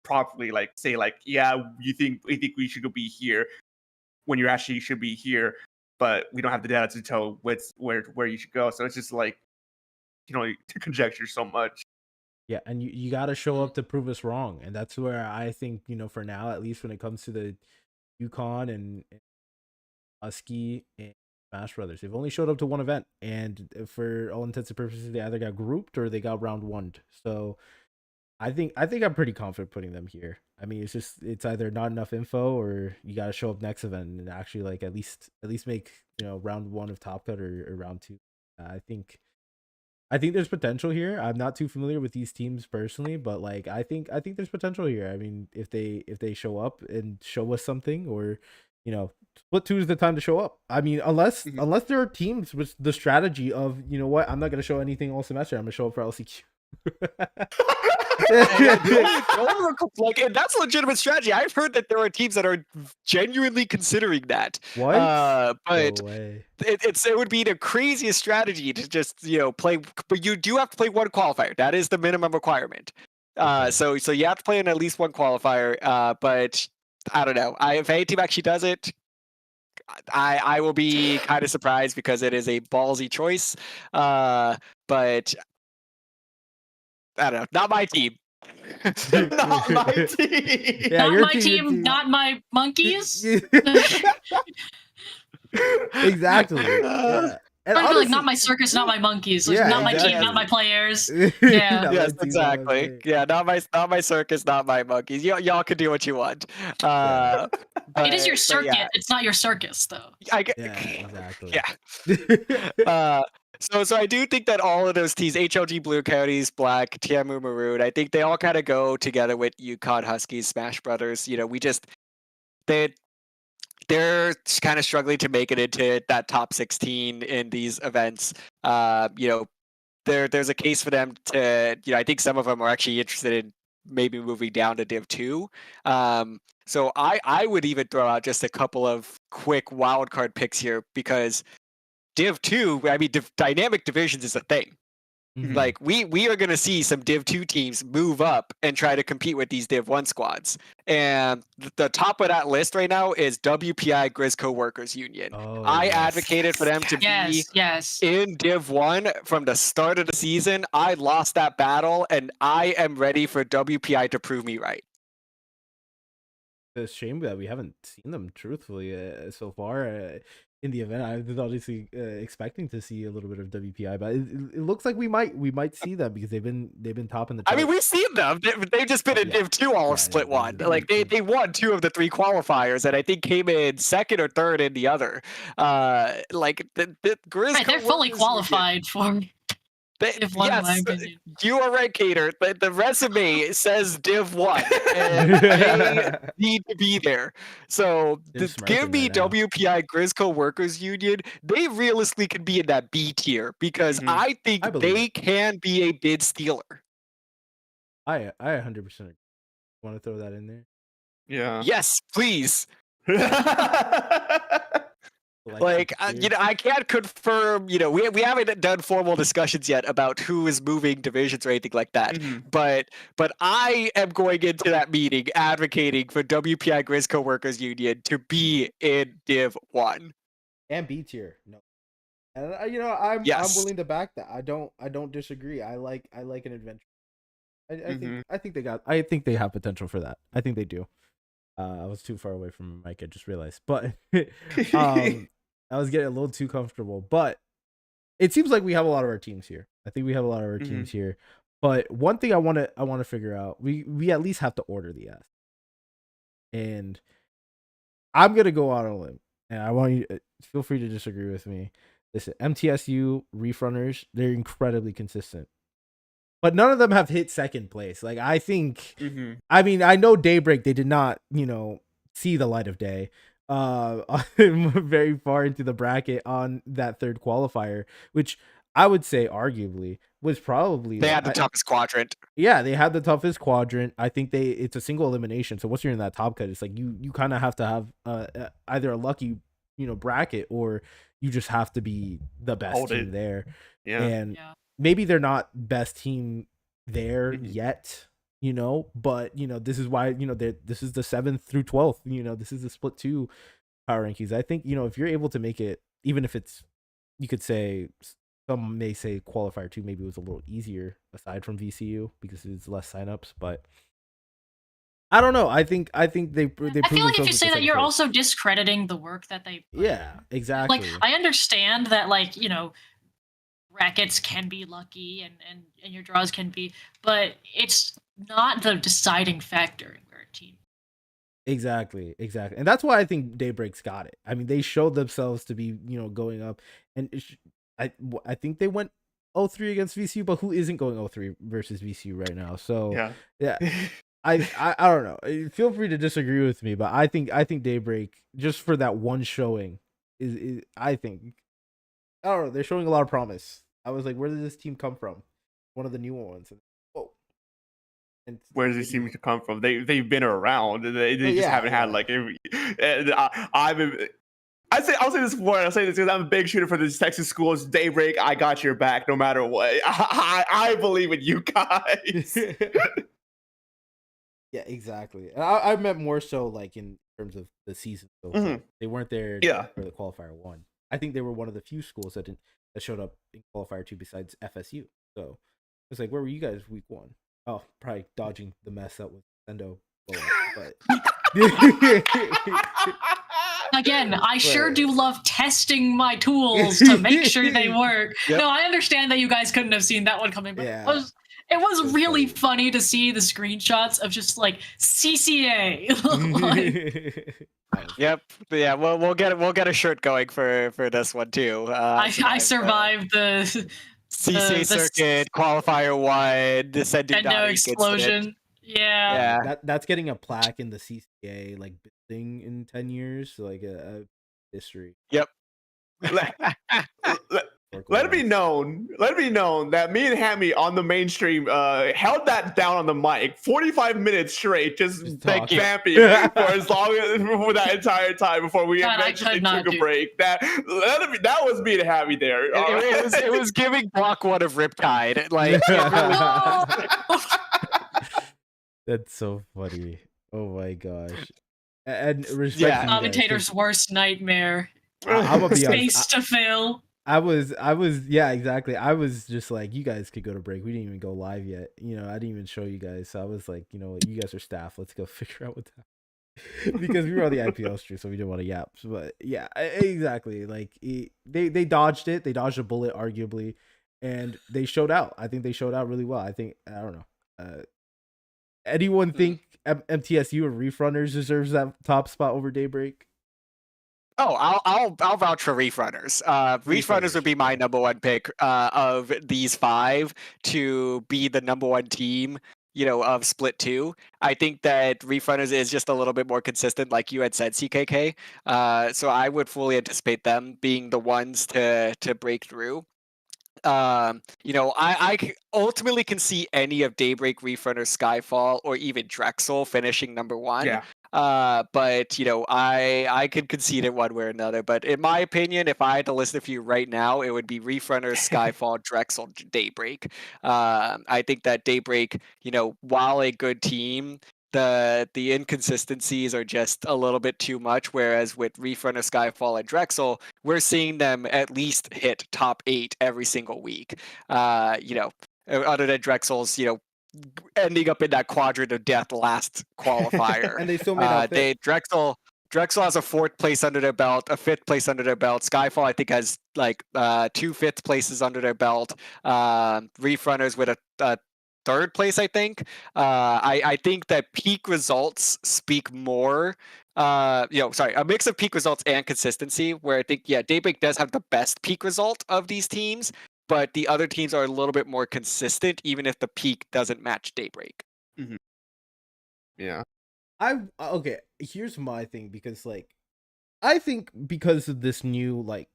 properly like say like, yeah, we think we should be here when you actually should be here, but we don't have the data to tell where you should go. So it's just like, to conjecture so much. Yeah, and you got to show up to prove us wrong, and that's where I think for now, at least when it comes to the UConn and Husky and Smash Brothers, they've only showed up to one event, and for all intents and purposes, they either got grouped or they got round 1'd. So I think I'm pretty confident putting them here. I mean, it's either not enough info, or you got to show up next event and actually like at least make round 1 of Top Cut or round 2. I think there's potential here. I'm not too familiar with these teams personally, but like I think there's potential here. I mean, if they show up and show us something, or split 2 is the time to show up. I mean, unless there are teams with the strategy of, I'm not going to show anything all semester. I'm going to show up for LCQ. And that's a legitimate strategy. I've heard that there are teams that are genuinely considering that. What? But no way. It would be the craziest strategy to just play, but you do have to play 1 qualifier. That is the minimum requirement. Okay. So you have to play in at least 1 qualifier. But I don't know. If any team actually does it, I will be kind of surprised because it is a ballsy choice. But I don't know. Not my team. Not my team. Yeah, not my team. Not my monkeys. Exactly. Yeah. And honestly, like, not my circus, not my monkeys. Like, not my team, not my players. Yeah. Yes, exactly. Yeah, not my circus, not my monkeys. Y'all can do what you want. It is your circuit. Yeah. It's not your circus, though. Exactly. Yeah. So I do think that all of those teams, HLG Blue Coyotes, Black, TMU Maroon, I think they all kind of go together with UConn Huskies, Smash Brothers. They're kind of struggling to make it into that top 16 in these events. There's a case for them to, I think some of them are actually interested in maybe moving down to Div 2. So I would even throw out just a couple of quick wildcard picks here, because Div 2, I mean, dynamic divisions is a thing. Like we are going to see some Div 2 teams move up and try to compete with these Div 1 squads. And the top of that list right now is WPI Grisco Workers Union. I advocated for them to be in Div 1 from the start of the season. I lost that battle, and I am ready for WPI to prove me right. It's a shame that we haven't seen them truthfully so far in the event. I was obviously expecting to see a little bit of WPI, but it looks like we might see them because they've been topping the charts. I mean, we've seen them. They've just been in Div 2 all of Split 1. Like they won 2 of the 3 qualifiers, and I think came in 2nd or 3rd in the other. Like the Grisco, they're fully qualified for. Div 1, yes, in my opinion. You are right, Chaedr. The resume says Div 1, and they need to be there. So give me WPI Grisco Workers Union. They realistically could be in that B tier because I think they can be a bid stealer. I 100% want to throw that in there. Yeah. Yes, please. Like I can't confirm. We haven't done formal discussions yet about who is moving divisions or anything like that. But I am going into that meeting advocating for WPI Grisco Workers Union to be in Div 1 and B tier. No, and I'm willing to back that. I don't disagree. I like an adventure. I think they have potential for that. I think they do. I was too far away from my mic. I just realized, but I was getting a little too comfortable. But it seems like we have a lot of our teams here. I think we have a lot of our teams here. But one thing I want to figure out, we at least have to order the S. And I'm gonna go out on a limb, and I want you to feel free to disagree with me. Listen, MTSU Reef Runners, they're incredibly consistent. But none of them have hit 2nd place. Like, I think, I mean, I know Daybreak, they did not, see the light of day very far into the bracket on that 3rd qualifier, which I would say arguably was probably... They had the toughest quadrant. Yeah, they had the toughest quadrant. I think it's a single elimination. So once you're in that top cut, it's like you kind of have to have either a lucky, bracket, or you just have to be the best team there. Yeah. And maybe they're not best team there yet, but this is why, this is the 7th through 12th, this is the split 2 power rankings. I think, if you're able to make it, even if it's, you could say, some may say qualifier 2 maybe was a little easier aside from VCU because it's less signups, but I don't know. I think they I feel like if you say that, you're also discrediting the work that they put in. Exactly. Like, I understand that, like, brackets can be lucky and your draws can be, but it's not the deciding factor in where a team. Exactly. And that's why I think Daybreak's got it. I mean, they showed themselves to be, going up, and I think they went 0-3 against VCU, but who isn't going 0-3 versus VCU right now? So yeah. I don't know. Feel free to disagree with me, but I think Daybreak, just for that one showing, is I think, I don't know, they're showing a lot of promise. I was like, where did this team come from? One of the newer ones. Whoa. And where does this team come from? They've been around. They just haven't had like every. I'll say this before. I'll say this because I'm a big shooter for the Texas schools. Daybreak, I got your back no matter what. I believe in you guys. Yeah, exactly. And I meant more so like in terms of the season. So they weren't there for the qualifier 1. I think they were one of the few schools that showed up in qualifier 2 besides FSU. So it's like, where were you guys week 1? Oh, probably dodging the mess up with Sendo. But again, I sure do love testing my tools to make sure they work. No, I understand that you guys couldn't have seen that one coming, but it was really funny to see the screenshots of just like CCA. Yep. Yeah. We'll get a shirt going for this one too. I survived the CCA circuit qualifier 1, the Sendo explosion. Incident. Yeah. That's getting a plaque in the CCA like building in 10 years, so like a history. Yep. Let it be known that me and Hammy on the mainstream held that down on the mic 45 minutes straight, just vamping for as long as for that entire time before we eventually took a break. That was me and Hammy there. It was giving block one of Riptide. Like That's so funny. Oh my gosh. And respect Yeah. to you Commentator's guys, worst nightmare. I'm gonna be Space honest. to fill. I was yeah, exactly. I was just like, you guys could go to break. We didn't even go live yet. You know, I didn't even show you guys. So I was like, you know what, you guys are staff. Let's go figure out what that because we were on the IPL stream, so we didn't want to yap. But yeah, exactly. Like they dodged it. They dodged a bullet, arguably, and they showed out. I think they showed out really well. I don't know. Anyone think MTSU or Reef Runners deserves that top spot over Daybreak? Oh, I'll vouch for Reef Runners. Reef Runners would be my number one pick of these 5 to be the number one team, you know, of Split 2. I think that Reef Runners is just a little bit more consistent, like you had said, CKK. So I would fully anticipate them being the ones to break through. You know, I ultimately can see any of Daybreak, Reef Runners, Skyfall, or even Drexel finishing number 1. Yeah. But you know, I could concede it one way or another. But in my opinion, if I had to list a few right now, it would be Reef Runners, Skyfall, Drexel, Daybreak. I think that Daybreak, you know, while a good team, the inconsistencies are just a little bit too much. Whereas with Reef Runner, Skyfall, and Drexel, we're seeing them at least hit top 8 every single week. You know, other than Drexel's, you know, ending up in that quadrant of death last qualifier. And they still made out fifth. Drexel has a 4th place under their belt, a 5th place under their belt. Skyfall, I think, has like 2 5th places under their belt. Reef Runners with a 3rd place, I think. I think that peak results speak more. You know, sorry, a mix of peak results and consistency, where I think, yeah, Daybreak does have the best peak result of these teams, but the other teams are a little bit more consistent, even if the peak doesn't match Daybreak. Mm-hmm. Yeah. Okay, here's my thing, because like I think because of this new like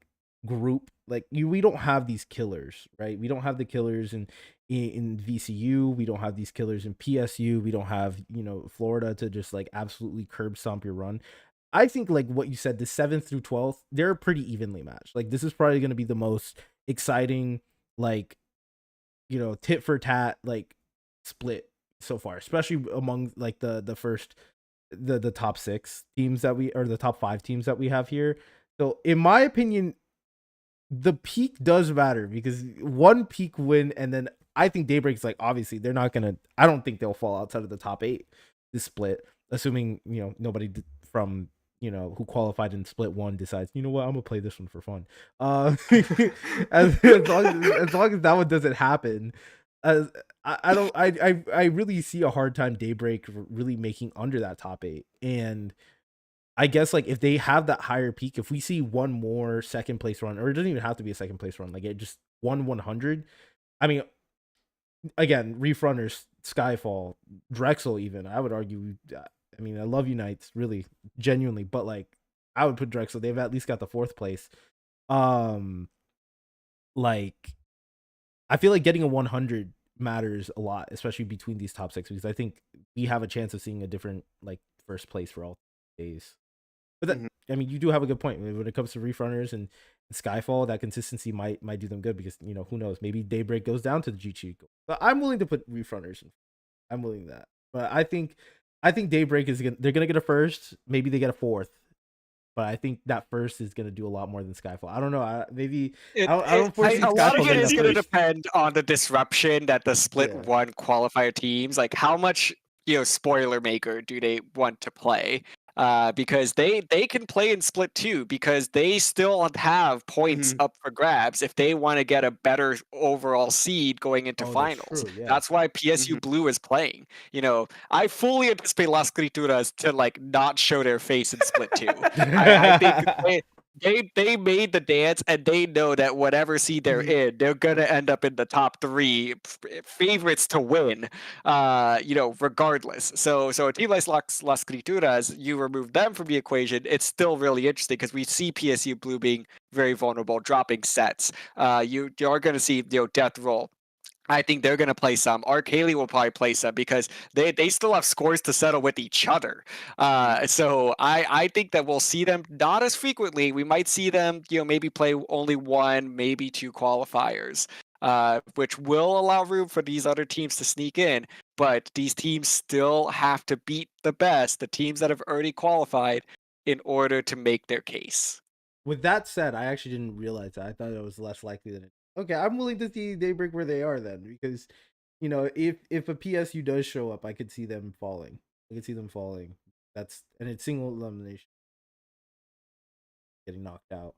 group, like we don't have these killers, right? We don't have the killers in VCU, we don't have these killers in PSU, we don't have, you know, Florida to just like absolutely curb stomp your run. I think like what you said, the 7th through 12th, they're pretty evenly matched. Like this is probably going to be the most exciting, like, you know, tit for tat like split so far, especially among like the first the top 6 teams that we, or the top 5 teams that we have here. So in my opinion, the peak does matter, because one peak win, and then I think Daybreak's like, obviously they're not gonna, I don't think they'll fall outside of the top 8 this split, assuming, you know, nobody from, you know, who qualified in split 1 decides, you know what, I'm gonna play this one for fun. As long as that one doesn't happen, I really see a hard time Daybreak really making under that top 8. And I guess like if they have that higher peak, if we see one more second place run, or it doesn't even have to be a second place run, like it just 100. I mean, again, Reef Runners, Skyfall, Drexel, even I would argue. I mean, I love Unites, really, genuinely, but like I would put Drexel. They've at least got the 4th place. Like I feel like getting a 100 matters a lot, especially between these top 6, because I think we have a chance of seeing a different like first place for all days. But that, I mean, you do have a good point when it comes to Reef Runners and Skyfall. That consistency might do them good, because, you know, who knows, maybe Daybreak goes down to the G2. But I'm willing to put Reef Runners in. I'm willing to that. But I think Daybreak is they're gonna get a 1st. Maybe they get a 4th. But I think that 1st is gonna do a lot more than Skyfall. I don't know. I don't foresee a lot of it is gonna depend on the disruption that the split 1 qualifier teams, like how much, you know, spoiler maker do they want to play? Because they can play in split 2, because they still have points up for grabs if they want to get a better overall seed going into finals. True, yeah. That's why PSU Blue is playing. You know, I fully anticipate Las Crituras to like not show their face in split 2. I think they made the dance, and they know that whatever seed they're in, they're gonna end up in the top 3 favorites to win, regardless. So a team like Las Crituras, you remove them from the equation, it's still really interesting because we see PSU Blue being very vulnerable, dropping sets. You are gonna see Death Roll. I think they're going to play some. Haley will probably play some because they still have scores to settle with each other. So I think that we'll see them not as frequently. We might see them, maybe play only 1, maybe 2 qualifiers, which will allow room for these other teams to sneak in. But these teams still have to beat the best, the teams that have already qualified, in order to make their case. With that said, I actually didn't realize that. I thought it was less likely than it. Okay, I'm willing to see Daybreak where they are then, because if a PSU does show up, I could see them falling. I could see them falling. And it's single elimination, getting knocked out.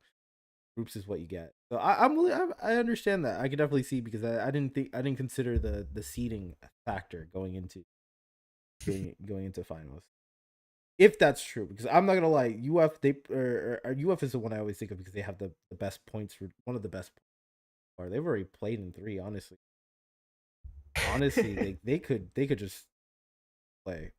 Groups is what you get. So I'm willing. I understand that. I could definitely see, because I didn't consider the seeding factor going into finals. If that's true, because I'm not gonna lie, UF UF is the one I always think of because they have the best points for one of the best. Or they've already played in 3, honestly. they could just play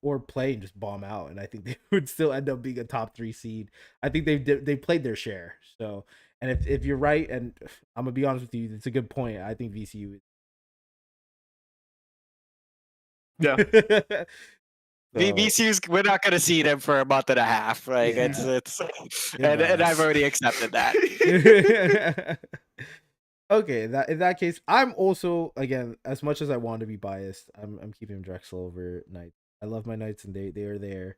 and just bomb out, and I think they would still end up being a top 3 seed. I think they played their share. So, and if you're right, and I'm gonna be honest with you, it's a good point. I think VCU is. Yeah. VCU's, we're not going to see them for a month and a half. Like it's and I've already accepted that. Okay, in that case, I'm also, again, as much as I want to be biased, I'm keeping Drexel over Knights. I love my Knights, and they are there.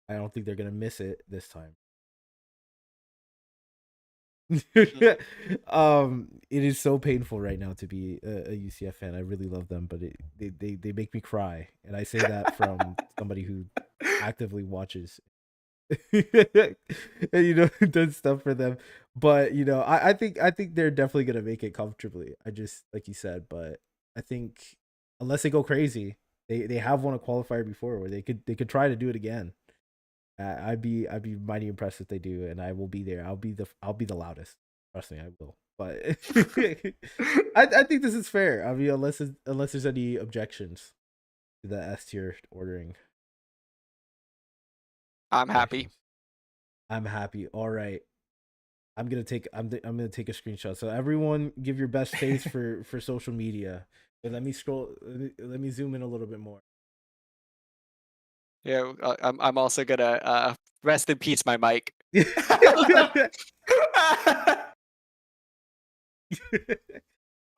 I don't think they're gonna miss it this time. It is so painful right now to be a UCF fan. I really love them, but they make me cry, and I say that from somebody who actively watches and does stuff for them. But I think they're definitely gonna make it comfortably. I just, like you said, but I think unless they go crazy, they have won a qualifier before where they could try to do it again. I'd be mighty impressed if they do, and I will be there. I'll be the loudest. Trust me, I will. But I think this is fair. I mean, unless there's any objections to the S tier ordering. I'm happy. I'm happy. All right. I'm gonna take a screenshot. So everyone, give your best face for social media. But let me scroll. Let me zoom in a little bit more. Yeah, I'm also gonna rest in peace, my mic.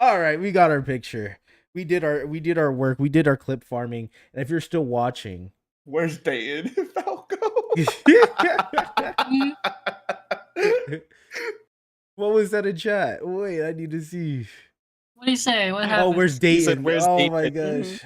All right, we got our picture. We did our work. We did our clip farming. And if you're still watching, where's Dayton Falco? What was that in chat? Wait, I need to see. What do you say? What happened? Oh, where's Dayton? Where's Dayton? My gosh.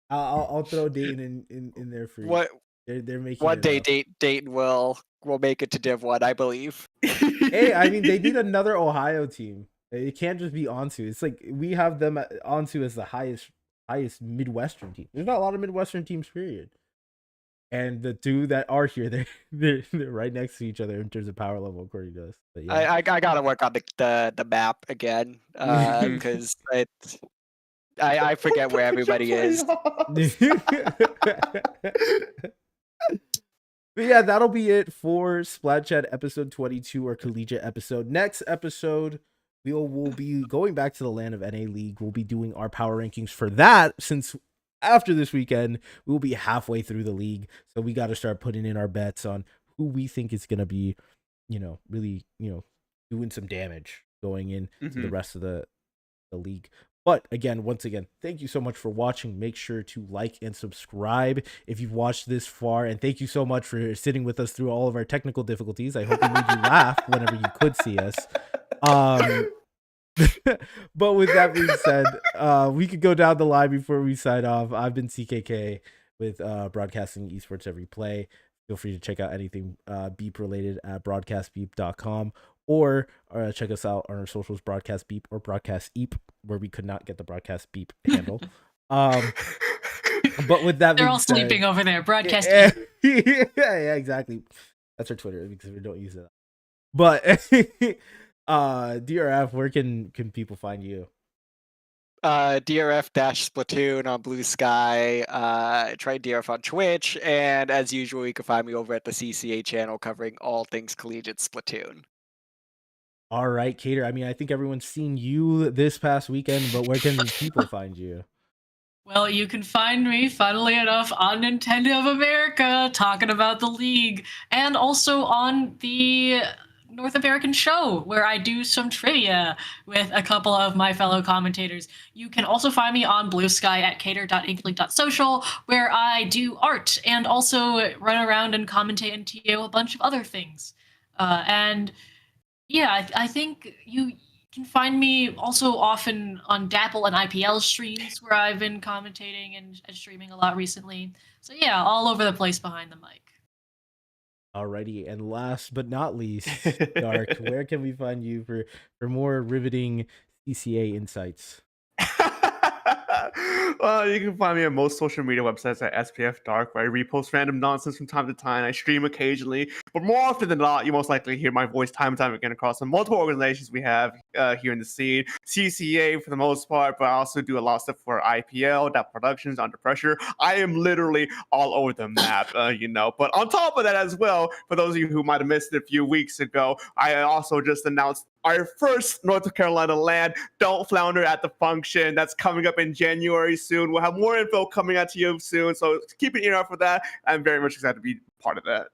I'll throw Dayton in there for you. What? They're making one day Dayton will make it to Div 1, I believe. Hey, I mean, they need another Ohio team. It can't just be Onsu. It's like we have them Onsu as the highest Midwestern team. There's not a lot of Midwestern teams, period. And the 2 that are here, they're right next to each other in terms of power level, according to us. But yeah. I gotta work on the map again because I forget where everybody is. But yeah, that'll be it for Splat Chat episode 22, or Collegiate episode. Next episode, we'll be going back to the land of NA League. We'll be doing our power rankings for that, since after this weekend, we'll be halfway through the league. So we got to start putting in our bets on who we think is going to be, really, doing some damage going into the rest of the league. But once again, thank you so much for watching. Make sure to like and subscribe if you've watched this far. And thank you so much for sitting with us through all of our technical difficulties. I hope we made you laugh whenever you could see us. But with that being said, we could go down the line before we sign off. I've been CKK with Broadcasting Esports Every Play. Feel free to check out anything Beep related at broadcastbeep.com, or check us out on our socials, Broadcast Beep or Broadcast Eep, where we could not get the Broadcast Beep handle. But with that, they're all sleeping over there. Broadcast. Yeah, exactly. That's our Twitter, because we don't use it. But DRF, where can people find you? DRF-Splatoon on Blue Sky. Try DRF on Twitch, and as usual, you can find me over at the CCA channel covering all things Collegiate Splatoon. All right, chaedr. I mean, I think everyone's seen you this past weekend, but where can people find you? Well, you can find me, funnily enough, on Nintendo of America talking about the league, and also on the North American show where I do some trivia with a couple of my fellow commentators. You can also find me on Blue Sky at chaedr.bsky.social where I do art and also run around and commentate and TO a bunch of other things. And yeah, I think you can find me also often on Dapple and IPL streams where I've been commentating and streaming a lot recently. So yeah, all over the place behind the mic. Alrighty, and last but not least, Dark, where can we find you for more riveting CCA insights? Well, you can find me on most social media websites at spfdark, where I repost random nonsense from time to time. I stream occasionally, but more often than not, you most likely hear my voice time and time again across the multiple organizations we have here in the scene. CCA for the most part, but I also do a lot of stuff for IPL, that Productions, Under Pressure. I am literally all over the map, But on top of that as well, for those of you who might have missed it a few weeks ago, I also just announced our first North Carolina LAN, Don't Flounder at the Function. That's coming up in January soon. We'll have more info coming out to you soon, so keep an ear out for that. I'm very much excited to be part of that.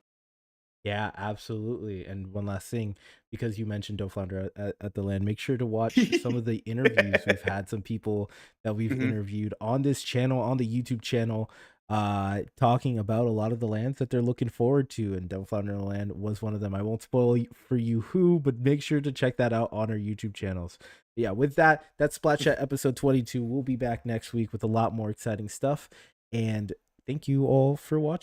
Yeah, absolutely. And one last thing, because you mentioned Don't Flounder at the LAN, make sure to watch some of the interviews. We've had some people that we've interviewed on this channel, on the YouTube channel, talking about a lot of the lands that they're looking forward to, and Don't Flounder LAN was one of them. I won't spoil for you who, but make sure to check that out on our YouTube channels. Yeah, with that, that's Splat Chat episode 22. We'll be back next week with a lot more exciting stuff, and thank you all for watching.